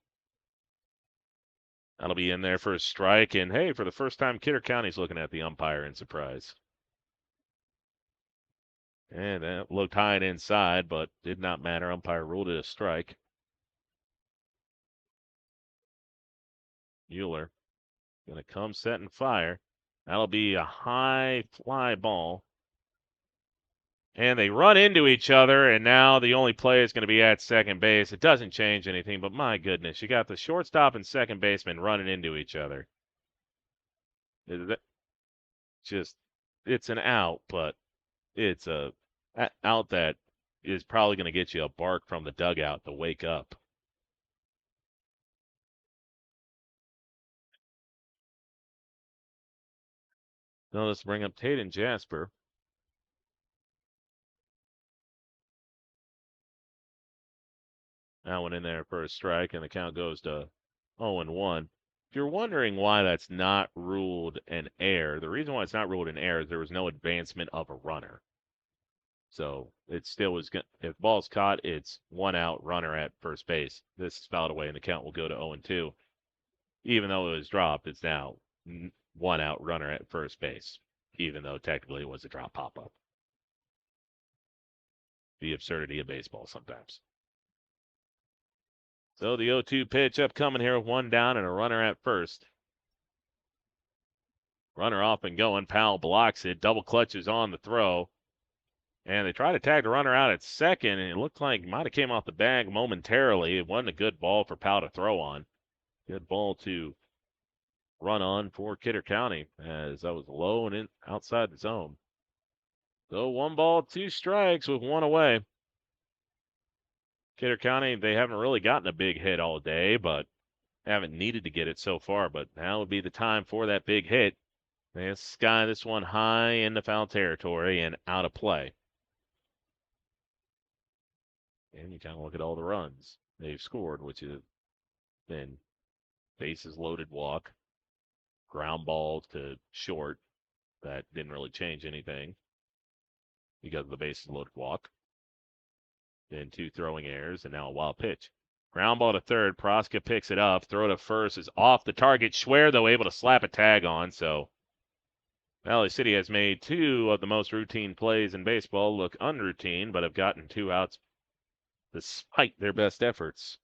That'll be in there for a strike, and hey, for the first time, Kidder County's looking at the umpire in surprise. And that looked high and inside, but did not matter. Umpire ruled it a strike. Mueller going to come set and fire. That'll be a high fly ball. And they run into each other, and now the only play is going to be at second base. It doesn't change anything, but my goodness, you got the shortstop and second baseman running into each other. It's an out, but it's a out that is probably going to get you a bark from the dugout to wake up. Now let's bring up Taden Jasper. That one in there for a strike, and the count goes to 0-1. If you're wondering why that's not ruled an error, the reason why it's not ruled an error is there was no advancement of a runner. So it still was good. If the ball's caught, it's 1 out, runner at first base. This is fouled away, and the count will go to 0-2. Even though it was dropped, it's now 1 out, runner at first base, even though technically it was a drop pop-up. The absurdity of baseball sometimes. So the 0-2 pitch upcoming here with 1 down and a runner at first. Runner off and going. Powell blocks it. Double clutches on the throw. And they try to tag the runner out at second, and it looked like it might have came off the bag momentarily. It wasn't a good ball for Powell to throw on. Good ball to run on for Kidder County, as that was low and in outside the zone. So 1 ball, 2 strikes with 1 away. Kidder County, they haven't really gotten a big hit all day, but haven't needed to get it so far. But now would be the time for that big hit. They sky this one high into foul territory and out of play. And you kind of look at all the runs they've scored, which has been bases loaded walk, ground ball to short. That didn't really change anything because of the bases loaded walk. Then 2 throwing errors, and now a wild pitch. Ground ball to third. Proska picks it up. Throw to first is off the target. Schwer, though, able to slap a tag on. So Valley City has made 2 of the most routine plays in baseball look unroutine, but have gotten 2 outs despite their best efforts.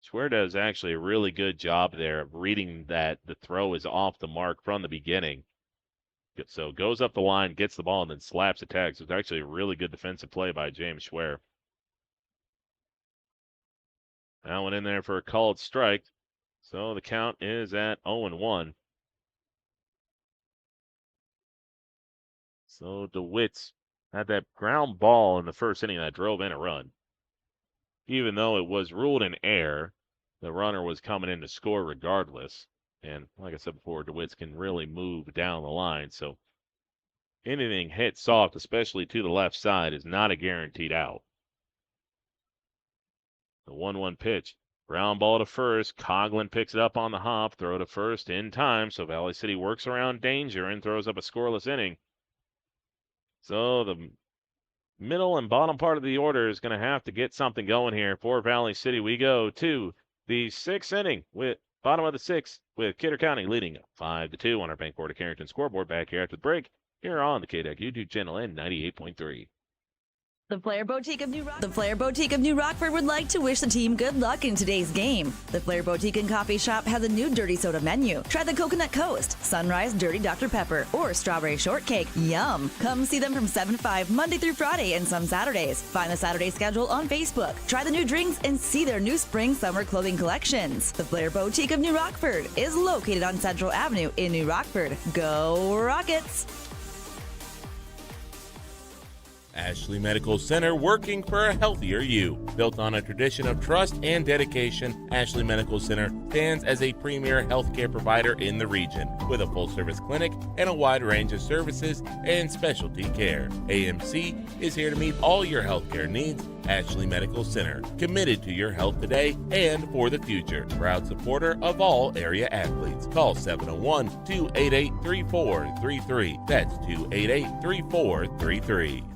Schwer does actually a really good job there of reading that the throw is off the mark from the beginning. So goes up the line, gets the ball, and then slaps a tag. So it's actually a really good defensive play by James Schwer. That one in there for a called strike. So the count is at 0-1. So DeWitt's had that ground ball in the first inning that drove in a run. Even though it was ruled an error, the runner was coming in to score regardless. And like I said before, DeWitt's can really move down the line. So anything hit soft, especially to the left side, is not a guaranteed out. The 1-1 pitch. Ground ball to first. Coughlin picks it up on the hop. Throw to first in time. So Valley City works around danger and throws up a scoreless inning. So the middle and bottom part of the order is going to have to get something going here for Valley City. We go to the 6th inning with bottom of the 6th with Kidder County leading 5-2 on our Bank Board of Carrington scoreboard back here after the break here on the KDAC YouTube channel and 98.3. The Flair Boutique of New Rockford would like to wish the team good luck in today's game. The Flair Boutique and Coffee Shop has a new dirty soda menu. Try the Coconut Coast, Sunrise Dirty Dr. Pepper, or Strawberry Shortcake. Yum! Come see them from 7 to 5 Monday through Friday and some Saturdays. Find the Saturday schedule on Facebook. Try the new drinks and see their new spring-summer clothing collections. The Flair Boutique of New Rockford is located on Central Avenue in New Rockford. Go Rockets! Ashley Medical Center, working for a healthier you. Built on a tradition of trust and dedication, Ashley Medical Center stands as a premier healthcare provider in the region with a full-service clinic and a wide range of services and specialty care. AMC is here to meet all your healthcare needs. Ashley Medical Center, committed to your health today and for the future. Proud supporter of all area athletes. Call 701-288-3433. That's 288-3433.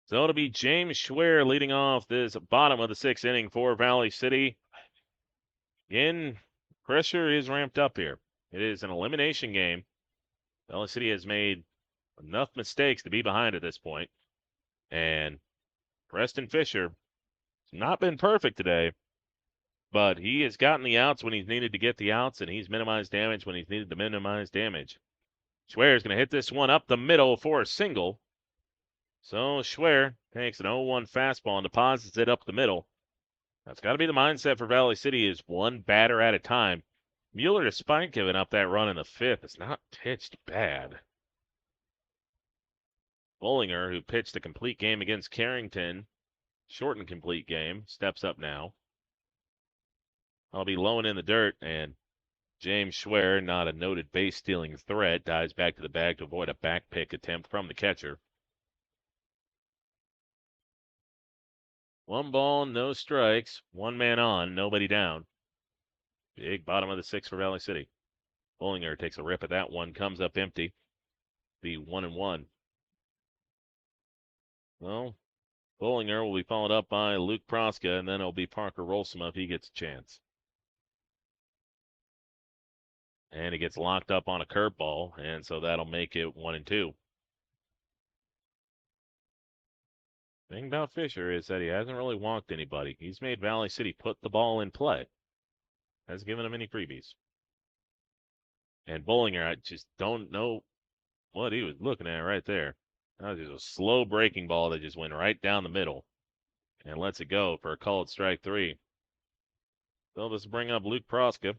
So it'll be James Schwer leading off this bottom of the 6th inning for Valley City. Again, pressure is ramped up here. It is an elimination game. Valley City has made enough mistakes to be behind at this point. And Preston Fisher has not been perfect today, but he has gotten the outs when he's needed to get the outs, and he's minimized damage when he's needed to minimize damage. Schwer is going to hit this one up the middle for a single. So Schwer takes an 0-1 fastball and deposits it up the middle. That's got to be the mindset for Valley City, is one batter at a time. Mueller, despite giving up that run in the 5th, is not pitched bad. Bollinger, who pitched a complete game against Carrington, shortened complete game, steps up now. I'll be low and in the dirt, and James Schwer, not a noted base stealing threat, dives back to the bag to avoid a back pick attempt from the catcher. 1 ball, no strikes, 1 man on, nobody down. Big bottom of the 6th for Valley City. Bollinger takes a rip at that one, comes up empty. The 1-1. Well, Bollinger will be followed up by Luke Proska, and then it'll be Parker Rolsema if he gets a chance. And he gets locked up on a curveball, and so that'll make it 1-2. Thing about Fisher is that he hasn't really walked anybody. He's made Valley City put the ball in play. Hasn't given him any freebies. And Bollinger, I just don't know what he was looking at right there. That was just a slow breaking ball that just went right down the middle and lets it go for a called strike 3. So this will bring up Luke Proska.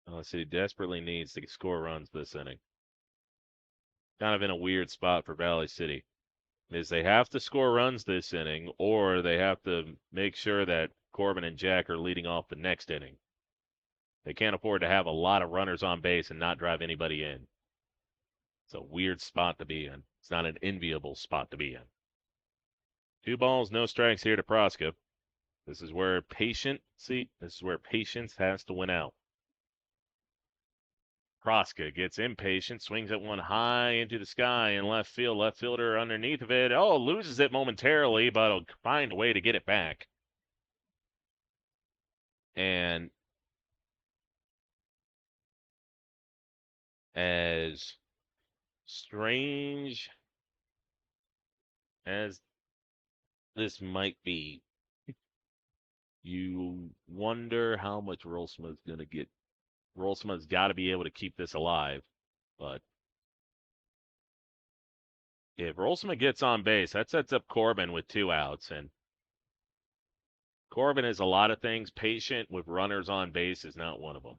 Valley City desperately needs to score runs this inning. Kind of in a weird spot for Valley City is they have to score runs this inning, or they have to make sure that Corbin and Jack are leading off the next inning. They can't afford to have a lot of runners on base and not drive anybody in. It's a weird spot to be in. It's not an enviable spot to be in. 2 balls, no strikes here to Proska. This is where patience has to win out. Proska gets impatient, swings at one high into the sky in left field. Left fielder underneath of it. Oh, loses it momentarily, but will find a way to get it back. And as strange as this might be, you wonder how much Rolsema's going to get. Rolsema's got to be able to keep this alive, but if Rolsema gets on base, that sets up Corbin with 2 outs, and Corbin is a lot of things. Patient with runners on base is not one of them.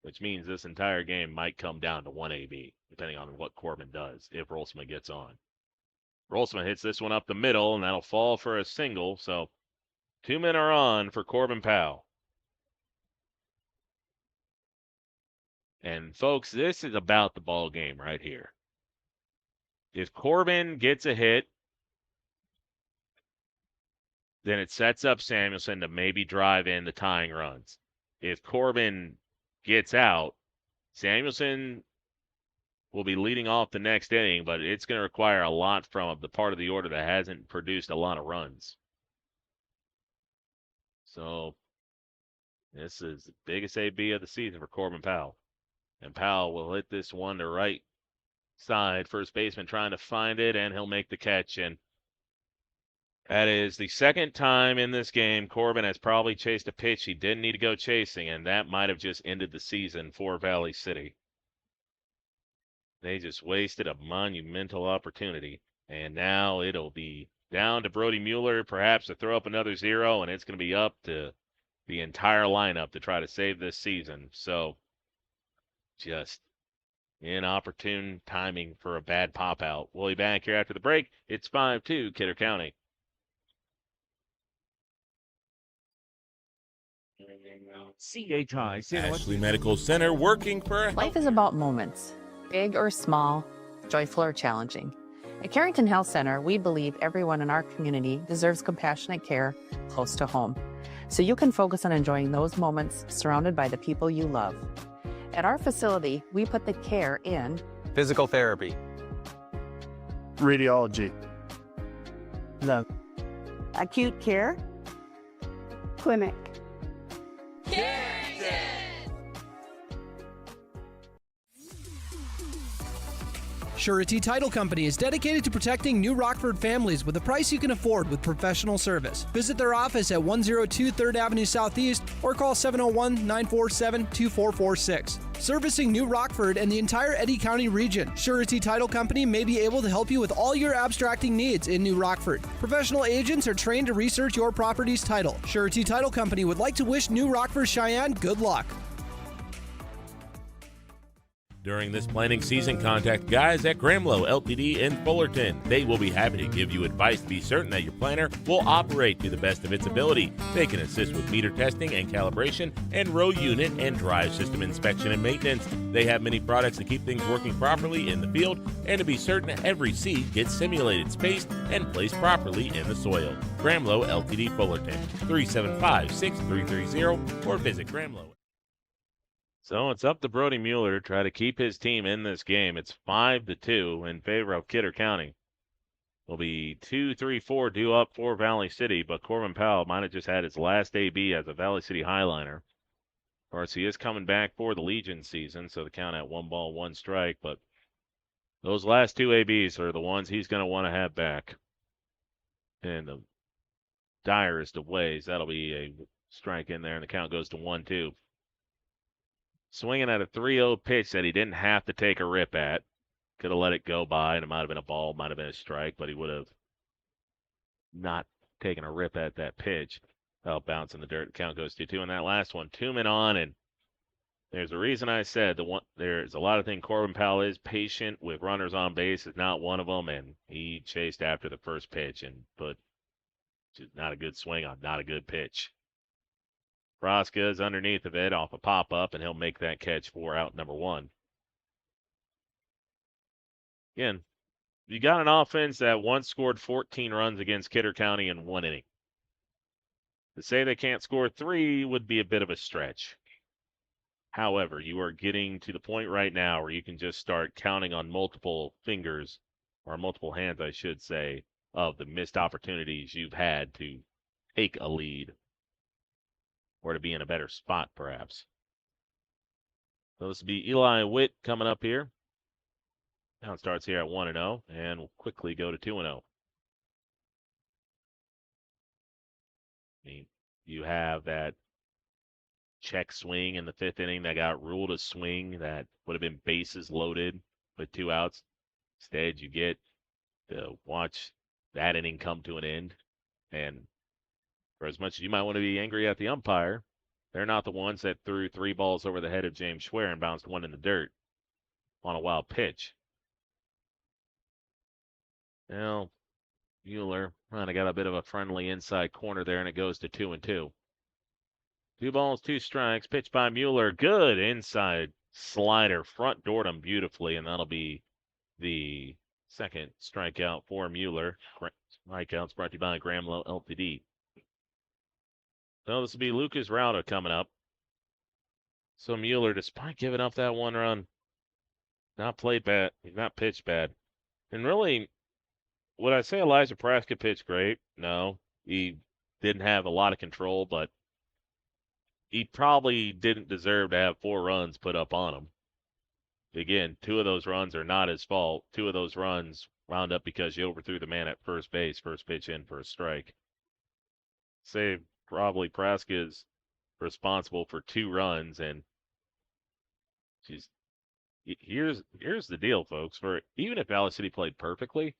which means this entire game might come down to one AB, depending on what Corbin does if Rolsman gets on. Rolsman hits this one up the middle, and that'll fall for a single. So 2 men are on for Corbin Powell. And folks, this is about the ball game right here. If Corbin gets a hit, then it sets up Samuelson to maybe drive in the tying runs. If Corbin gets out, Samuelson will be leading off the next inning, but it's going to require a lot from the part of the order that hasn't produced a lot of runs. So this is the biggest AB of the season for Corbin Powell. And Powell will hit this one to right side. First baseman trying to find it, and he'll make the catch. And that is the second time in this game Corbin has probably chased a pitch he didn't need to go chasing, and that might have just ended the season for Valley City. They just wasted a monumental opportunity, and now it'll be down to Brody Mueller perhaps to throw up another zero, and it's going to be up to the entire lineup to try to save this season. So just inopportune timing for a bad pop out. We'll be back here after the break. It's 5-2 Kidder County. Ashley Medical Center, working for Life is about moments, big or small, joyful or challenging. At Carrington Health Center, we believe everyone in our community deserves compassionate care close to home, so you can focus on enjoying those moments surrounded by the people you love. At our facility, we put the care in physical therapy, radiology, the acute care clinic. Surety Title Company is dedicated to protecting New Rockford families with a price you can afford with professional service. Visit their office at 102 3rd Avenue Southeast or call 701-947-2446. Servicing New Rockford and the entire Eddy County region, Surety Title Company may be able to help you with all your abstracting needs in New Rockford. Professional agents are trained to research your property's title. Surety Title Company would like to wish New Rockford Cheyenne good luck. During this planning season, contact guys at Gramlow LTD in Fullerton. They will be happy to give you advice to be certain that your planner will operate to the best of its ability. They can assist with meter testing and calibration and row unit and drive system inspection and maintenance. They have many products to keep things working properly in the field and to be certain that every seed gets simulated, spaced, and placed properly in the soil. Gramlow LTD Fullerton, 375-6330 or visit Gramlow. So it's up to Brody Mueller to try to keep his team in this game. It's 5-2 in favor of Kidder County. Will be 2-3-4 due up for Valley City, but Corbin Powell might have just had his last AB as a Valley City Highliner. Of course, he is coming back for the Legion season, so the count at 1 ball, 1 strike, but those last 2 ABs are the ones he's going to want to have back. In the direst of ways, that'll be a strike in there, and the count goes to 1-2. Swinging at a 3-0 pitch that he didn't have to take a rip at. Could have let it go by, and it might have been a ball, might have been a strike, but he would have not taken a rip at that pitch. That'll bounce in the dirt. The count goes to 2. And that last one, 2 men on, and there's a reason I said there's a lot of things. Corbin Powell is patient with runners on base. Is not one of them, and he chased after the first pitch and put just not a good swing on not a good pitch. Froska is underneath of it off a pop-up, and he'll make that catch for out number 1. Again, you got an offense that once scored 14 runs against Kidder County in 1 inning. To say they can't score 3 would be a bit of a stretch. However, you are getting to the point right now where you can just start counting on multiple fingers, or multiple hands, I should say, of the missed opportunities you've had to take a lead. Or to be in a better spot, perhaps. So this will be Eli Witt coming up here. Now it starts here at 1-0, and we'll quickly go to 2-0. You have that check swing in the 5th inning that got ruled a swing that would have been bases loaded with 2 outs. Instead, you get to watch that inning come to an end, and for as much as you might want to be angry at the umpire, They're not the ones that threw 3 balls over the head of James Schwer and bounced one in the dirt on a wild pitch. Now, Mueller kind of got a bit of a friendly inside corner there, and it goes to 2-2. 2 balls, 2 strikes. Pitch by Mueller. Good inside slider. Front doored him beautifully, and that'll be the second strikeout for Mueller. Strikeouts brought to you by Gramlow Ltd. So this will be Lucas Rauda coming up. So Mueller, despite giving up that 1 run, not played bad. He's not pitched bad. And really, would I say Elijah Praska pitched great? No. He didn't have a lot of control, but he probably didn't deserve to have 4 runs put up on him. Again, 2 of those runs are not his fault. 2 of those runs wound up because you overthrew the man at first base, first pitch in for a strike. Say probably Praska is responsible for 2 runs, and here's the deal, folks. For even if Valley City played perfectly,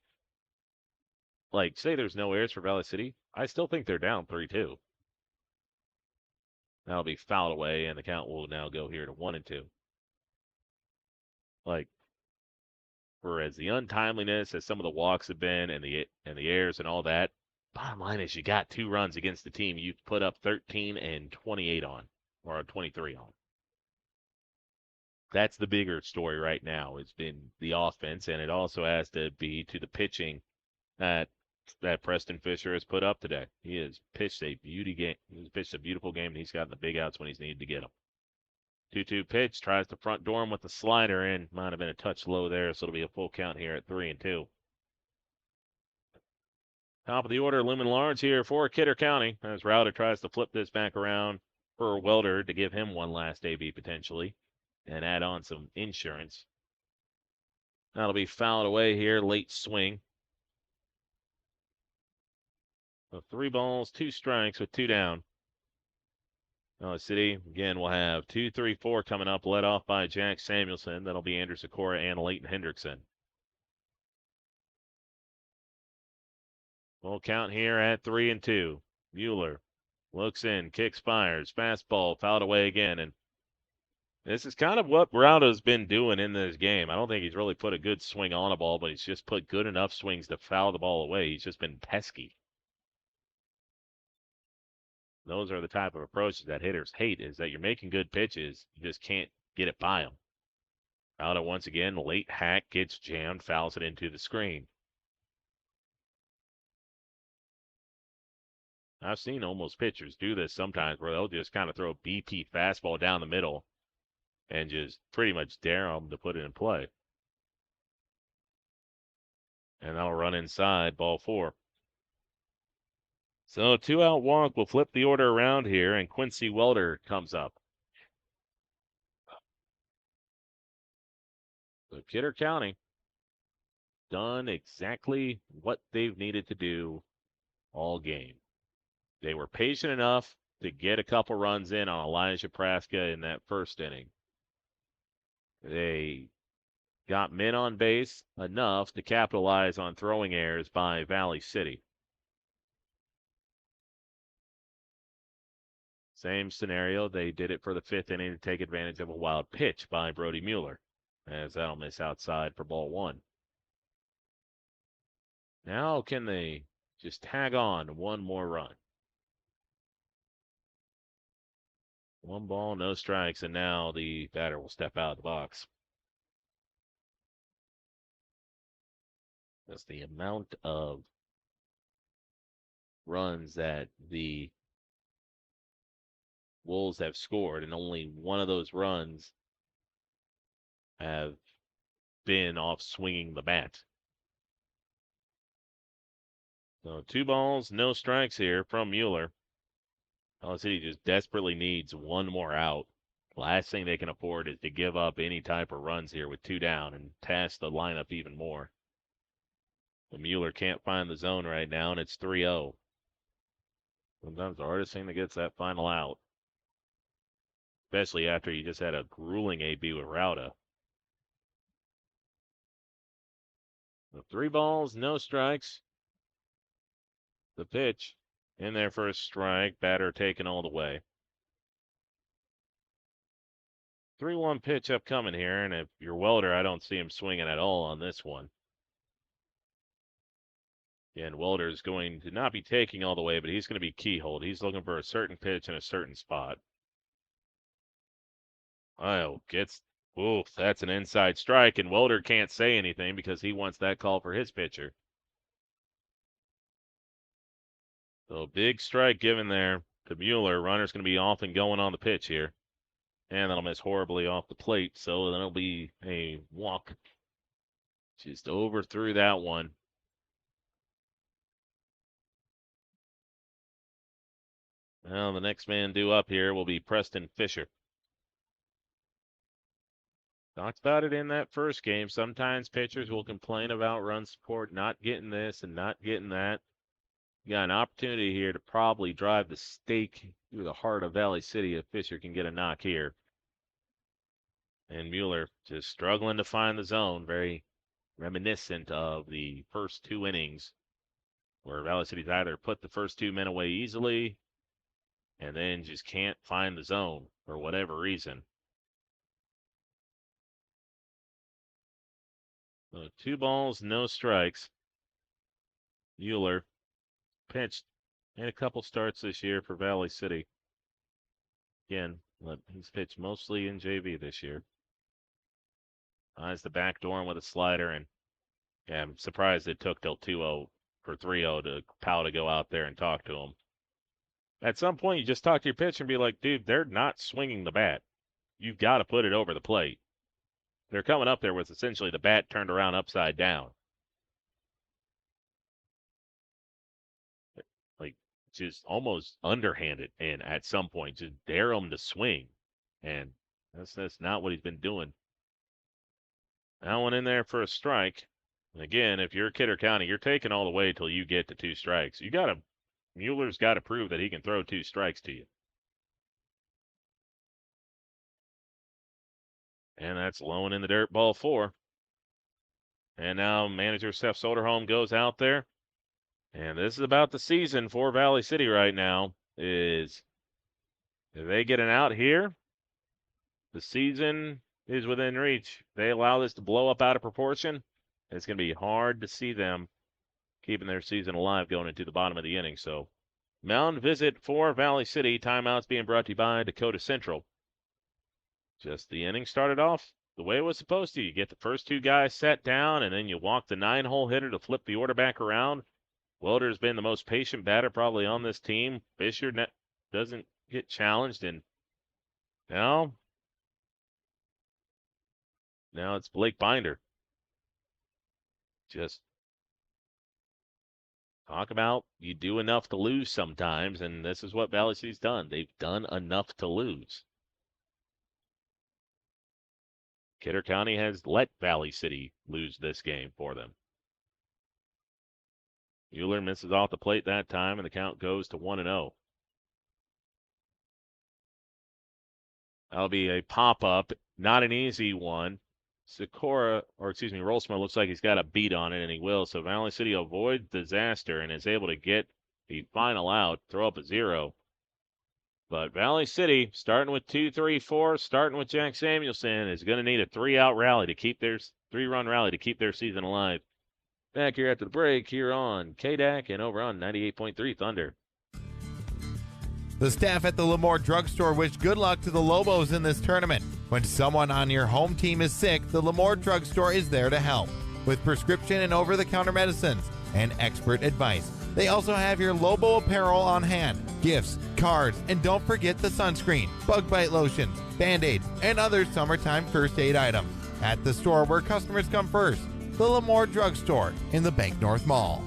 like say there's no errors for Valley City, I still think they're down 3-2. That'll be fouled away, and the count will now go here to 1-2. Like, for as the untimeliness as some of the walks have been, and the errors and all that, bottom line is you got 2 runs against the team you put up 13 and 28 on, or 23 on. That's the bigger story right now. It's been the offense, and it also has to be to the pitching that Preston Fisher has put up today. He has pitched a beauty game. He's pitched a beautiful game, and he's gotten the big outs when he's needed to get them. 2-2 pitch, tries to front door him with the slider, and might have been a touch low there, so it'll be a full count here at 3-2. Top of the order, Lumen Large here for Kidder County, as Rauda tries to flip this back around for Welder to give him one last AB potentially, and add on some insurance. That'll be fouled away here, late swing. So 3 balls, 2 strikes with 2 down. Valley City, again, will have 2, 3, 4 coming up, led off by Jack Samuelson. That'll be Andrew Sikora and Leighton Hendrickson. Full count here at 3-2. Mueller looks in, kicks, fires, fastball, fouled away again. And this is kind of what Rauda's been doing in this game. I don't think he's really put a good swing on a ball, but he's just put good enough swings to foul the ball away. He's just been pesky. Those are the type of approaches that hitters hate, is that you're making good pitches, you just can't get it by them. Rauda once again, late hack, gets jammed, fouls it into the screen. I've seen almost pitchers do this sometimes where they'll just kind of throw a BP fastball down the middle and just pretty much dare them to put it in play. And that'll run inside, ball 4. So a 2-out walk will flip the order around here, and Quincy Welder comes up. So Kidder County done exactly what they've needed to do all game. They were patient enough to get a couple runs in on Elijah Praska in that first inning. They got men on base enough to capitalize on throwing errors by Valley City. Same scenario, they did it for the 5th inning to take advantage of a wild pitch by Brody Mueller, as that'll miss outside for ball 1. Now can they just tag on 1 more run? 1 ball, no strikes, and now the batter will step out of the box. That's the amount of runs that the Wolves have scored, and only 1 of those runs have been off swinging the bat. So 2 balls, no strikes here from Mueller. Valley City just desperately needs 1 more out. Last thing they can afford is to give up any type of runs here with 2 down and task the lineup even more. But Mueller can't find the zone right now, and it's 3-0. Sometimes the hardest thing that gets that final out, especially after you just had a grueling AB with Rauda. So 3 balls, no strikes. The pitch in there for a strike. Batter taken all the way. 3-1 pitch upcoming here, and if you're Welder, I don't see him swinging at all on this one. Again, Welder's going to not be taking all the way, but he's going to be keyholed. He's looking for a certain pitch in a certain spot. Oh, that's an inside strike, and Welder can't say anything because he wants that call for his pitcher. So big strike given there to Mueller. Runner's going to be off and going on the pitch here. And that'll miss horribly off the plate, so that'll be a walk. Just overthrew that one. Well, the next man due up here will be Preston Fisher. Talked about it in that first game. Sometimes pitchers will complain about run support, not getting this and not getting that. You got an opportunity here to probably drive the stake through the heart of Valley City if Fisher can get a knock here. And Mueller just struggling to find the zone, very reminiscent of the first 2 innings where Valley City's either put the first 2 men away easily and then just can't find the zone for whatever reason. So 2 balls, no strikes. Mueller pitched in a couple starts this year for Valley City. Again, he's pitched mostly in JV this year. Eyes the back door with a slider, and yeah, I'm surprised it took till 2-0 for 3-0 to Powell to go out there and talk to him. At some point, you just talk to your pitcher and be like, dude, they're not swinging the bat. You've got to put it over the plate. They're coming up there with essentially the bat turned around upside down. Like, just almost underhanded, and at some point, just dare him to swing. And that's not what he's been doing. That one in there for a strike. And again, if you're Kidder County, you're taking all the way till you get to 2 strikes. Mueller's got to prove that he can throw 2 strikes to you. And that's low and in the dirt, ball 4. And now manager Seth Soderholm goes out there. And this is about the season for Valley City right now. Is if they get an out here, the season is within reach. They allow this to blow up out of proportion. It's going to be hard to see them keeping their season alive going into the bottom of the inning. So, mound visit for Valley City. Timeouts being brought to you by Dakota Central. Just the inning started off the way it was supposed to. You get the first 2 guys set down, and then you walk the 9-hole hitter to flip the order back around. Welder's been the most patient batter probably on this team. Fisher doesn't get challenged, and now it's Blake Binder. Just talk about you do enough to lose sometimes, and this is what Valley City's done. They've done enough to lose. Kidder County has let Valley City lose this game for them. Mueller misses off the plate that time, and the count goes to 1-0. That'll be a pop-up, not an easy one. Rolsma looks like he's got a beat on it, and he will. So Valley City avoids disaster and is able to get the final out, throw up a 0. But Valley City, starting with 2, 3, 4, starting with Jack Samuelson, is going to need a 3-out rally to keep their 3-run rally to keep their season alive. Back here after the break, here on KDAC and over on 98.3 Thunder. The staff at the Lemoore Drugstore wish good luck to the Lobos in this tournament. When someone on your home team is sick, the Lemoore Drugstore is there to help with prescription and over-the-counter medicines and expert advice. They also have your Lobo apparel on hand, gifts, cards, and don't forget the sunscreen, bug bite lotion, Band-Aids, and other summertime first aid items. At the store where customers come first, the Lemoore Drugstore in the Bank North Mall.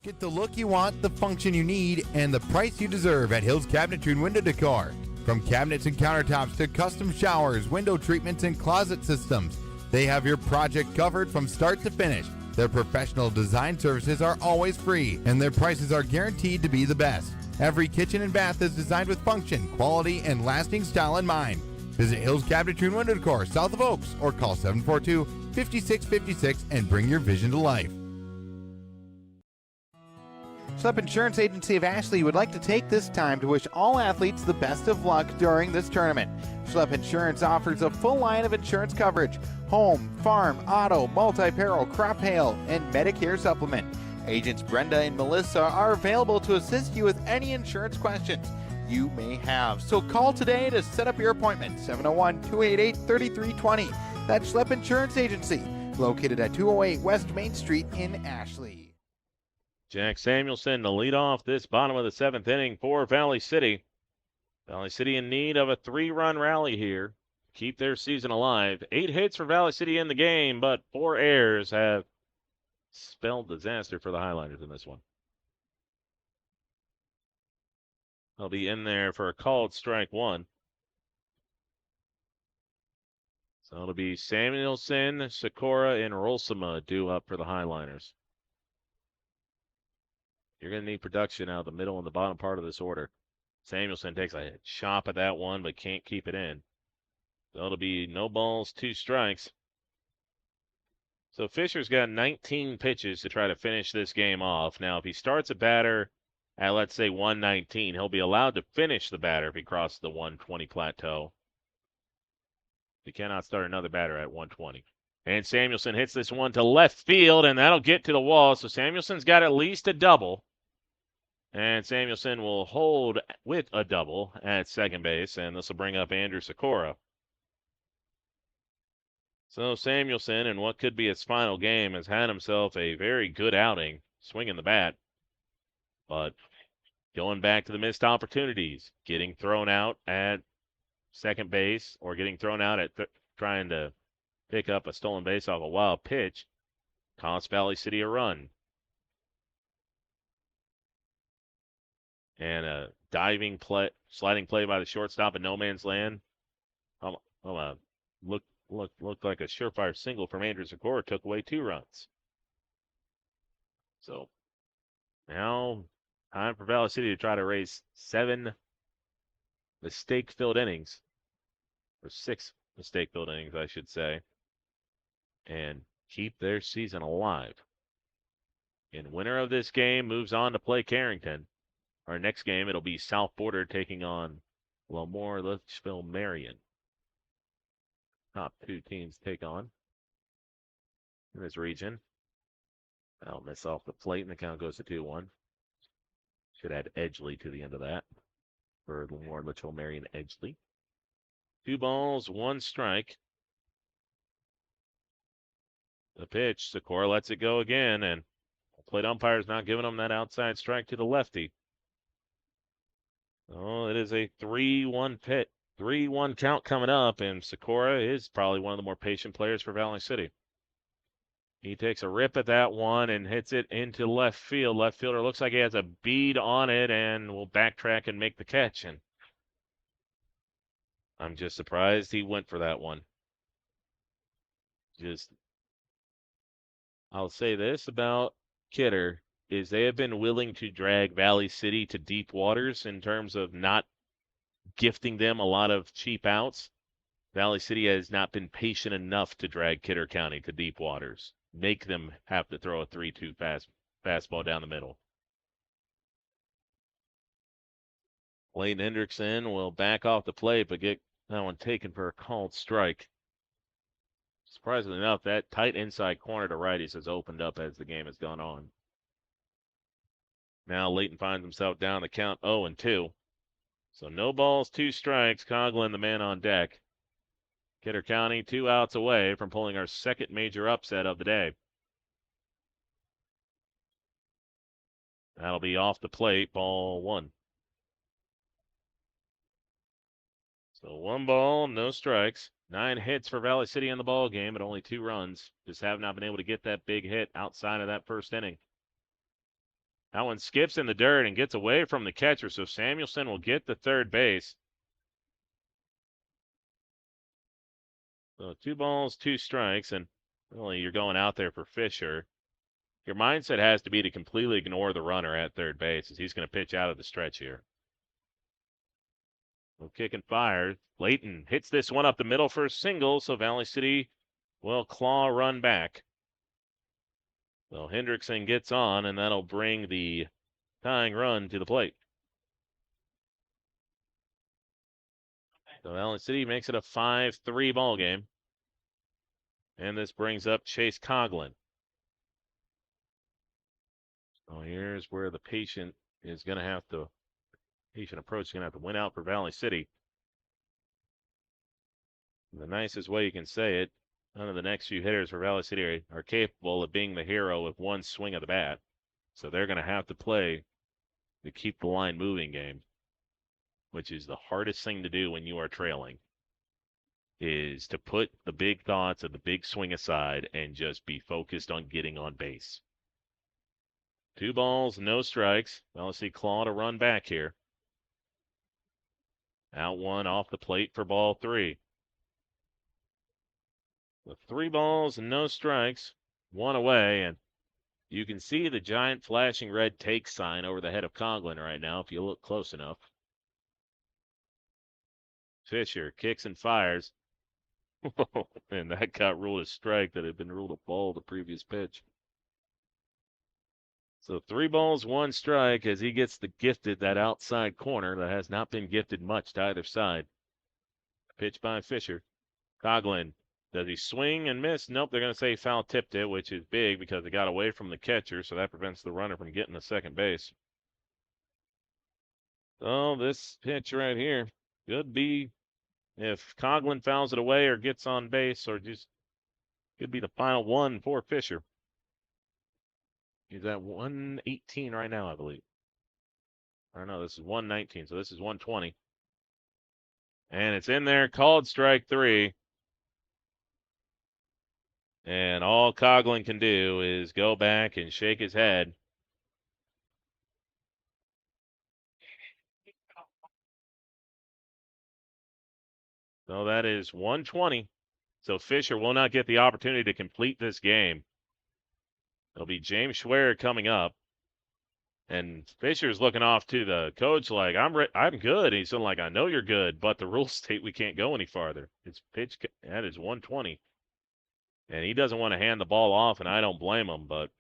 Get the look you want, the function you need, and the price you deserve at Hills Cabinetry and Window Decor. From cabinets and countertops to custom showers, window treatments, and closet systems, they have your project covered from start to finish. Their professional design services are always free, and their prices are guaranteed to be the best. Every kitchen and bath is designed with function, quality, and lasting style in mind. Visit Hills Cabinetry and Window Decor, south of Oaks, or call 742-5656 and bring your vision to life. Schlepp Insurance Agency of Ashley would like to take this time to wish all athletes the best of luck during this tournament. Schlepp Insurance offers a full line of insurance coverage: home, farm, auto, multi-peril, crop hail, and Medicare supplement. Agents Brenda and Melissa are available to assist you with any insurance questions you may have. So call today to set up your appointment, 701-288-3320. That's Schlepp Insurance Agency, located at 208 West Main Street in Ashley. Jack Samuelson to lead off this bottom of the 7th inning for Valley City. Valley City in need of a 3-run rally here. Keep their season alive. 8 hits for Valley City in the game, but 4 errors have spelled disaster for the Highlanders in this one. They'll be in there for a called strike 1. So it'll be Samuelson, Sikora, and Rolsema due up for the Highlanders. You're going to need production out of the middle and the bottom part of this order. Samuelson takes a chop at that one, but can't keep it in. So it'll be no balls, 2 strikes. So Fisher's got 19 pitches to try to finish this game off. Now, if he starts a batter at, let's say, 119, he'll be allowed to finish the batter if he crosses the 120 plateau. He cannot start another batter at 120. And Samuelson hits this one to left field, and that'll get to the wall. So Samuelson's got at least a double. And Samuelson will hold with a double at second base, and this will bring up Andrew Sikora. So Samuelson, in what could be his final game, has had himself a very good outing, swinging the bat. But going back to the missed opportunities, getting thrown out at second base or getting thrown out at trying to pick up a stolen base off a wild pitch, cost Valley City a run. And a diving play, sliding play by the shortstop in no man's land. Looked like a surefire single from Andrew Sikora, took away 2 runs. So now time for Valley City to try to raise 7 mistake-filled innings, or 6 mistake-filled innings, I should say, and keep their season alive. And winner of this game moves on to play Carrington. Our next game, it'll be South Border taking on Lemoore, Litchfield, Marion. Top 2 teams take on in this region. That'll miss off the plate, and the count goes to 2-1. Should add Edgeley to the end of that for Lemoore, Litchfield, Marion, Edgeley. 2 balls, 1 strike. The pitch, Sikora lets it go again, and the plate umpire's not giving him that outside strike to the lefty. Oh, it is a 3-1 pit. 3-1 count coming up, and Sikora is probably one of the more patient players for Valley City. He takes a rip at that one and hits it into left field. Left fielder looks like he has a bead on it and will backtrack and make the catch. And I'm just surprised he went for that one. I'll say this about Kidder, is they have been willing to drag Valley City to deep waters in terms of not gifting them a lot of cheap outs. Valley City has not been patient enough to drag Kidder County to deep waters, make them have to throw a 3-2 fastball down the middle. Clayton Hendrickson will back off the plate, but get that one taken for a called strike. Surprisingly enough, that tight inside corner to righties has opened up as the game has gone on. Now Layton finds himself down the count 0-2. So no balls, 2 strikes. Coughlin, the man on deck. Kidder County 2 outs away from pulling our second major upset of the day. That'll be off the plate, ball 1. So 1 ball, no strikes. 9 hits for Valley City in the ball game, but only 2 runs. Just have not been able to get that big hit outside of that first inning. That one skips in the dirt and gets away from the catcher, so Samuelson will get the third base. So 2 balls, 2 strikes, and really you're going out there for Fisher. Your mindset has to be to completely ignore the runner at third base, as he's going to pitch out of the stretch here. No kick and fire. Layton hits this one up the middle for a single, so Valley City will claw a run back. So Hendrickson gets on, and that'll bring the tying run to the plate. So Valley City makes it a 5-3 ball game. And this brings up Chase Coughlin. So here's where the patient approach is going to have to win out for Valley City. The nicest way you can say it, none of the next few hitters for Valley City are capable of being the hero with one swing of the bat. So they're going to have to play the keep the line moving game, which is the hardest thing to do when you are trailing, is to put the big thoughts of the big swing aside and just be focused on getting on base. 2 balls, no strikes. Valley City claw to run back here. Out one off the plate for ball 3. The 3 balls and no strikes, 1 away, and you can see the giant flashing red take sign over the head of Coughlin right now if you look close enough. Fisher kicks and fires. And that got ruled a strike that had been ruled a ball the previous pitch. So 3 balls, 1 strike as he gets that outside corner that has not been gifted much to either side. Pitch by Fisher. Coughlin. Does he swing and miss? Nope, they're going to say foul tipped it, which is big because it got away from the catcher, so that prevents the runner from getting to second base. So this pitch right here could be, if Coughlin fouls it away or gets on base, or just could be the final one for Fisher. He's at 118 right now, I believe. Or no, this is 119, so this is 120. And it's in there, called strike 3. And all Coughlin can do is go back and shake his head. So that is 120. So Fisher will not get the opportunity to complete this game. It'll be James Schwer coming up. And Fisher's looking off to the coach like, I'm good. He's like, I know you're good, but the rules state we can't go any farther. It's pitch, that is 120. And he doesn't want to hand the ball off, and I don't blame him. But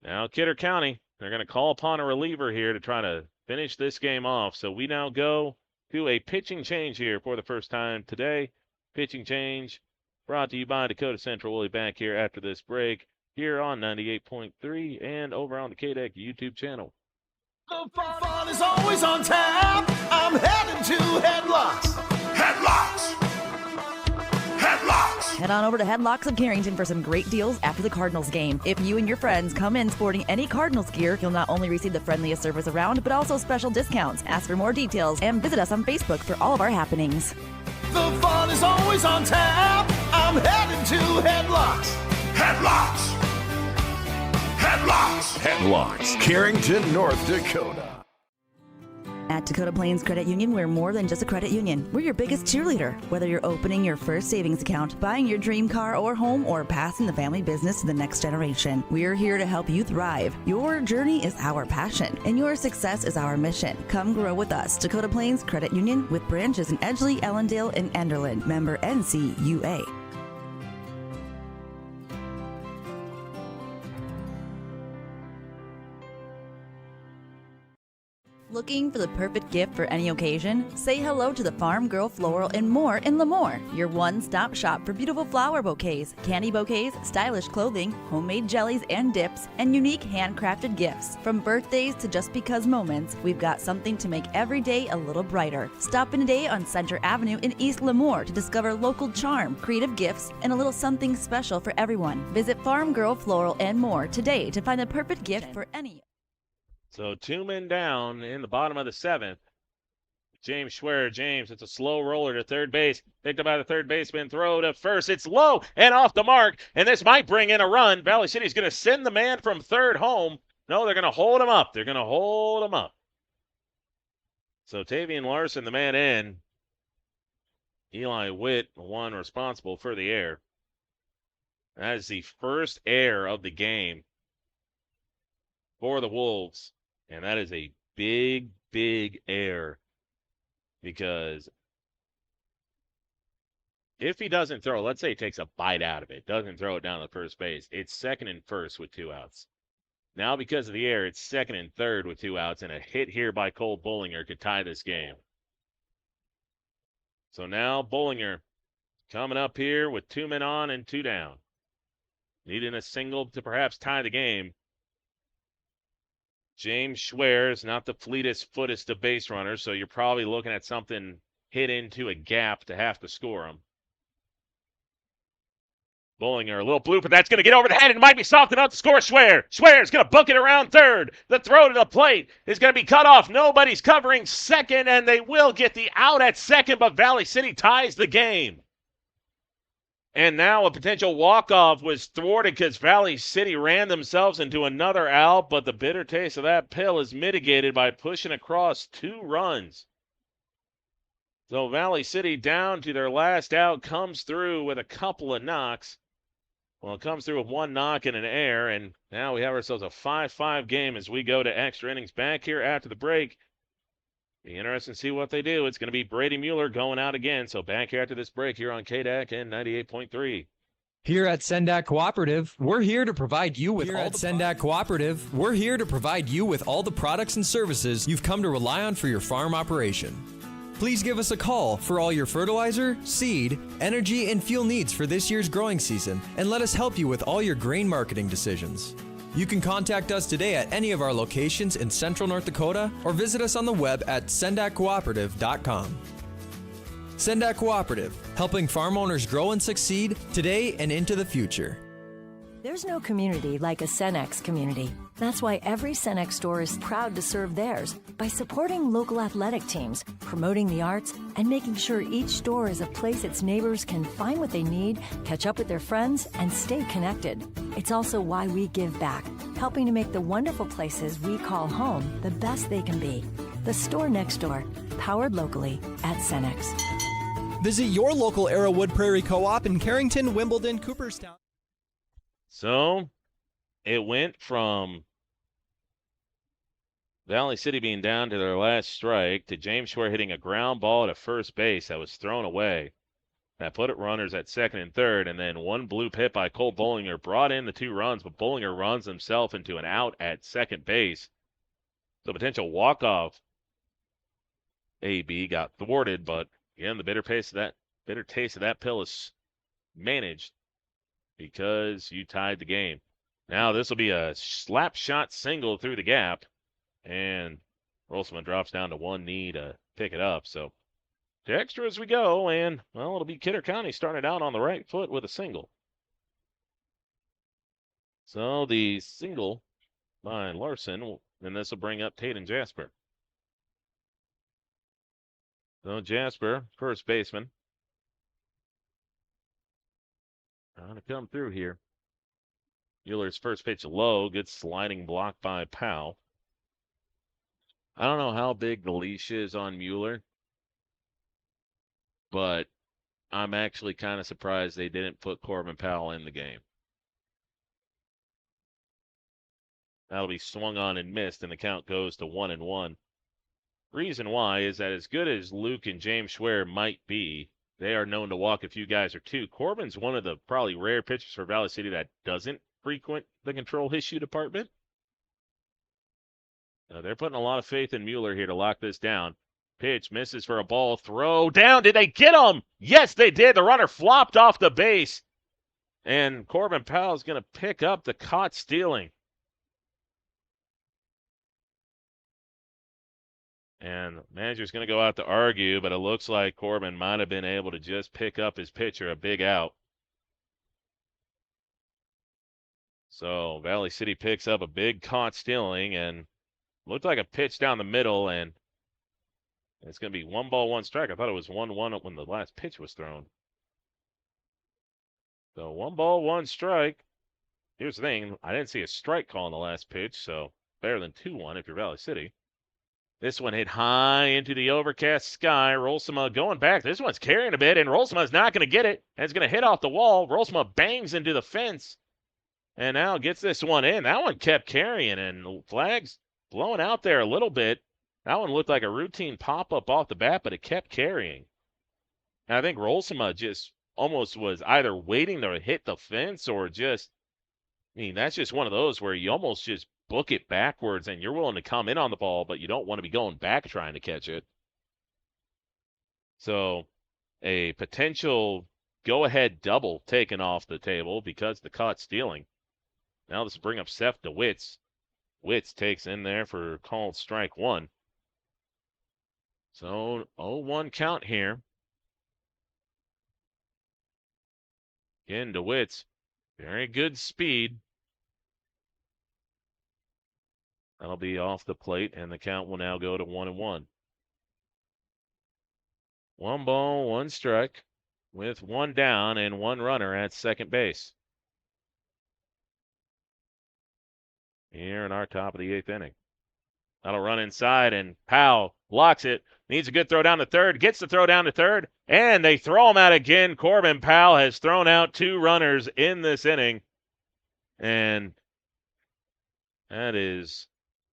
now Kidder County, they're going to call upon a reliever here to try to finish this game off. So we now go to a pitching change here for the first time today. Pitching change brought to you by Dakota Central. We'll be back here after this break here on 98.3 and over on the KDEC YouTube channel. The fun is always on tap. I'm heading to Headlocks. Headlocks. Headlocks. Head on over to Headlocks of Carrington for some great deals after the Cardinals game. If you and your friends come in sporting any Cardinals gear, you'll not only receive the friendliest service around, but also special discounts. Ask for more details and visit us on Facebook for all of our happenings. The fun is always on tap. I'm heading to Headlocks. Headlocks. Headlocks. Headlocks, Carrington, North Dakota. At Dakota Plains Credit Union, we're more than just a credit union. We're your biggest cheerleader. Whether you're opening your first savings account, buying your dream car or home, or passing the family business to the next generation, we're here to help you thrive. Your journey is our passion, and your success is our mission. Come grow with us. Dakota Plains Credit Union, with branches in Edgeley, Ellendale, and Enderlin. Member NCUA. Looking for the perfect gift for any occasion? Say hello to the Farm Girl Floral and More in Lemoore, your one-stop shop for beautiful flower bouquets, candy bouquets, stylish clothing, homemade jellies and dips, and unique handcrafted gifts. From birthdays to just because moments, we've got something to make every day a little brighter. Stop in today on Center Avenue in East Lemoore to discover local charm, creative gifts, and a little something special for everyone. Visit Farm Girl Floral and More today to find the perfect gift for any. So 2 men down in the bottom of the 7th. James Schwer. James, it's a slow roller to third base. Picked up by the third baseman. Throw to first. It's low and off the mark. And this might bring in a run. Valley City's going to send the man from third home. No, they're going to hold him up. They're going to hold him up. So Tavian Larson, the man in. Eli Witt, the one responsible for the error. That is the first error of the game for the Wolves. And that is a big, big error, because if he doesn't throw, let's say he takes a bite out of it, doesn't throw it down to first base, it's second and first with 2 outs. Now because of the air, it's second and third with 2 outs, and a hit here by Cole Bollinger could tie this game. So now Bollinger coming up here with 2 men on and 2 down. Needing a single to perhaps tie the game. James Schwer is not the fleetest, footest of base runners, so you're probably looking at something hit into a gap to have to score him. Bollinger, a little bloop, but that's going to get over the head. It might be soft enough to score Schwer. Schwer is going to book it around third. The throw to the plate is going to be cut off. Nobody's covering second, and they will get the out at second, but Valley City ties the game. And now a potential walk-off was thwarted because Valley City ran themselves into another out, but the bitter taste of that pill is mitigated by pushing across 2 runs. So Valley City down to their last out comes through with a couple of knocks. Well, it comes through with 1 knock and an error, and now we have ourselves a 5-5 game as we go to extra innings. Back here after the break. Be interesting to see what they do. It's going to be Brady Mueller going out again. So back here after this break here on KDAC and 98.3. Here at Sendak Cooperative, we're here to provide you with We're here to provide you with all the products and services you've come to rely on for your farm operation. Please give us a call for all your fertilizer, seed, energy, and fuel needs for this year's growing season, and let us help you with all your grain marketing decisions. You can contact us today at any of our locations in Central North Dakota or visit us on the web at sendakcooperative.com. Sendak Cooperative, helping farm owners grow and succeed today and into the future. There's no community like a Cenex community. That's why every Cenex store is proud to serve theirs by supporting local athletic teams, promoting the arts, and making sure each store is a place its neighbors can find what they need, catch up with their friends, and stay connected. It's also why we give back, helping to make the wonderful places we call home the best they can be. The store next door, powered locally at Cenex. Visit your local Arrowwood Prairie Co-op in Carrington, Wimbledon, Cooperstown. So it went from Valley City being down to their last strike to James Schwer hitting a ground ball to first base that was thrown away. That put it runners at second and third, and then 1 bloop hit by Cole Bollinger brought in the 2 runs, but Bollinger runs himself into an out at second base. The potential walk-off AB got thwarted, but again, the bitter taste of that pill is managed because you tied the game. Now this will be a slap shot single through the gap, and Rolsman drops down to 1 knee to pick it up. So to extra as we go, and, well, it'll be Kidder County starting out on the right foot with a single. So the single by Larson, and this will bring up Tate and Jasper. So Jasper, first baseman, trying to come through here. Mueller's first pitch low, good sliding block by Powell. I don't know how big the leash is on Mueller, but I'm actually kind of surprised they didn't put Corbin Powell in the game. That'll be swung on and missed, and the count goes to 1-1. Reason why is that as good as Luke and James Schwer might be, they are known to walk a few guys or 2. Corbin's one of the probably rare pitchers for Valley City that doesn't frequent the control issue department. They're putting a lot of faith in Mueller here to lock this down. Pitch misses for a ball. Throw down. Did they get him? Yes, they did. The runner flopped off the base. And Corbin Powell's going to pick up the caught stealing. And the manager's going to go out to argue, but it looks like Corbin might have been able to just pick up his pitcher a big out. So Valley City picks up a big caught stealing and looked like a pitch down the middle, and it's going to be 1 ball, 1 strike. I thought it was 1-1 when the last pitch was thrown. So 1 ball, 1 strike. Here's the thing. I didn't see a strike call on the last pitch, so better than 2-1 if you're Valley City. This one hit high into the overcast sky. Rolsema going back. This one's carrying a bit, and Rolsema's not going to get it. And it's going to hit off the wall. Rolsema bangs into the fence, and now gets this one in. That one kept carrying, and flags blowing out there a little bit. That one looked like a routine pop-up off the bat, but it kept carrying. And I think Rolsema just almost was either waiting to hit the fence or just, I mean, that's just one of those where you almost just book it backwards and you're willing to come in on the ball, but you don't want to be going back trying to catch it. So a potential go-ahead double taken off the table because the caught stealing. Now this will bring up Seth DeWitts. Witts takes in there for called strike one. So 0-1 count here. Again, DeWitts, very good speed. That'll be off the plate, and the count will now go to 1-1. 1 ball, 1 strike, with 1 down and 1 runner at second base. Here in our top of the 8th inning. That'll run inside, and Powell blocks it. Needs a good throw down to third. Gets the throw down to third, and they throw him out again. Corbin Powell has thrown out 2 runners in this inning, and that is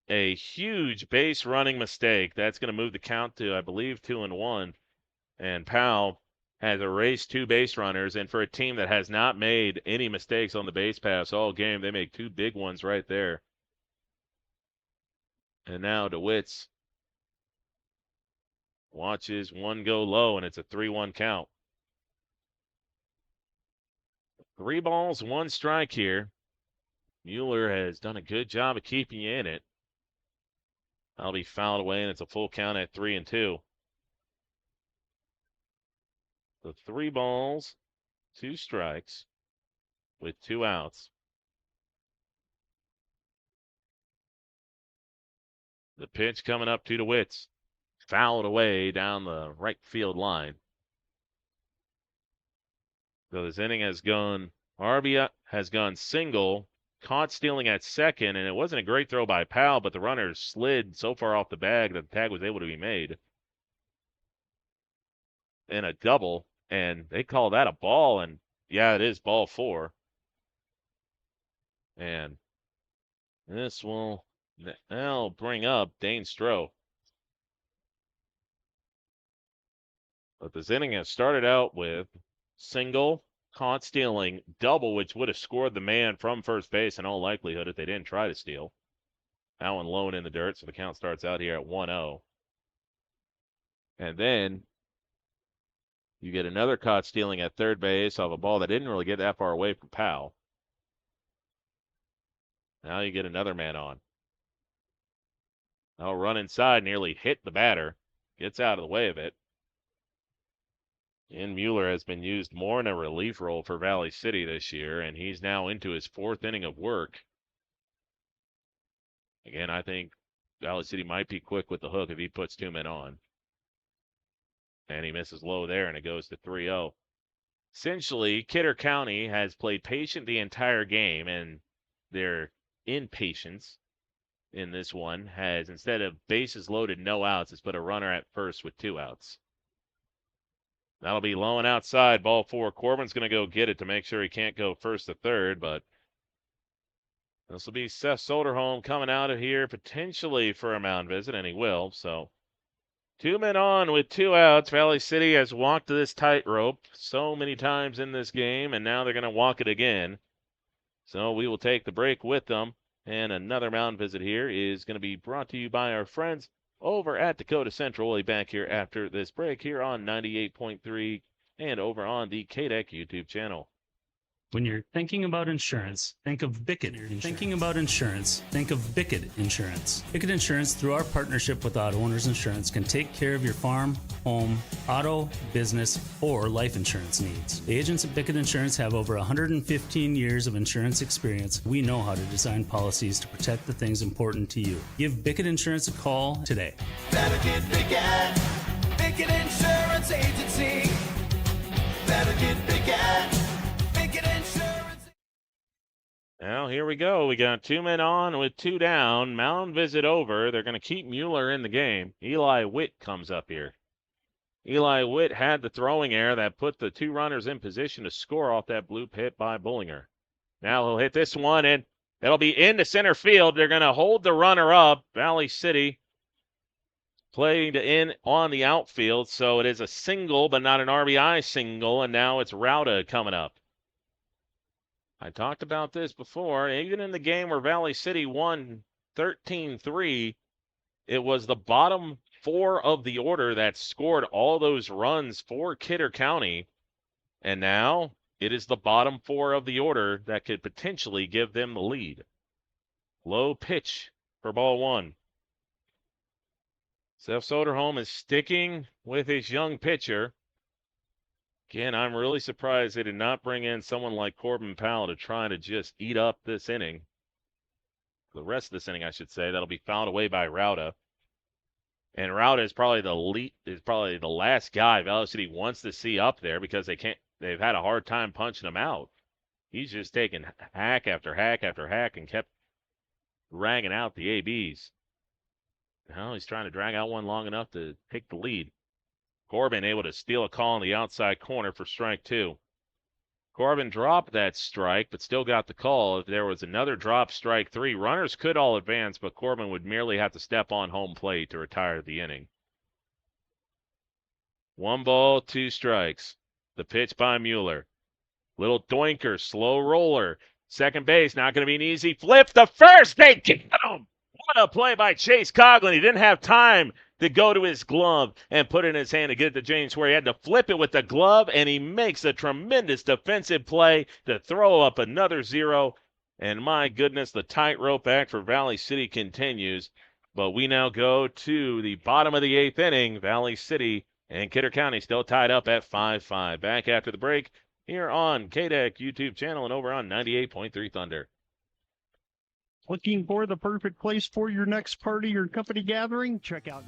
a huge base running mistake. That's going to move the count to, I believe, 2-1. And Powell has erased 2 base runners, and for a team that has not made any mistakes on the base pass all game, they make 2 big ones right there. And now DeWitts watches 1 go low, and it's a 3-1 count. 3 balls, 1 strike here. Mueller has done a good job of keeping you in it. That'll be fouled away, and it's a full count at 3-2. So 3 balls, 2 strikes with 2 outs. The pitch coming up to DeWitts. Fouled away down the right field line. So this inning has gone, RBI has gone single, caught stealing at second, and it wasn't a great throw by Powell, but the runner slid so far off the bag that the tag was able to be made. And a double, and they call that a ball, and yeah, it is ball 4. And this will now bring up Dane Stroh. But this inning has started out with single, caught stealing, double, which would have scored the man from first base in all likelihood if they didn't try to steal. That one low and in the dirt, so the count starts out here at 1-0. And then you get another caught stealing at third base off a ball that didn't really get that far away from Powell. Now you get another man on. I'll run inside, nearly hit the batter. Gets out of the way of it. And Mueller has been used more in a relief role for Valley City this year, and he's now into his 4th inning of work. Again, I think Valley City might be quick with the hook if he puts 2 men on. And he misses low there, and it goes to 3-0. Essentially, Kidder County has played patient the entire game, and their impatience in this one has, instead of bases loaded, no outs, has put a runner at first with 2 outs. That'll be low and outside, ball 4. Corbin's going to go get it to make sure he can't go first to third, but this will be Seth Soderholm coming out of here potentially for a mound visit, and he will. So 2 men on with 2 outs. Valley City has walked this tightrope so many times in this game, and now they're going to walk it again. So we will take the break with them. And another mound visit here is going to be brought to you by our friends over at Dakota Central. We'll be back here after this break here on 98.3 and over on the KDEC YouTube channel. When you're thinking about insurance, think of Bickett. Thinking about insurance, think of Bickett Insurance. Bickett Insurance, through our partnership with Auto Owners Insurance, can take care of your farm, home, auto, business, or life insurance needs. The agents at Bickett Insurance have over 115 years of insurance experience. We know how to design policies to protect the things important to you. Give Bickett Insurance a call today. Better get Bickett. Bickett Insurance Agency. Better get Bickett. Now, here we go. We got 2 men on with 2 down. Mound visit over. They're going to keep Mueller in the game. Eli Witt comes up here. Eli Witt had the throwing error that put the 2 runners in position to score off that bloop hit by Bullinger. Now he'll hit this one, and it'll be into center field. They're going to hold the runner up. Valley City played in on the outfield, so it is a single, but not an RBI single, and now it's Rauda coming up. I talked about this before. Even in the game where Valley City won 13-3, it was the bottom 4 of the order that scored all those runs for Kidder County. And now it is the bottom 4 of the order that could potentially give them the lead. Low pitch for ball 1. Seth Soderholm is sticking with his young pitcher. Again, I'm really surprised they did not bring in someone like Corbin Powell to try to just eat up this inning. The rest of this inning, I should say, that'll be fouled away by Rauda. And Rauda is probably the last guy Valley City wants to see up there because they've had a hard time punching him out. He's just taken hack after hack after hack and kept ragging out the ABs. Now he's trying to drag out one long enough to take the lead. Corbin able to steal a call in the outside corner for strike 2. Corbin dropped that strike, but still got the call. If there was another drop, strike 3, runners could all advance, but Corbin would merely have to step on home plate to retire the inning. 1 ball, 2 strikes. The pitch by Mueller. Little doinker, slow roller. Second base, not going to be an easy flip. The first, they get him! What a play by Chase Coughlin. He didn't have time to go to his glove and put it in his hand to get it to James Ware. He had to flip it with the glove, and he makes a tremendous defensive play to throw up another 0. And my goodness, the tightrope act for Valley City continues. But we now go to the bottom of the 8th inning. Valley City and Kidder County still tied up at 5-5. Back after the break here on KDAC YouTube channel and over on 98.3 Thunder. Looking for the perfect place for your next party or company gathering? Check out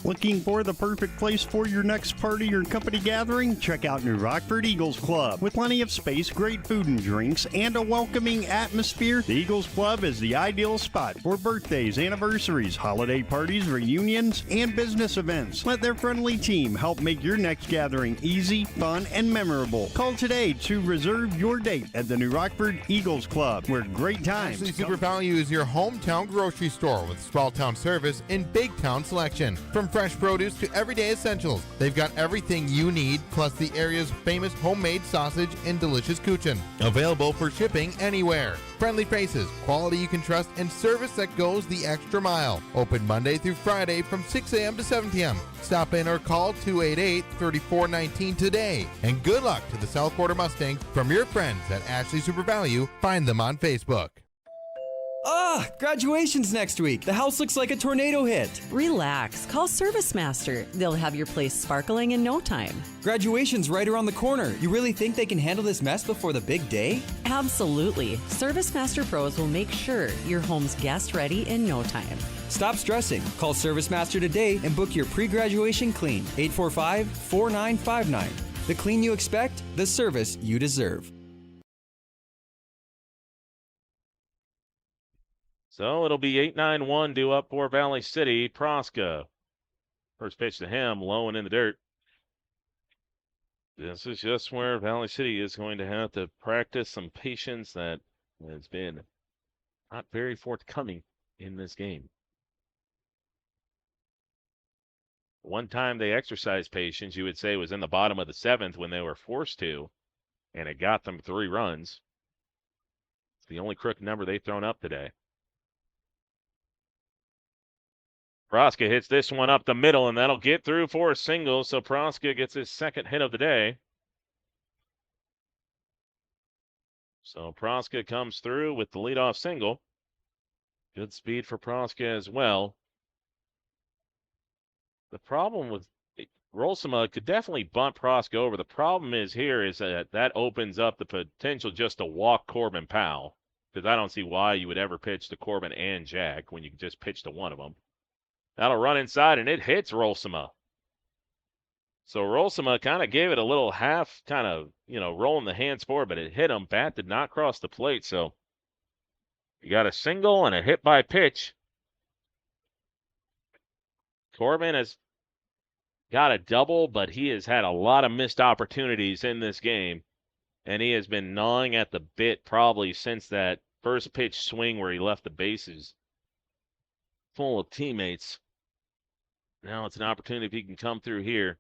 Looking for the perfect place for your next party or company gathering? Check out New Rockford Eagles Club. With plenty of space, great food and drinks, and a welcoming atmosphere, the Eagles Club is the ideal spot for birthdays, anniversaries, holiday parties, reunions, and business events. Let their friendly team help make your next gathering easy, fun, and memorable. Call today to reserve your date at the New Rockford Eagles Club, where great times. Ashley Super Value is your hometown grocery store with small town service and big town selection. From fresh produce to everyday essentials, they've got everything you need, plus the area's famous homemade sausage and delicious kuchen. Available for shipping anywhere. Friendly faces, quality you can trust, and service that goes the extra mile. Open Monday through Friday from 6 a.m. to 7 p.m. Stop in or call 288-3419 today. And good luck to the South Quarter Mustangs from your friends at Ashley Super Value. Find them on Facebook. Graduation's next week. The house looks like a tornado hit. Relax. Call Service Master. They'll have your place sparkling in no time. Graduation's right around the corner. You really think they can handle this mess before the big day? Absolutely. Service Master Pros will make sure your home's guest ready in no time. Stop stressing. Call Service Master today and book your pre-graduation clean. 845-4959. The clean you expect, the service you deserve. So it'll be 8-9-1 due up for Valley City. Proska. First pitch to him, low and in the dirt. This is just where Valley City is going to have to practice some patience that has been not very forthcoming in this game. One time they exercised patience, you would say, was in the bottom of the 7th when they were forced to, and it got them 3 runs. It's the only crooked number they've thrown up today. Proska hits this one up the middle, and that'll get through for a single, so Proska gets his second hit of the day. So Proska comes through with the leadoff single. Good speed for Proska as well. The problem with Rolsema could definitely bunt Proska over. The problem is that opens up the potential just to walk Corbin Powell, because I don't see why you would ever pitch to Corbin and Jack when you can just pitch to one of them. That'll run inside, and it hits Rolsema. So Rolsema kind of gave it a little half, rolling the hands forward, but it hit him. Bat did not cross the plate, so you got a single and a hit by pitch. Corbin has got a double, but he has had a lot of missed opportunities in this game, and he has been gnawing at the bit probably since that first pitch swing where he left the bases full of teammates. Now it's an opportunity if he can come through here.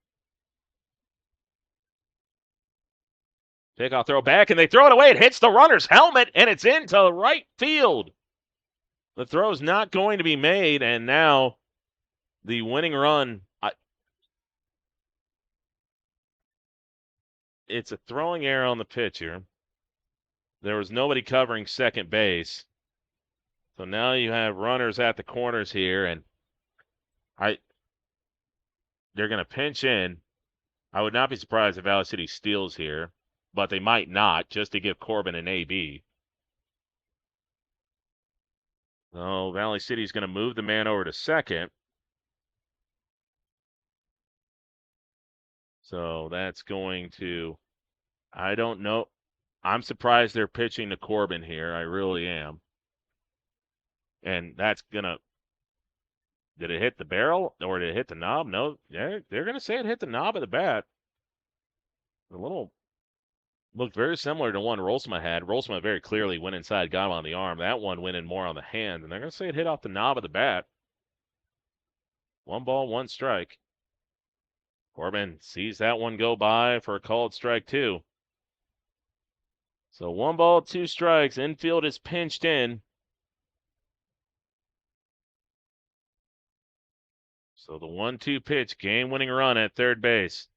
Pickoff throw back, and they throw it away. It hits the runner's helmet, and it's into right field. The throw's not going to be made, and now the winning run, it's a throwing error on the pitch here. There was nobody covering second base. So now you have runners at the corners here, and they're going to pinch in. I would not be surprised if Valley City steals here, but they might not, just to give Corbin an AB. So Valley City's going to move the man over to second. So that's going to, I don't know. I'm surprised they're pitching to Corbin here. I really am. And that's going to, did it hit the barrel or did it hit the knob? No, they're going to say it hit the knob of the bat. A little, looked very similar to one Rolsma had. Rolsma very clearly went inside, got him on the arm. That one went in more on the hand, and they're going to say it hit off the knob of the bat. 1 ball, 1 strike. Corbin sees that one go by for a called strike 2. So 1 ball, 2 strikes. Infield is pinched in. So the 1-2 pitch, game-winning run at third base.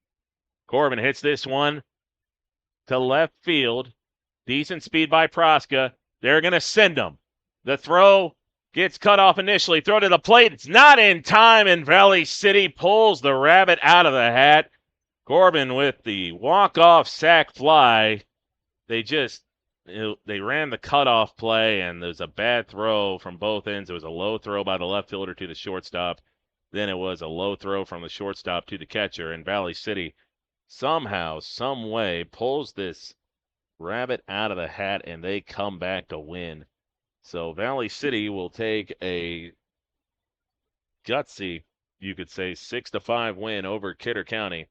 Corbin hits this one to left field. Decent speed by Proska. They're going to send him. The throw gets cut off initially. Throw to the plate. It's not in time, and Valley City pulls the rabbit out of the hat. Corbin with the walk-off sac fly. They ran the cutoff play, and there's a bad throw from both ends. It was a low throw by the left fielder to the shortstop. Then it was a low throw from the shortstop to the catcher, and Valley City somehow, some way, pulls this rabbit out of the hat, and they come back to win. So Valley City will take a gutsy, you could say, 6-5 win over Kidder County.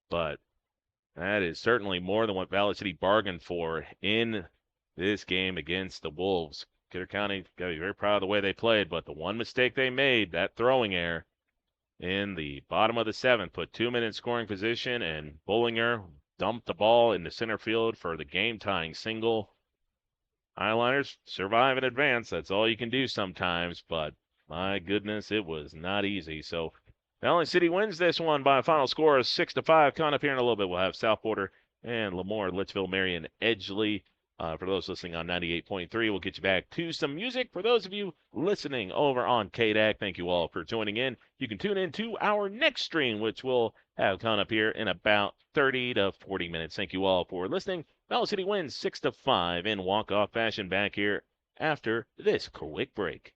But that is certainly more than what Valley City bargained for in this game against the Wolves. Kidder County got to be very proud of the way they played, but the one mistake they made, that throwing error in the bottom of the 7th, put 2 men in scoring position, and Bullinger dumped the ball into center field for the game-tying single. Highliners survive in advance. That's all you can do sometimes, but my goodness, it was not easy. So Valley City wins this one by a final score of 6-5. Coming up here in a little bit, we'll have South Border and Lemoore, Litchfield, Marion, Edgeley. For those listening on 98.3, we'll get you back to some music. For those of you listening over on KDAC, thank you all for joining in. You can tune in to our next stream, which we'll have coming up here in about 30 to 40 minutes. Thank you all for listening. Valley City wins 6-5 in walk-off fashion back here after this quick break.